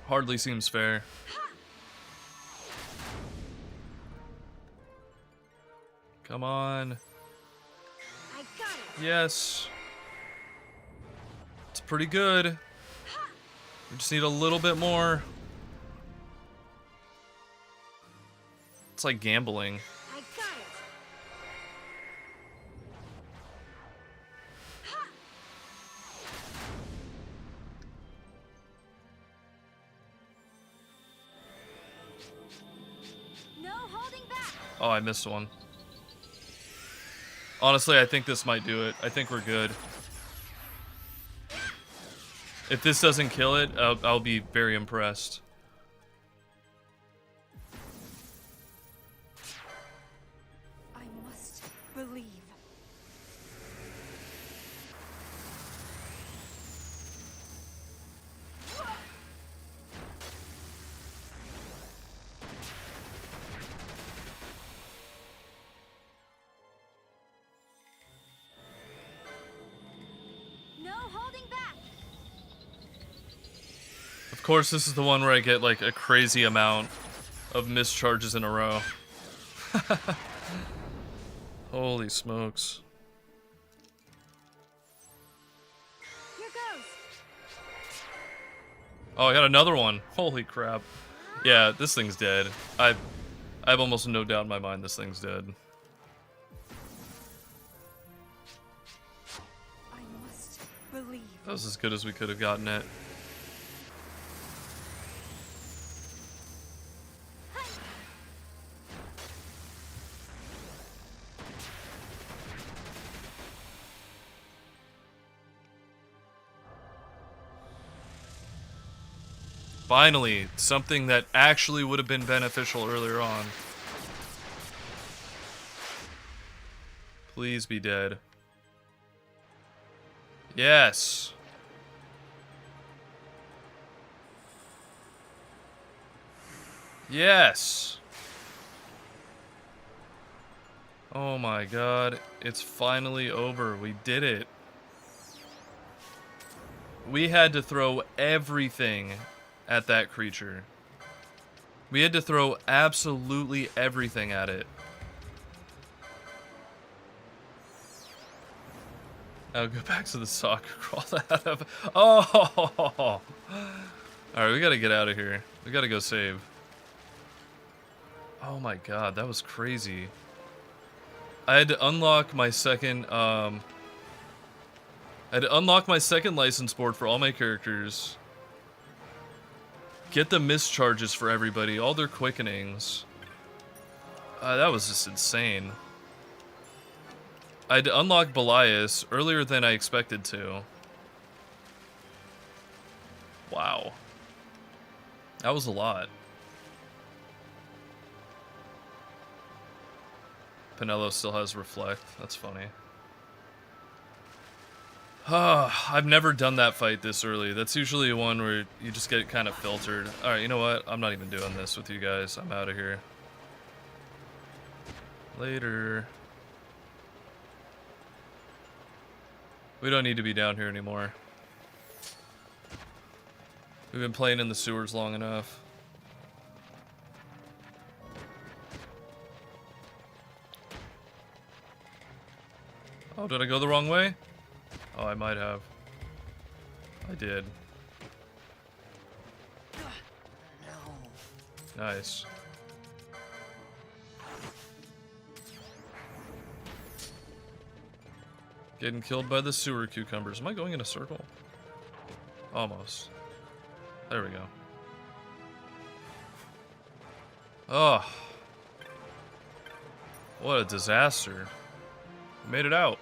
Hardly seems fair. Come on. Yes. It's pretty good. We just need a little bit more. It's like gambling. Oh, I missed one. Honestly, I think this might do it. I think we're good. If this doesn't kill it, I'll be very impressed. I must believe. Of course, this is the one where I get like a crazy amount of mischarges in a row. Holy smokes. Here goes. Oh, I got another one. Holy crap. Yeah, this thing's dead. I have almost no doubt in my mind this thing's dead. That was as good as we could have gotten it. Finally, something that actually would have been beneficial earlier on. Please be dead. Yes. Yes. Oh my god, it's finally over. We did it. We had to throw everything at that creature. We had to throw absolutely everything at it. Now go back to the soccer crawl out of. Oh! Alright, we gotta get out of here. We gotta go save. Oh my god, that was crazy. I had to unlock my second, I had to unlock my second license board for all my characters. Get the mischarges for everybody, all their quickenings. That was just insane. I had to unlock Belias earlier than I expected to. Wow. That was a lot. Pinello still has Reflect. That's funny. I've never done that fight this early. That's usually one where you just get kind of filtered. Alright, you know what? I'm not even doing this with you guys. I'm out of here. Later. We don't need to be down here anymore. We've been playing in the sewers long enough. Oh, did I go the wrong way? Oh, I might have. I did. No. Nice. Getting killed by the sewer cucumbers. Am I going in a circle? Almost. There we go. Oh. What a disaster. We made it out.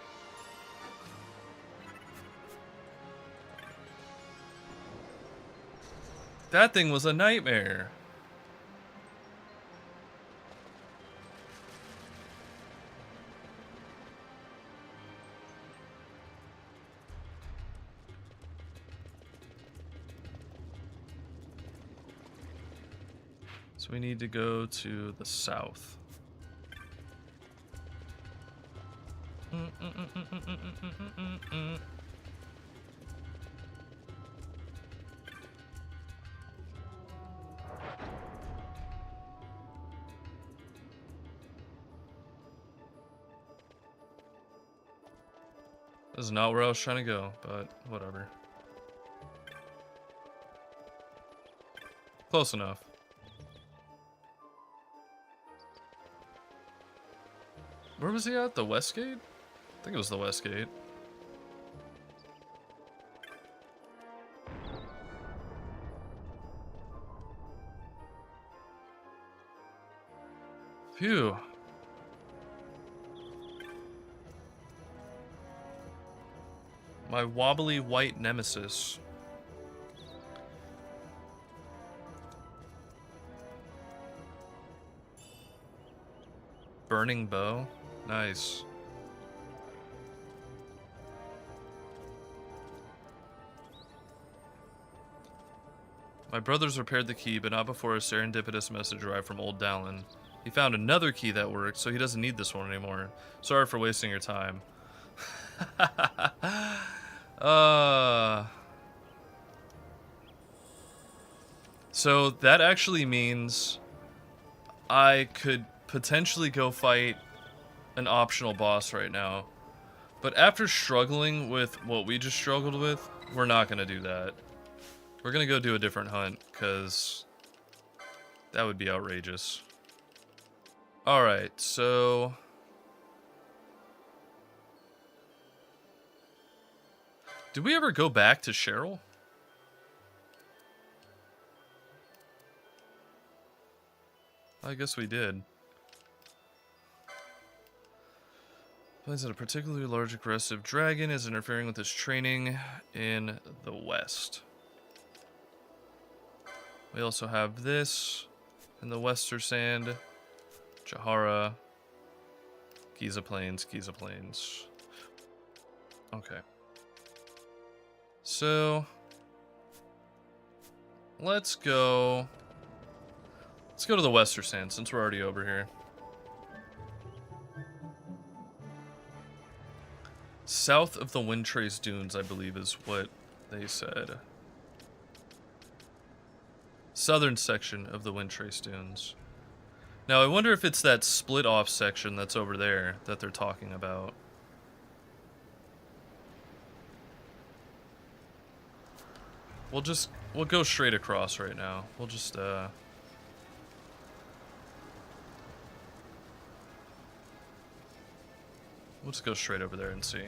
That thing was a nightmare. So we need to go to the south. This is not where I was trying to go, but whatever. Close enough. Where was he at? The West Gate? I think it was the West Gate. Phew. My wobbly white nemesis. Burning bow? Nice. My brothers repaired the key, but not before a serendipitous message arrived from old Dallin. He found another key that worked, so he doesn't need this one anymore. Sorry for wasting your time. So that actually means I could potentially go fight an optional boss right now. But after struggling with what we just struggled with, we're not going to do that. We're going to go do a different hunt, because that would be outrageous. Alright, so... Did we ever go back to Cheryl? I guess we did. Finds that a particularly large aggressive dragon is interfering with his training in the west. We also have this in the Western Sand, Jahara, Giza Plains, Giza Plains. Okay. So let's go to the Western Sand since we're already over here. South of the Windtrace Dunes, I believe, is what they said. Southern section of the Windtrace Dunes. Now, I wonder if it's that split off section that's over there that they're talking about. We'll go straight across right now. We'll just, we'll just go straight over there and see.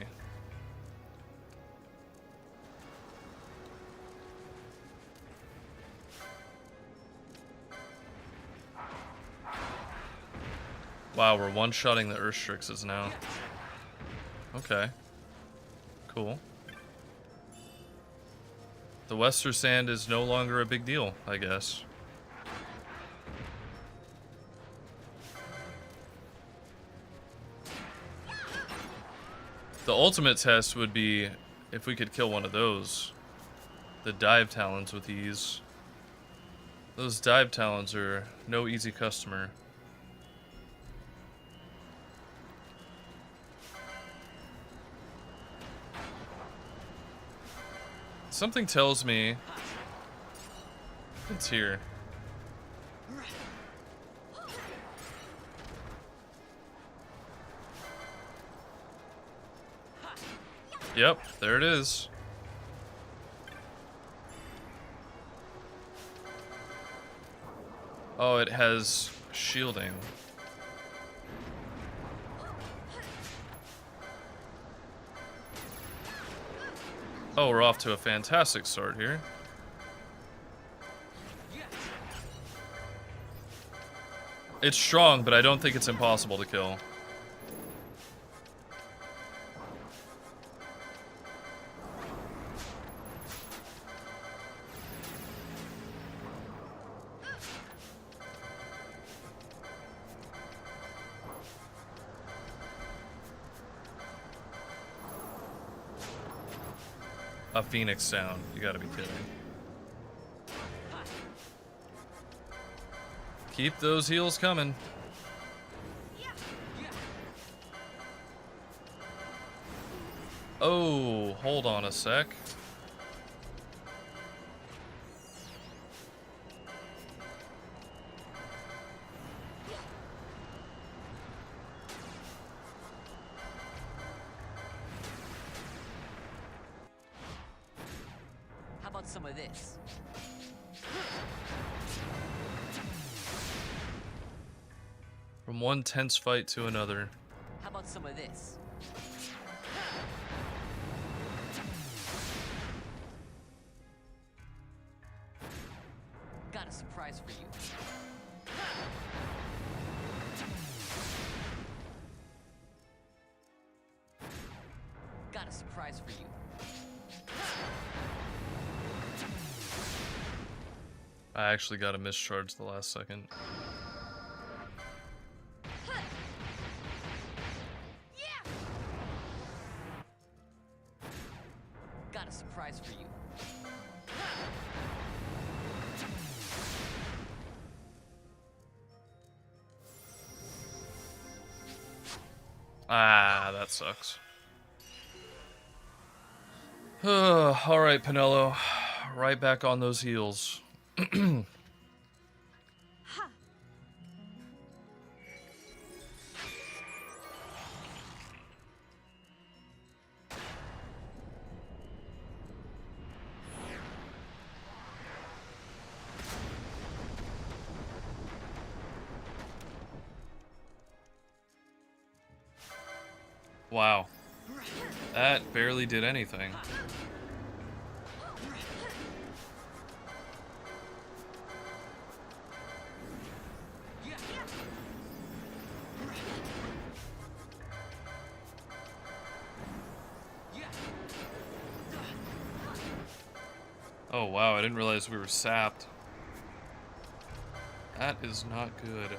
Wow, we're one-shotting the Earthstrixes now. Okay. Cool. The Western Sand is no longer a big deal, I guess. The ultimate test would be if we could kill one of those. The dive talons with ease. Those dive talons are no easy customer. Something tells me it's here. Yep, there it is. Oh, it has shielding. Oh, we're off to a fantastic start here. It's strong, but I don't think it's impossible to kill. A Phoenix sound. You gotta be kidding. Keep those heals coming. Oh, hold on a sec. How about some of this? From one tense fight to another. How about some of this? Got a surprise for you. Got a surprise for you. I actually got a mischarge the last second. Got a surprise for you. Ah, that sucks. Alright, Pinello. Right back on those heels. Wow. That barely did anything. Oh wow, I didn't realize we were sapped. That is not good.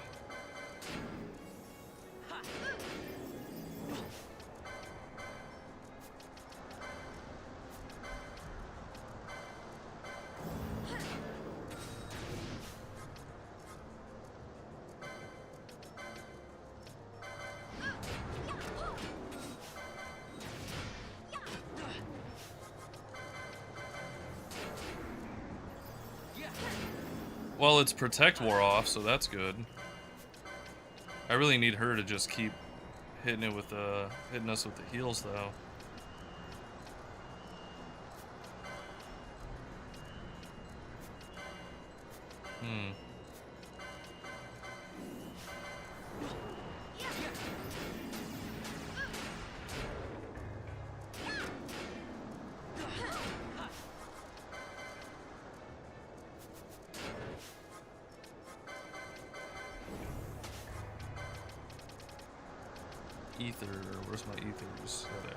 Well, its protect wore off, so that's good. I really need her to just keep hitting it with hitting us with the heals though. Ether, where's my ethers? Oh, there.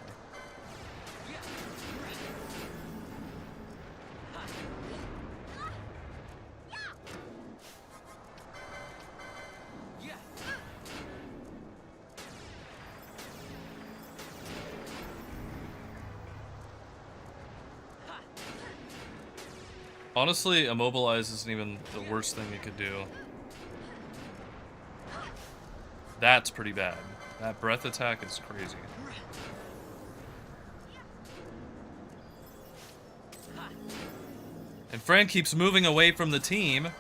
Honestly, immobilize isn't even the worst thing it could do. That's pretty bad. That breath attack is crazy. And Fran keeps moving away from the team.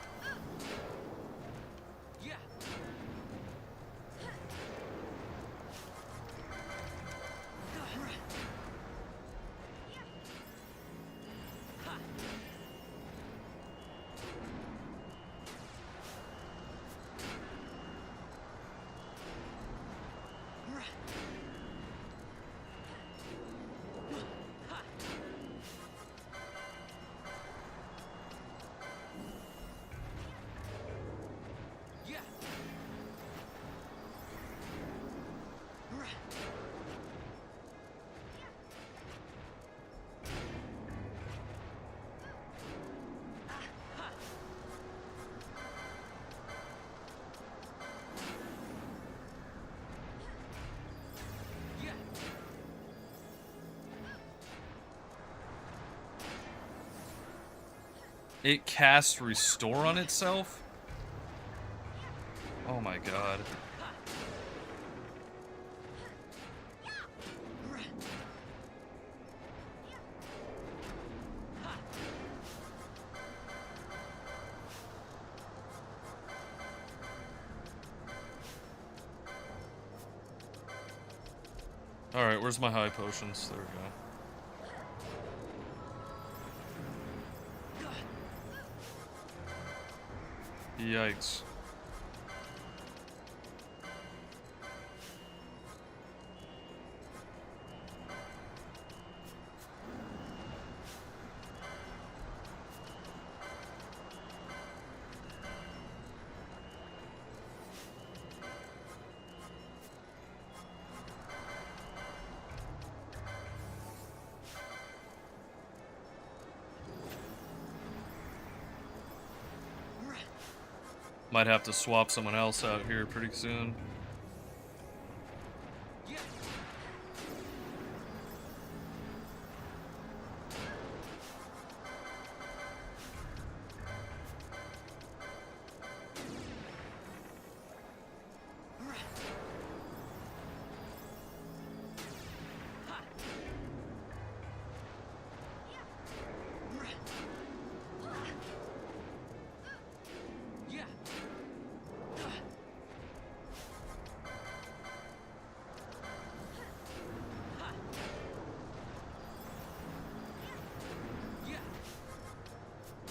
It casts Restore on itself? Oh my god. Alright, where's my high potions? There we go. Yikes. Might have to swap someone else out here pretty soon.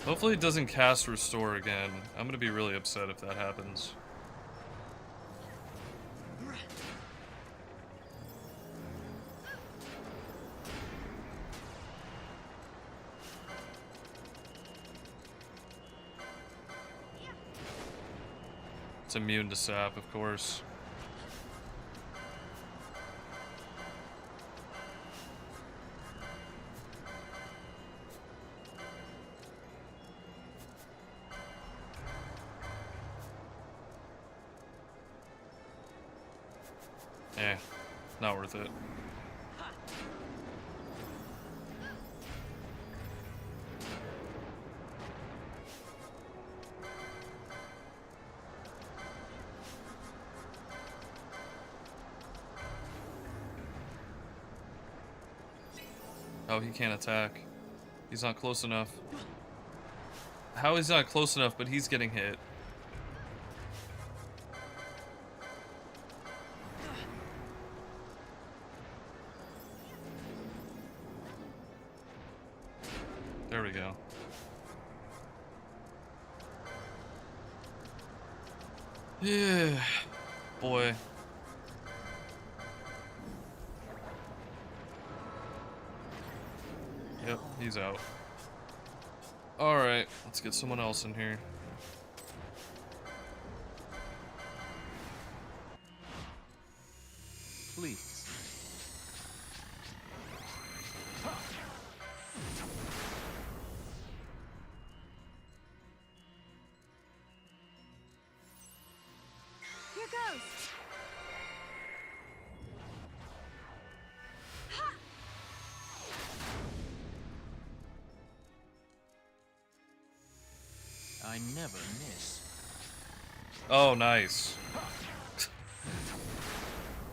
Hopefully it doesn't cast Restore again. I'm gonna be really upset if that happens. It's immune to sap, of course. Eh, not worth it. Oh, he can't attack. He's not close enough. How he's not close enough, but he's getting hit. There we go. Yeah, boy. Yep, he's out. Alright, let's get someone else in here. Please. Here goes. I never miss. Oh, nice.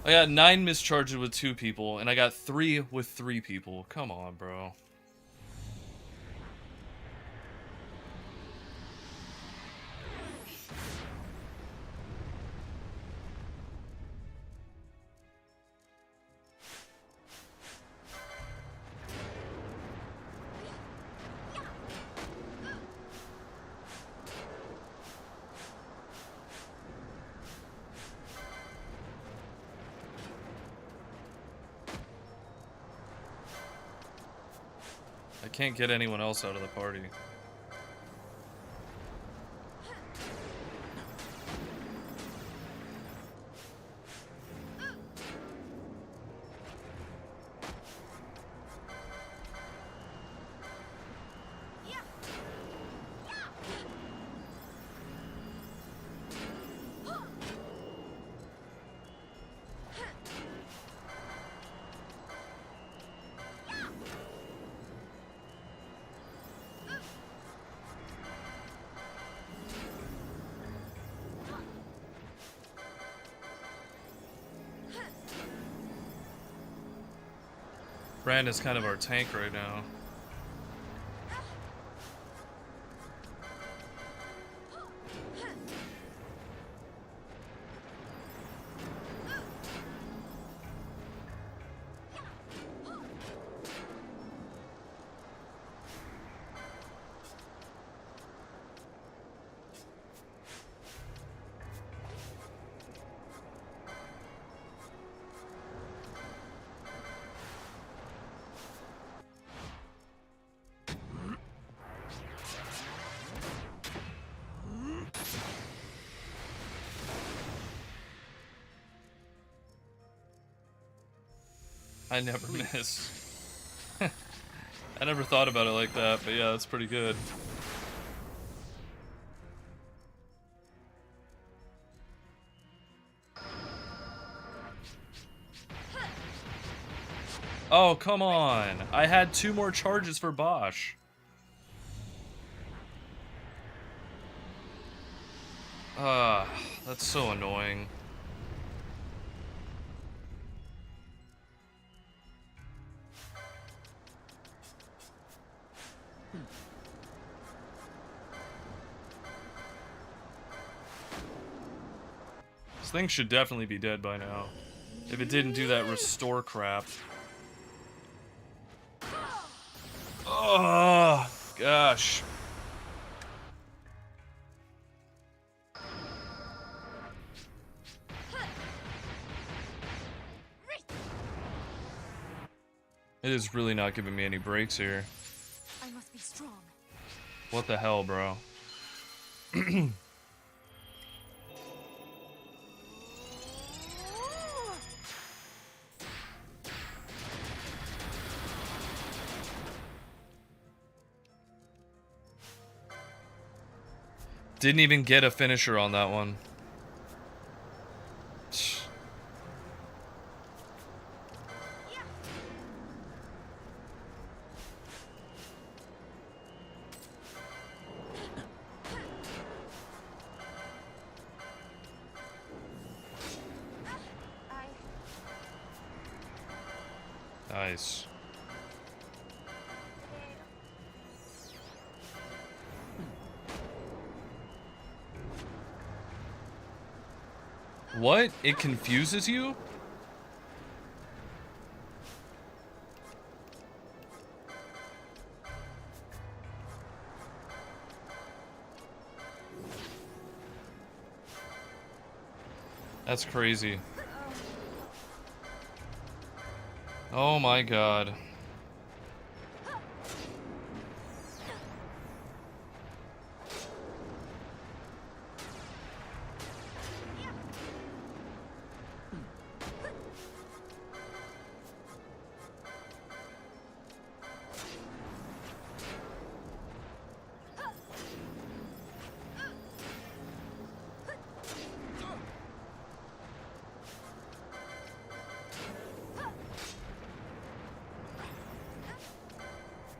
I got 9 mischarges with 2 people, and I got 3 with 3 people. Come on, bro. I can't get anyone else out of the party. Brandon's kind of our tank right now. I never miss. I never thought about it like that, but yeah, that's pretty good. Oh, come on. I had 2 more charges for Bosch. That's so annoying. This thing should definitely be dead by now. If it didn't do that restore crap. Oh, gosh. It is really not giving me any breaks here. I must be strong. What the hell, bro? Didn't even get a finisher on that one. Nice. What? It confuses you? That's crazy. Oh my god.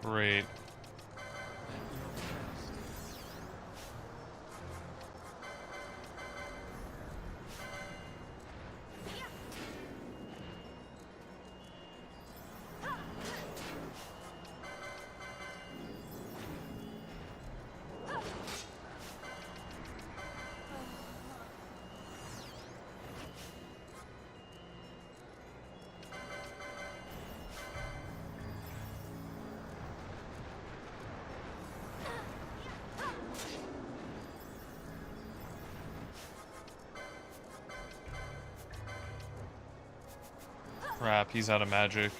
Great. Crap, he's out of magic.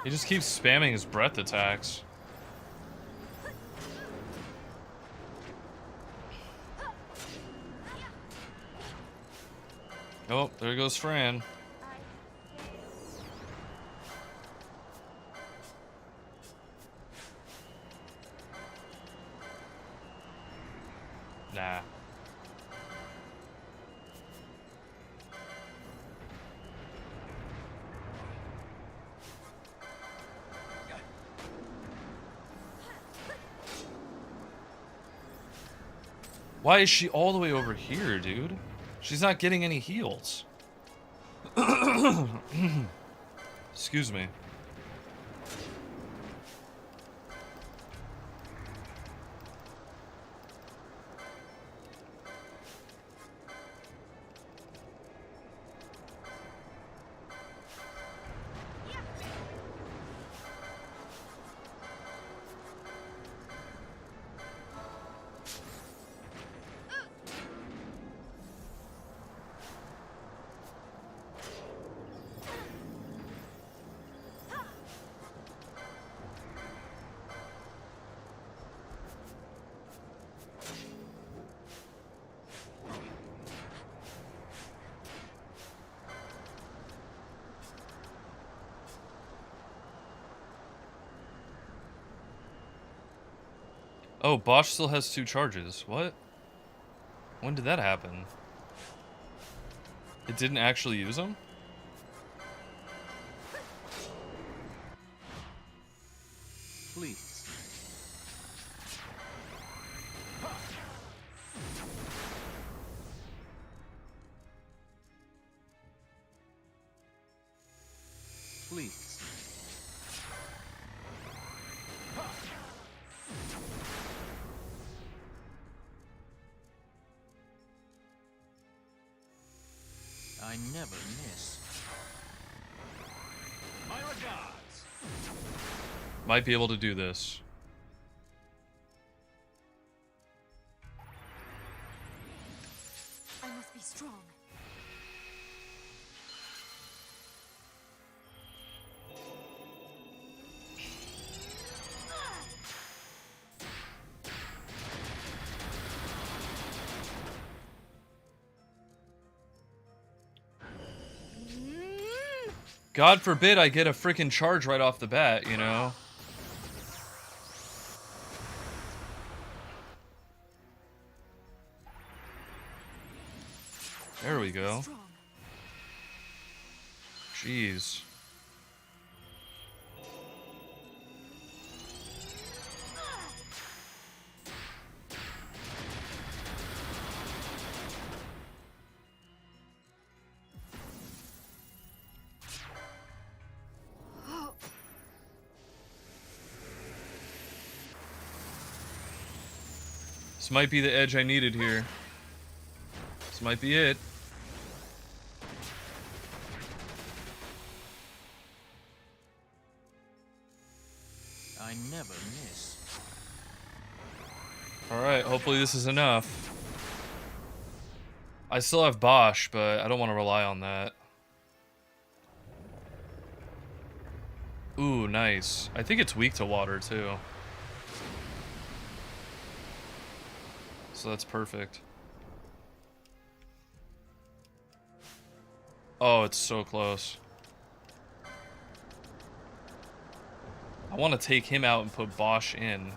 He just keeps spamming his breath attacks. Oh, there goes Fran. Nah. Why is she all the way over here, dude? She's not getting any heals. Excuse me. Oh, Bosch still has 2 charges. What? When did that happen? It didn't actually use them? Please. Please. I never miss. My regards. Might be able to do this. I must be strong. God forbid I get a freaking charge right off the bat, you know? There we go. Jeez. This might be the edge I needed here. This might be it. I never miss. Alright, hopefully this is enough. I still have Bosch, but I don't want to rely on that. Ooh, nice. I think it's weak to water, too. So that's perfect. Oh, it's so close. I want to take him out and put Bosch in.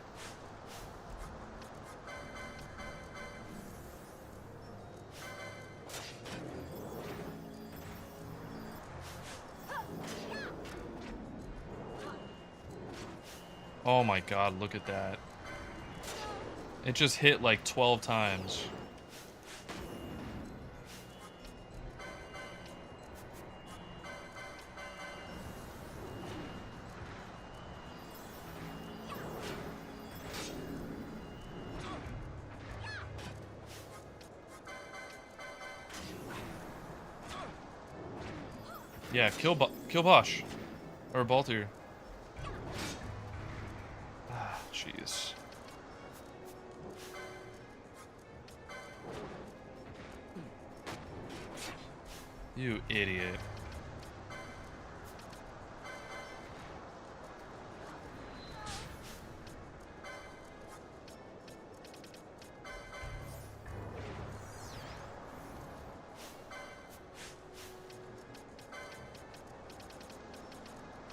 Oh my god, look at that. It just hit like 12 times. Yeah, kill Bosch. Or Baltier. Ah, jeez. You idiot.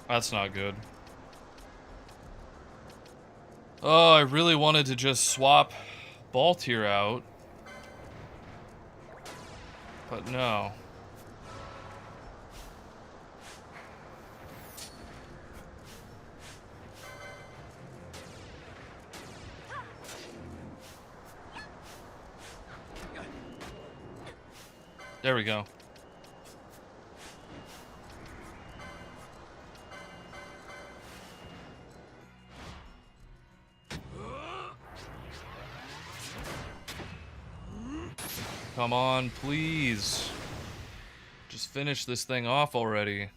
That's not good. Oh, I really wanted to just swap Baltier out. But no. There we go. Come on, please. Just finish this thing off already.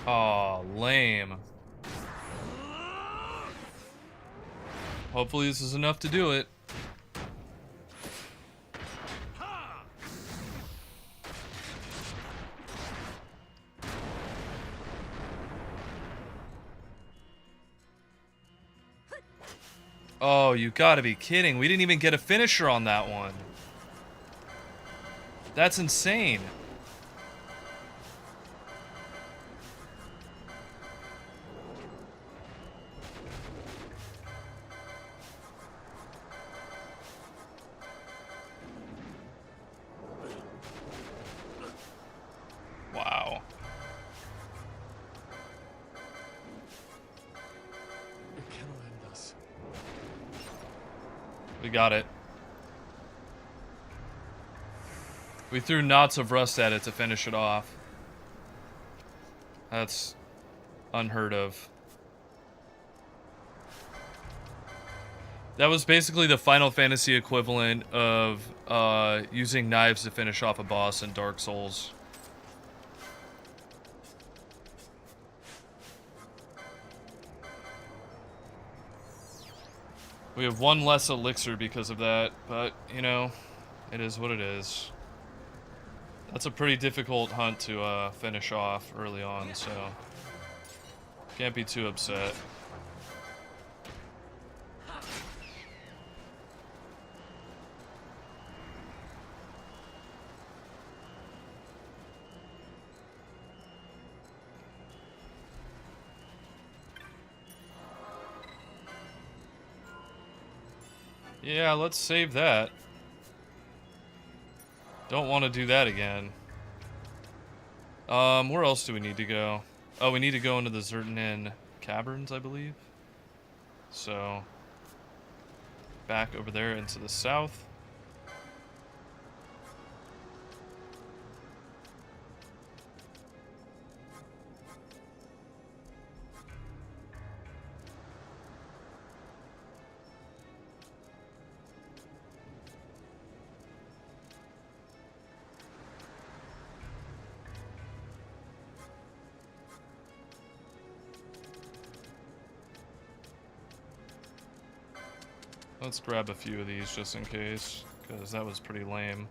Aw, lame. Hopefully this is enough to do it. Oh, you gotta be kidding. We didn't even get a finisher on that one. That's insane. Wow. It cannot end us. We got it. We threw knots of rust at it to finish it off. That's unheard of. That was basically the Final Fantasy equivalent of using knives to finish off a boss in Dark Souls. We have one less elixir because of that, but, you know, it is what it is. That's a pretty difficult hunt to finish off early on, so can't be too upset. Yeah, let's save that. Don't want to do that again. Where else do we need to go? Oh, we need to go into the Zertanin Caverns, I believe. So, back over there into the south. Let's grab a few of these just in case, because that was pretty lame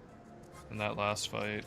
in that last fight.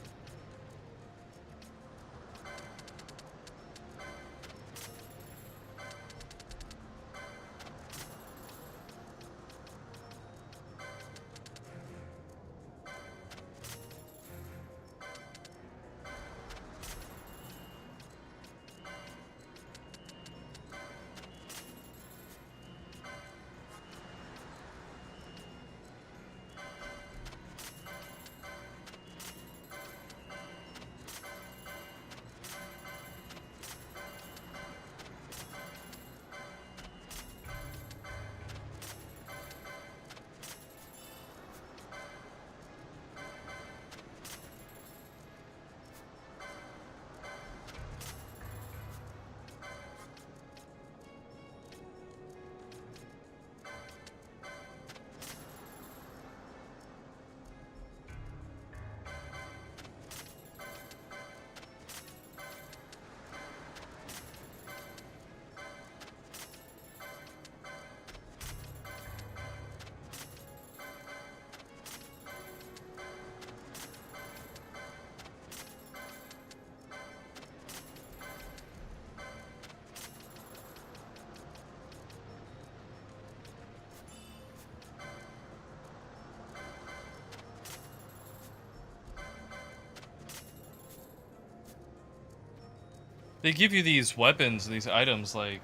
They give you these weapons, these items, like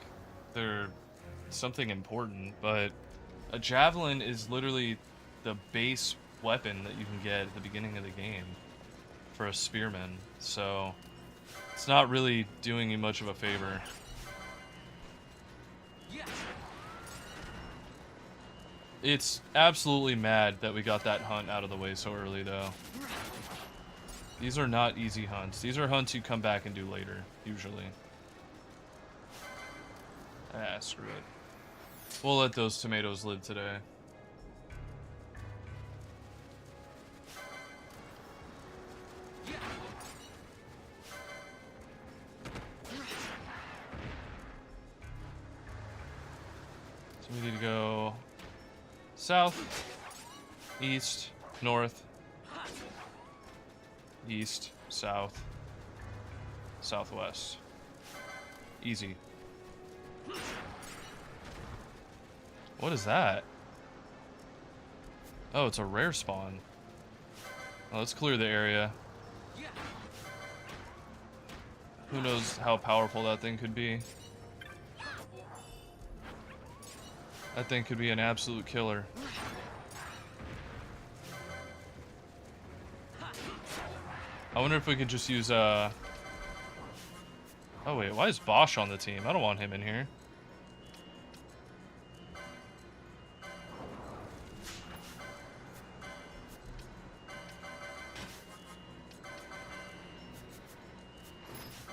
they're something important, but a javelin is literally the base weapon that you can get at the beginning of the game for a spearman, so it's not really doing you much of a favor. It's absolutely mad that we got that hunt out of the way so early, though. These are not easy hunts. These are hunts you come back and do later, usually. Ah, screw it. We'll let those tomatoes live today. So we need to go south, east, north, east, south, southwest. Easy. What is that? Oh, it's a rare spawn. Well, let's clear the area. Who knows how powerful that thing could be? That thing could be an absolute killer. I wonder if we could just use Oh wait, why is Bosch on the team? I don't want him in here.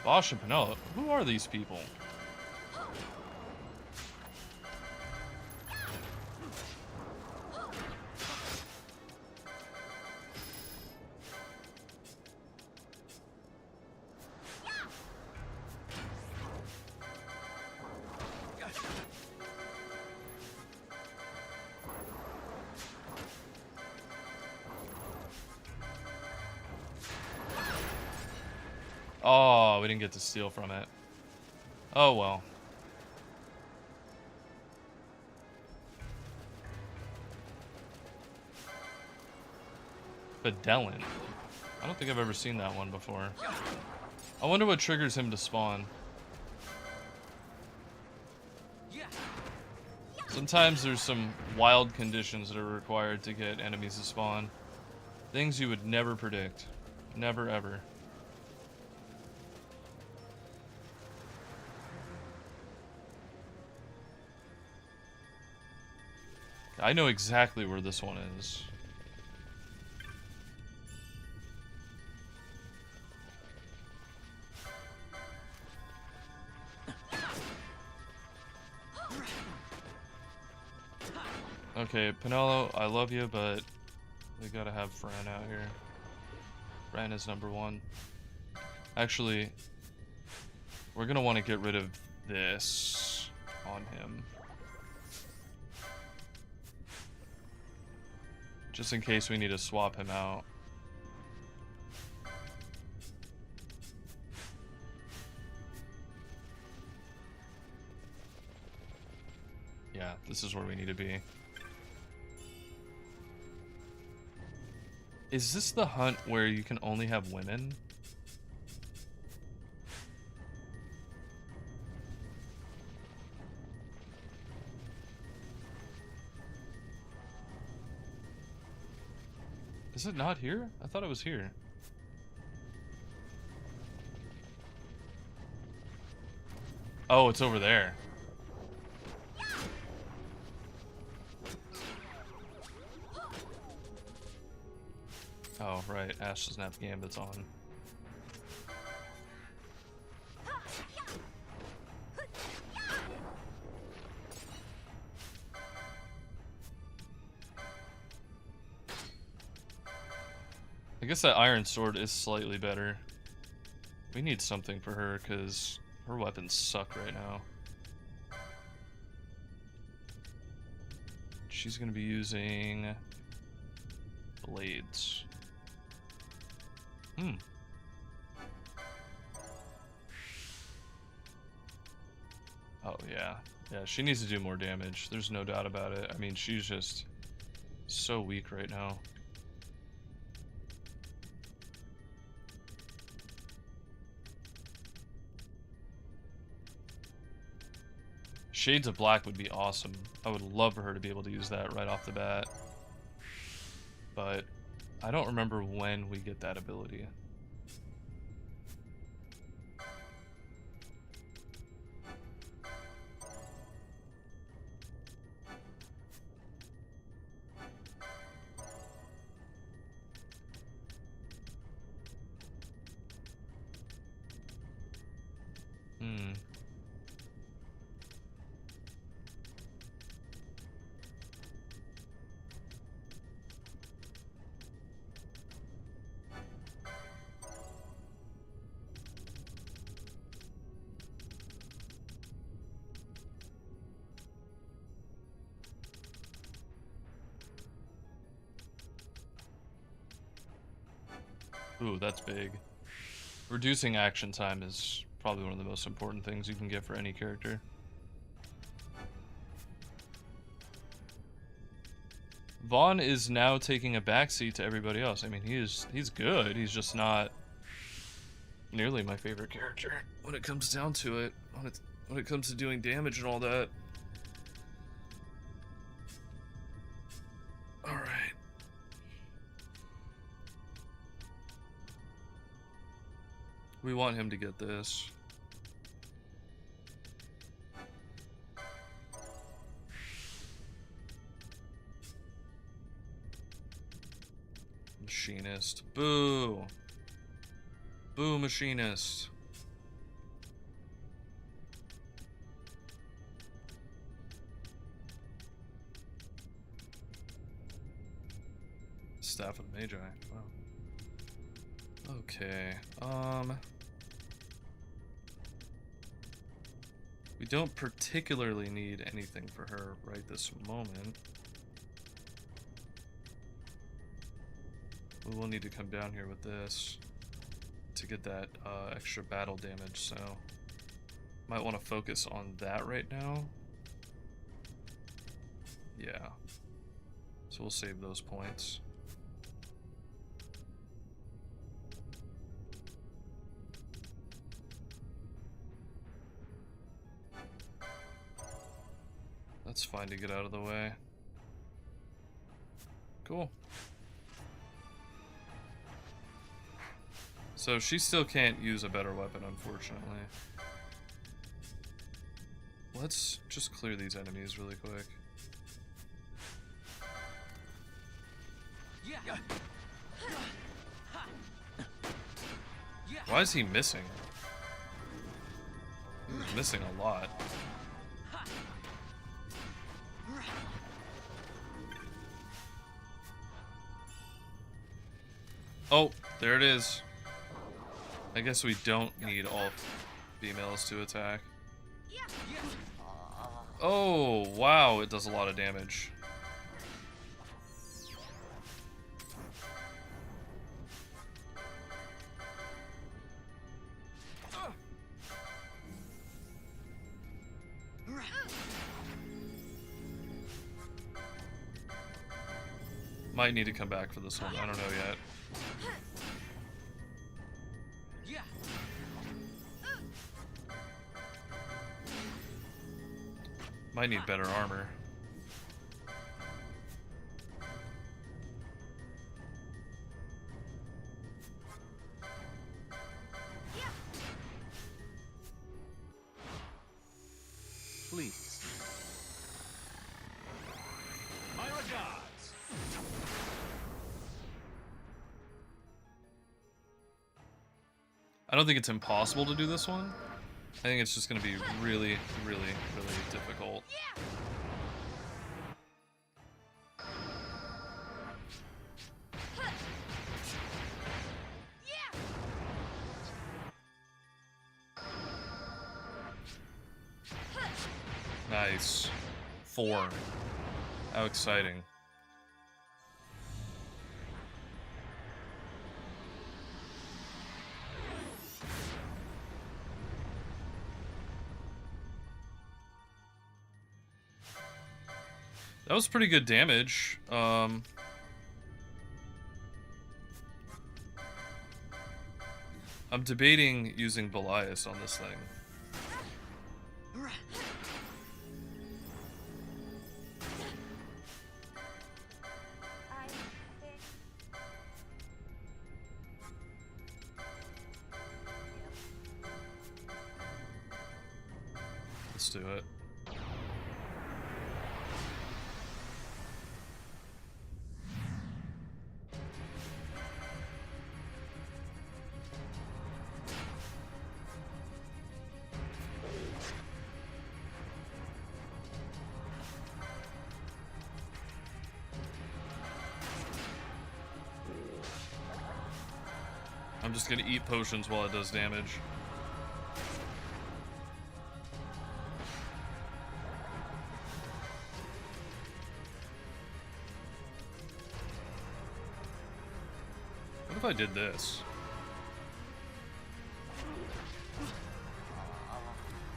Bosch and Penelope. Who are these people? Oh, we didn't get to steal from it. Oh well. Bedelin. I don't think I've ever seen that one before. I wonder what triggers him to spawn. Sometimes there's some wild conditions that are required to get enemies to spawn. Things you would never predict. Never ever. I know exactly where this one is. Okay, Penelo, I love you, but we gotta have Fran out here. Fran is number one. Actually, we're gonna want to get rid of this on him. Just in case we need to swap him out. Yeah, this is where we need to be. Is this the hunt where you can only have women? Is it not here? I thought it was here. Oh, it's over there. Oh, right. Ash doesn't have Gambits on. I guess that Iron Sword is slightly better. We need something for her because her weapons suck right now. She's going to be using blades. Oh, yeah. Yeah, she needs to do more damage. There's no doubt about it. I mean, she's just so weak right now. Shades of Black would be awesome. I would love for her to be able to use that right off the bat. But I don't remember when we get that ability. Ooh, that's big. Reducing action time is probably one of the most important things you can get for any character. Vaughn is now taking a backseat to everybody else. I mean, he's good. He's just not nearly my favorite character when it comes down to it. When it comes to doing damage and all that. All right. We want him to get this. Machinist. Boo. Boo, Machinist. Staff of the Magi. Wow. Okay. We don't particularly need anything for her right this moment. We will need to come down here with this to get that extra battle damage, so might want to focus on that right now. Yeah. So we'll save those points. That's fine to get out of the way. Cool. So she still can't use a better weapon, unfortunately. Let's just clear these enemies really quick. Why is he missing? He's missing a lot. Oh, there it is. I guess we don't need all females to attack. Oh, wow, it does a lot of damage. Might need to come back for this one, I don't know yet. Might need better armor. Please. My regards. I don't think it's impossible to do this one. I think it's just going to be really, really, really difficult. Nice. 4. How exciting. That was pretty good damage. I'm debating using Belias on this thing. Let's do it. I'm just gonna eat potions while it does damage. What if I did this?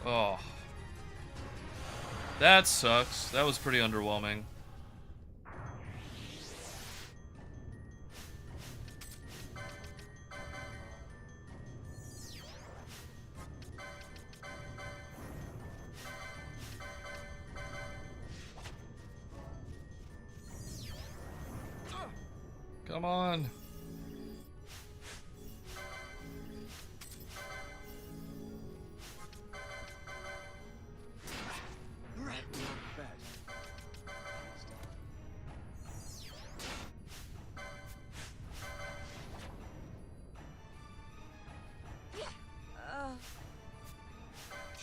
Oh. That sucks. That was pretty underwhelming. Come on.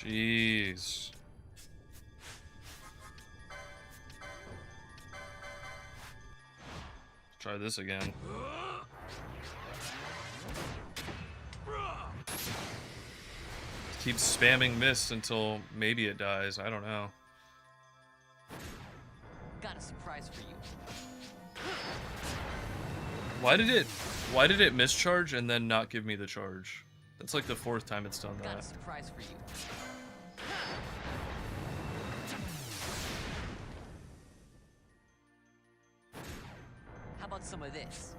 Jeez. Try this again. Keep spamming mist until maybe it dies. I don't know. Got a surprise for you. Why did it mischarge and then not give me the charge? That's like the 4th time it's done Got a that. surprise for you. How about some of this?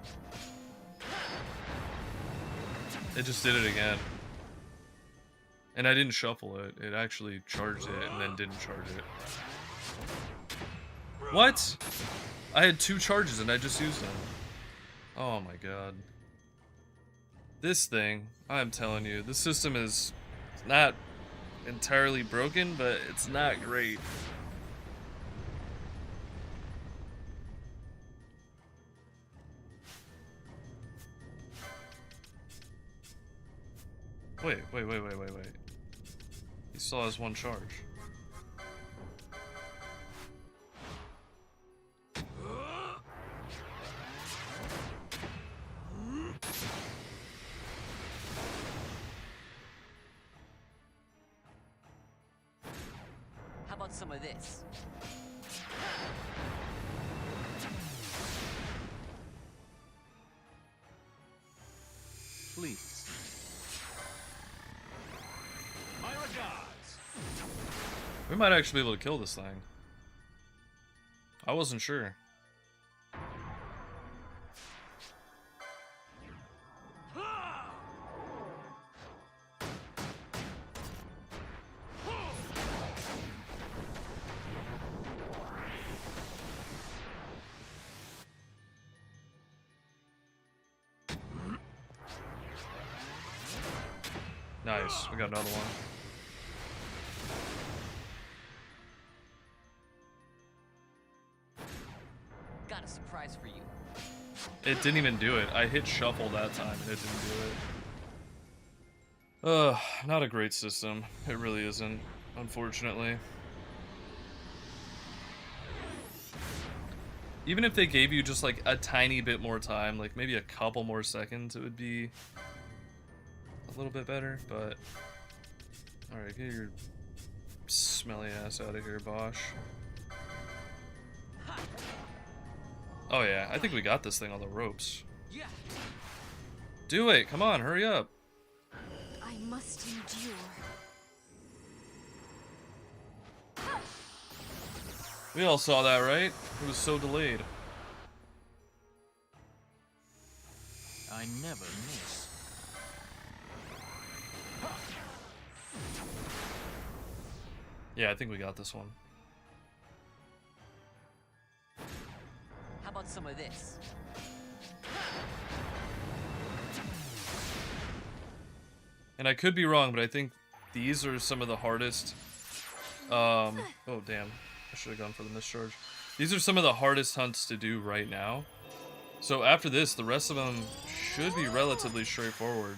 It just did it again. And I didn't shuffle it. It actually charged it and then didn't charge it. What? I had 2 charges and I just used them. Oh my god. This thing, I'm telling you, this system is not entirely broken, but it's not great. Wait. He still has 1 charge. How about some of this? Please. My regards. We might actually be able to kill this thing. I wasn't sure. Nice, we got another one. Got a surprise for you. It didn't even do it. I hit shuffle that time and it didn't do it. Not a great system. It really isn't, unfortunately. Even if they gave you just like a tiny bit more time, like maybe a couple more seconds, it would be a little bit better, but... Alright, get your smelly ass out of here, Bosch. Oh yeah, I think we got this thing on the ropes. Yeah. Do it! Come on, hurry up! I must endure. We all saw that, right? It was so delayed. I never miss. Yeah, I think we got this one. How about some of this? And I could be wrong, but I think these are some of the hardest... oh damn, I should have gone for the mischarge. These are some of the hardest hunts to do right now. So after this, the rest of them should be relatively straightforward.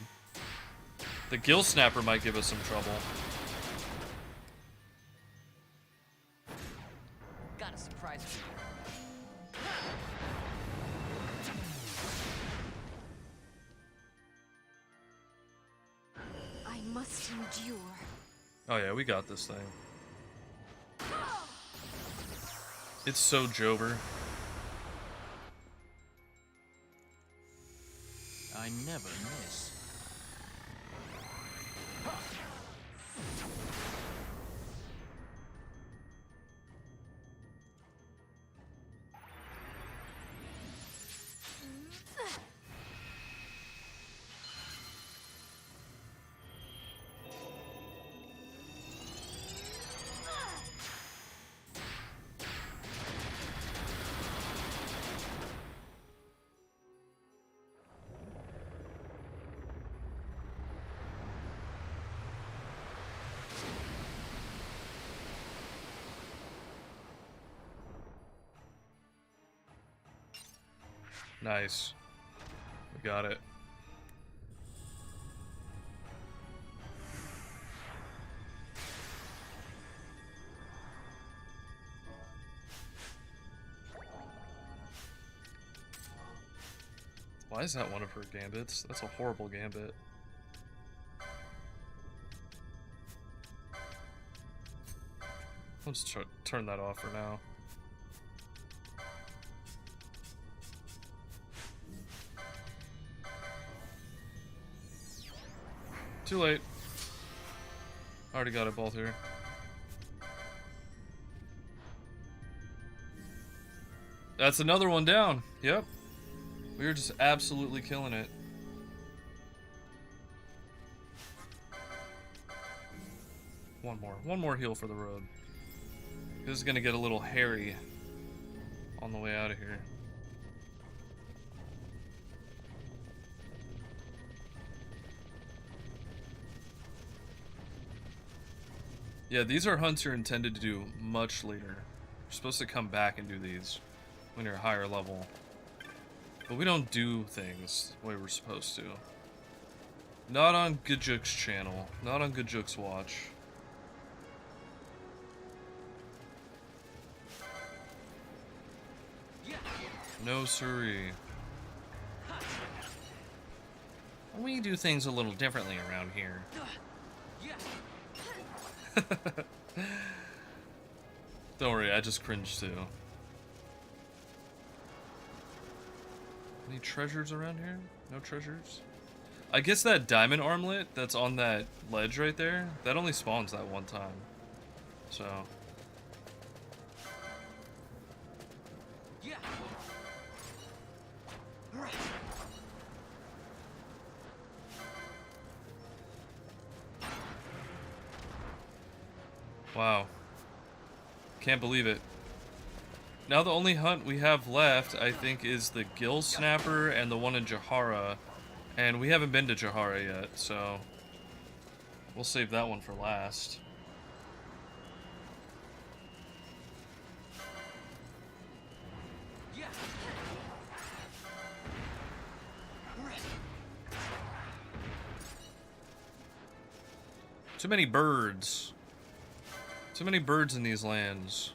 The Gill Snapper might give us some trouble. Got a surprise for you. I must endure. Oh yeah, we got this thing. It's so Jover. I never miss. Nice. We got it. Why is that one of her gambits? That's a horrible gambit. Let's turn that off for now. Too late. Already got it both here. That's another one down. Yep. We were just absolutely killing it. One more heal for the road. This is gonna get a little hairy on the way out of here. Yeah, these are hunts you're intended to do much later. You're supposed to come back and do these when you're a higher level. But we don't do things the way we're supposed to. Not on Gajuk's channel. Not on Gajuk's watch. No siree. We do things a little differently around here. Don't worry, I just cringed too. Any treasures around here? No treasures? I guess that diamond armlet that's on that ledge right there, that only spawns that one time. So... Wow. Can't believe it. Now the only hunt we have left, I think, is the Gill Snapper and the one in Jahara. And we haven't been to Jahara yet, so... we'll save that one for last. Too many birds. Too many birds in these lands.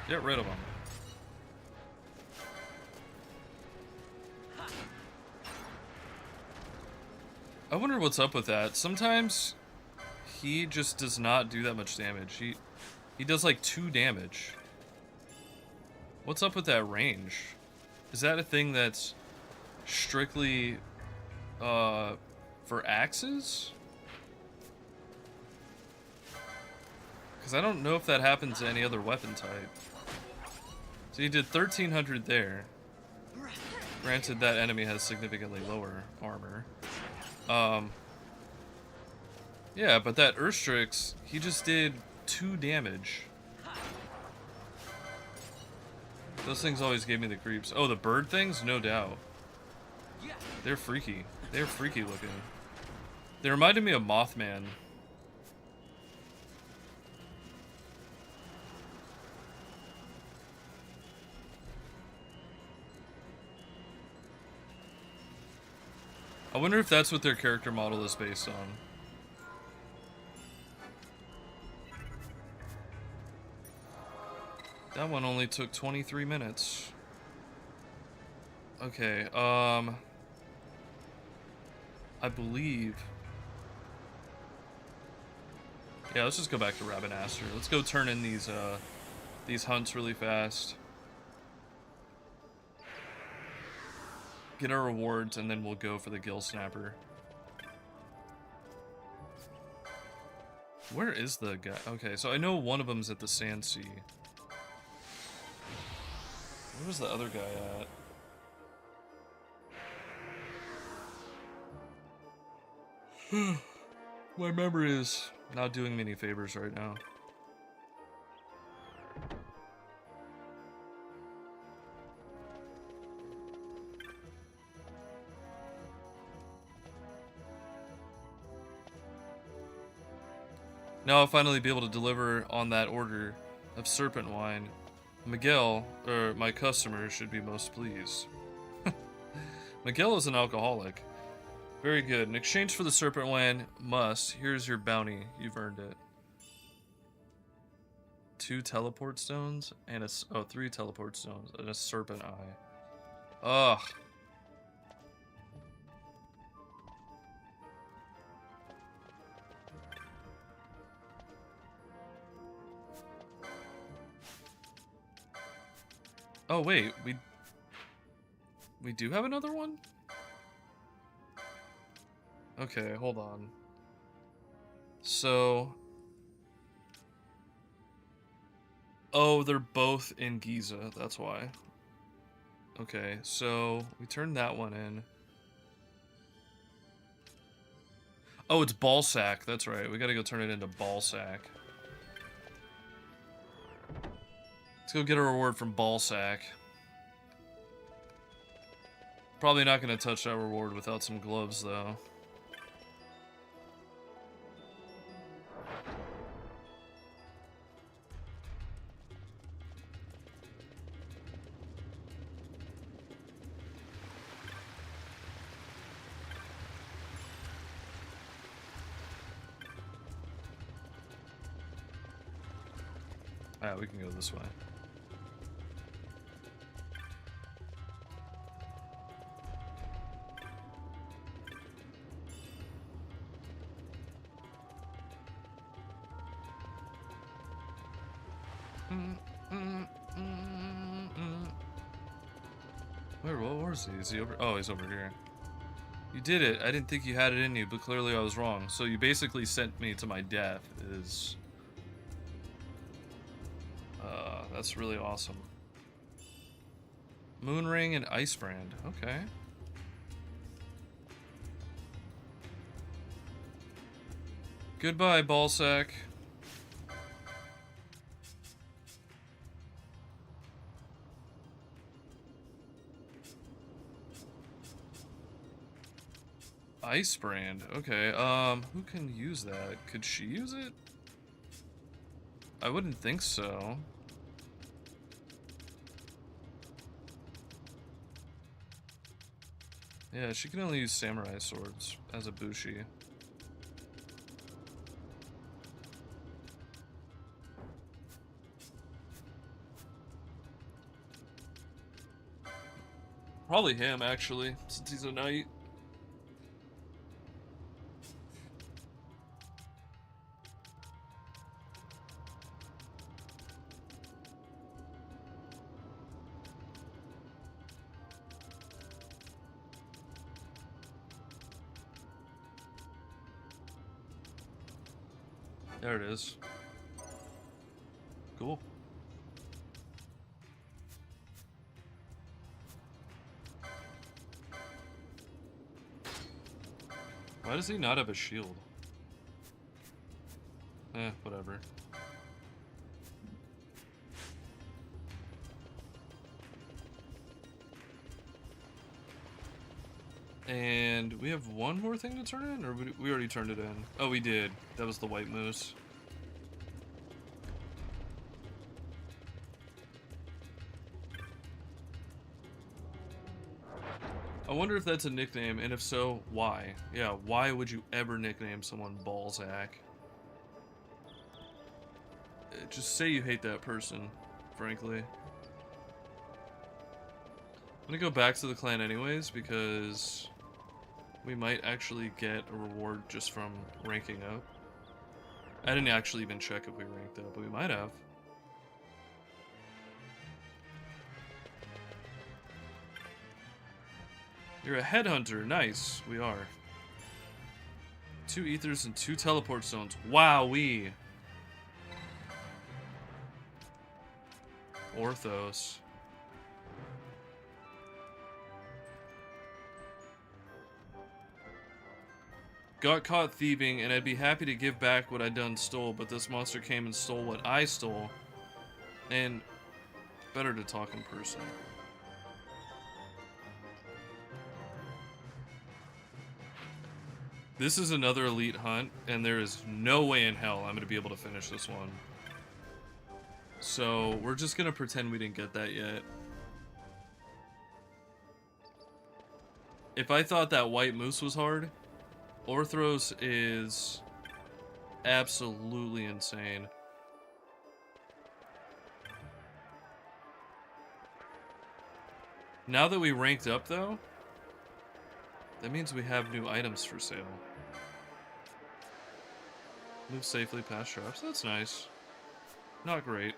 Get rid of them. I wonder what's up with that. Sometimes he just does not do that much damage. He does like 2 damage. What's up with that range? Is that a thing that's strictly for axes? Because I don't know if that happens to any other weapon type. So he did 1300 there. Granted, that enemy has significantly lower armor. Yeah, but that Urstrix, he just did 2 damage. Those things always gave me the creeps. Oh, the bird things? No doubt. They're freaky. They're freaky looking. They reminded me of Mothman. I wonder if that's what their character model is based on. That one only took 23 minutes. Okay, I believe... yeah, let's just go back to Rabanaster. Let's go turn in these hunts really fast. Get our rewards, and then we'll go for the Gill Snapper. Where is the guy? Okay, so I know one of them's at the Sand Sea. Where was the other guy at? My memory is not doing me any favors right now. Now I'll finally be able to deliver on that order of serpent wine. Miguel, or my customer, should be most pleased. Miguel is an alcoholic. Very good. In exchange for the serpent wine, here's your bounty. You've earned it. 2 teleport stones and 3 teleport stones and a serpent eye. Ugh. Oh wait, we do have another one? Okay, hold on. So oh, they're both in Giza, that's why. Okay, so we turned that one in. Oh, it's Ballsack, that's right. We gotta go turn it into Ballsack. Let's go get a reward from Ballsack. Probably not gonna touch that reward without some gloves, though. Alright, we can go this way. Where is he? Is he over? Oh, he's over here. You did it. I didn't think you had it in you, but clearly I was wrong. So you basically sent me to my death. That's really awesome. Moonring and Icebrand. Okay. Goodbye, Ballsack. Icebrand. Okay, who can use that? Could she use it? I wouldn't think so. Yeah, she can only use samurai swords as a bushi. Probably him, actually, since he's a knight. There it is. Cool. Why does he not have a shield? Whatever. And we have one more thing to turn in? Or we already turned it in? Oh, we did. That was the white moose. I wonder if that's a nickname, and if so, why? Yeah, why would you ever nickname someone Ballsack? Just say you hate that person, frankly. I'm gonna go back to the clan anyways, because we might actually get a reward just from ranking up. I didn't actually even check if we ranked up, but we might have. You're a headhunter. Nice. We are. 2 ethers and 2 teleport stones. Wowee. Orthos. Got caught thieving, and I'd be happy to give back what I done stole, but this monster came and stole what I stole. And better to talk in person. This is another elite hunt, and there is no way in hell I'm going to be able to finish this one. So, we're just going to pretend we didn't get that yet. If I thought that white moose was hard, Orthros is absolutely insane. Now that we ranked up, though, that means we have new items for sale. Move safely past traps. That's nice. Not great.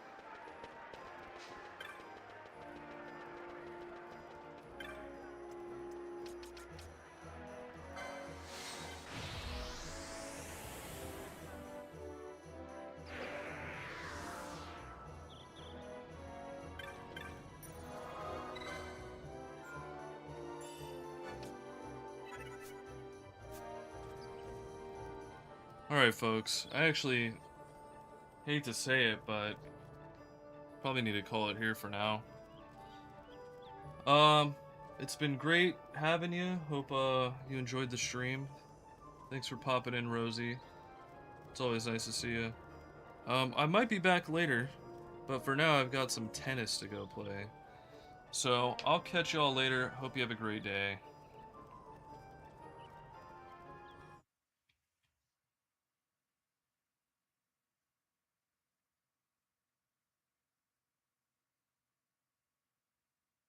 Alright, folks. I actually hate to say it, but probably need to call it here for now. It's been great having you. Hope you enjoyed the stream. Thanks for popping in, Rosie. It's always nice to see you. I might be back later, but for now I've got some tennis to go play. So I'll catch y'all later. Hope you have a great day.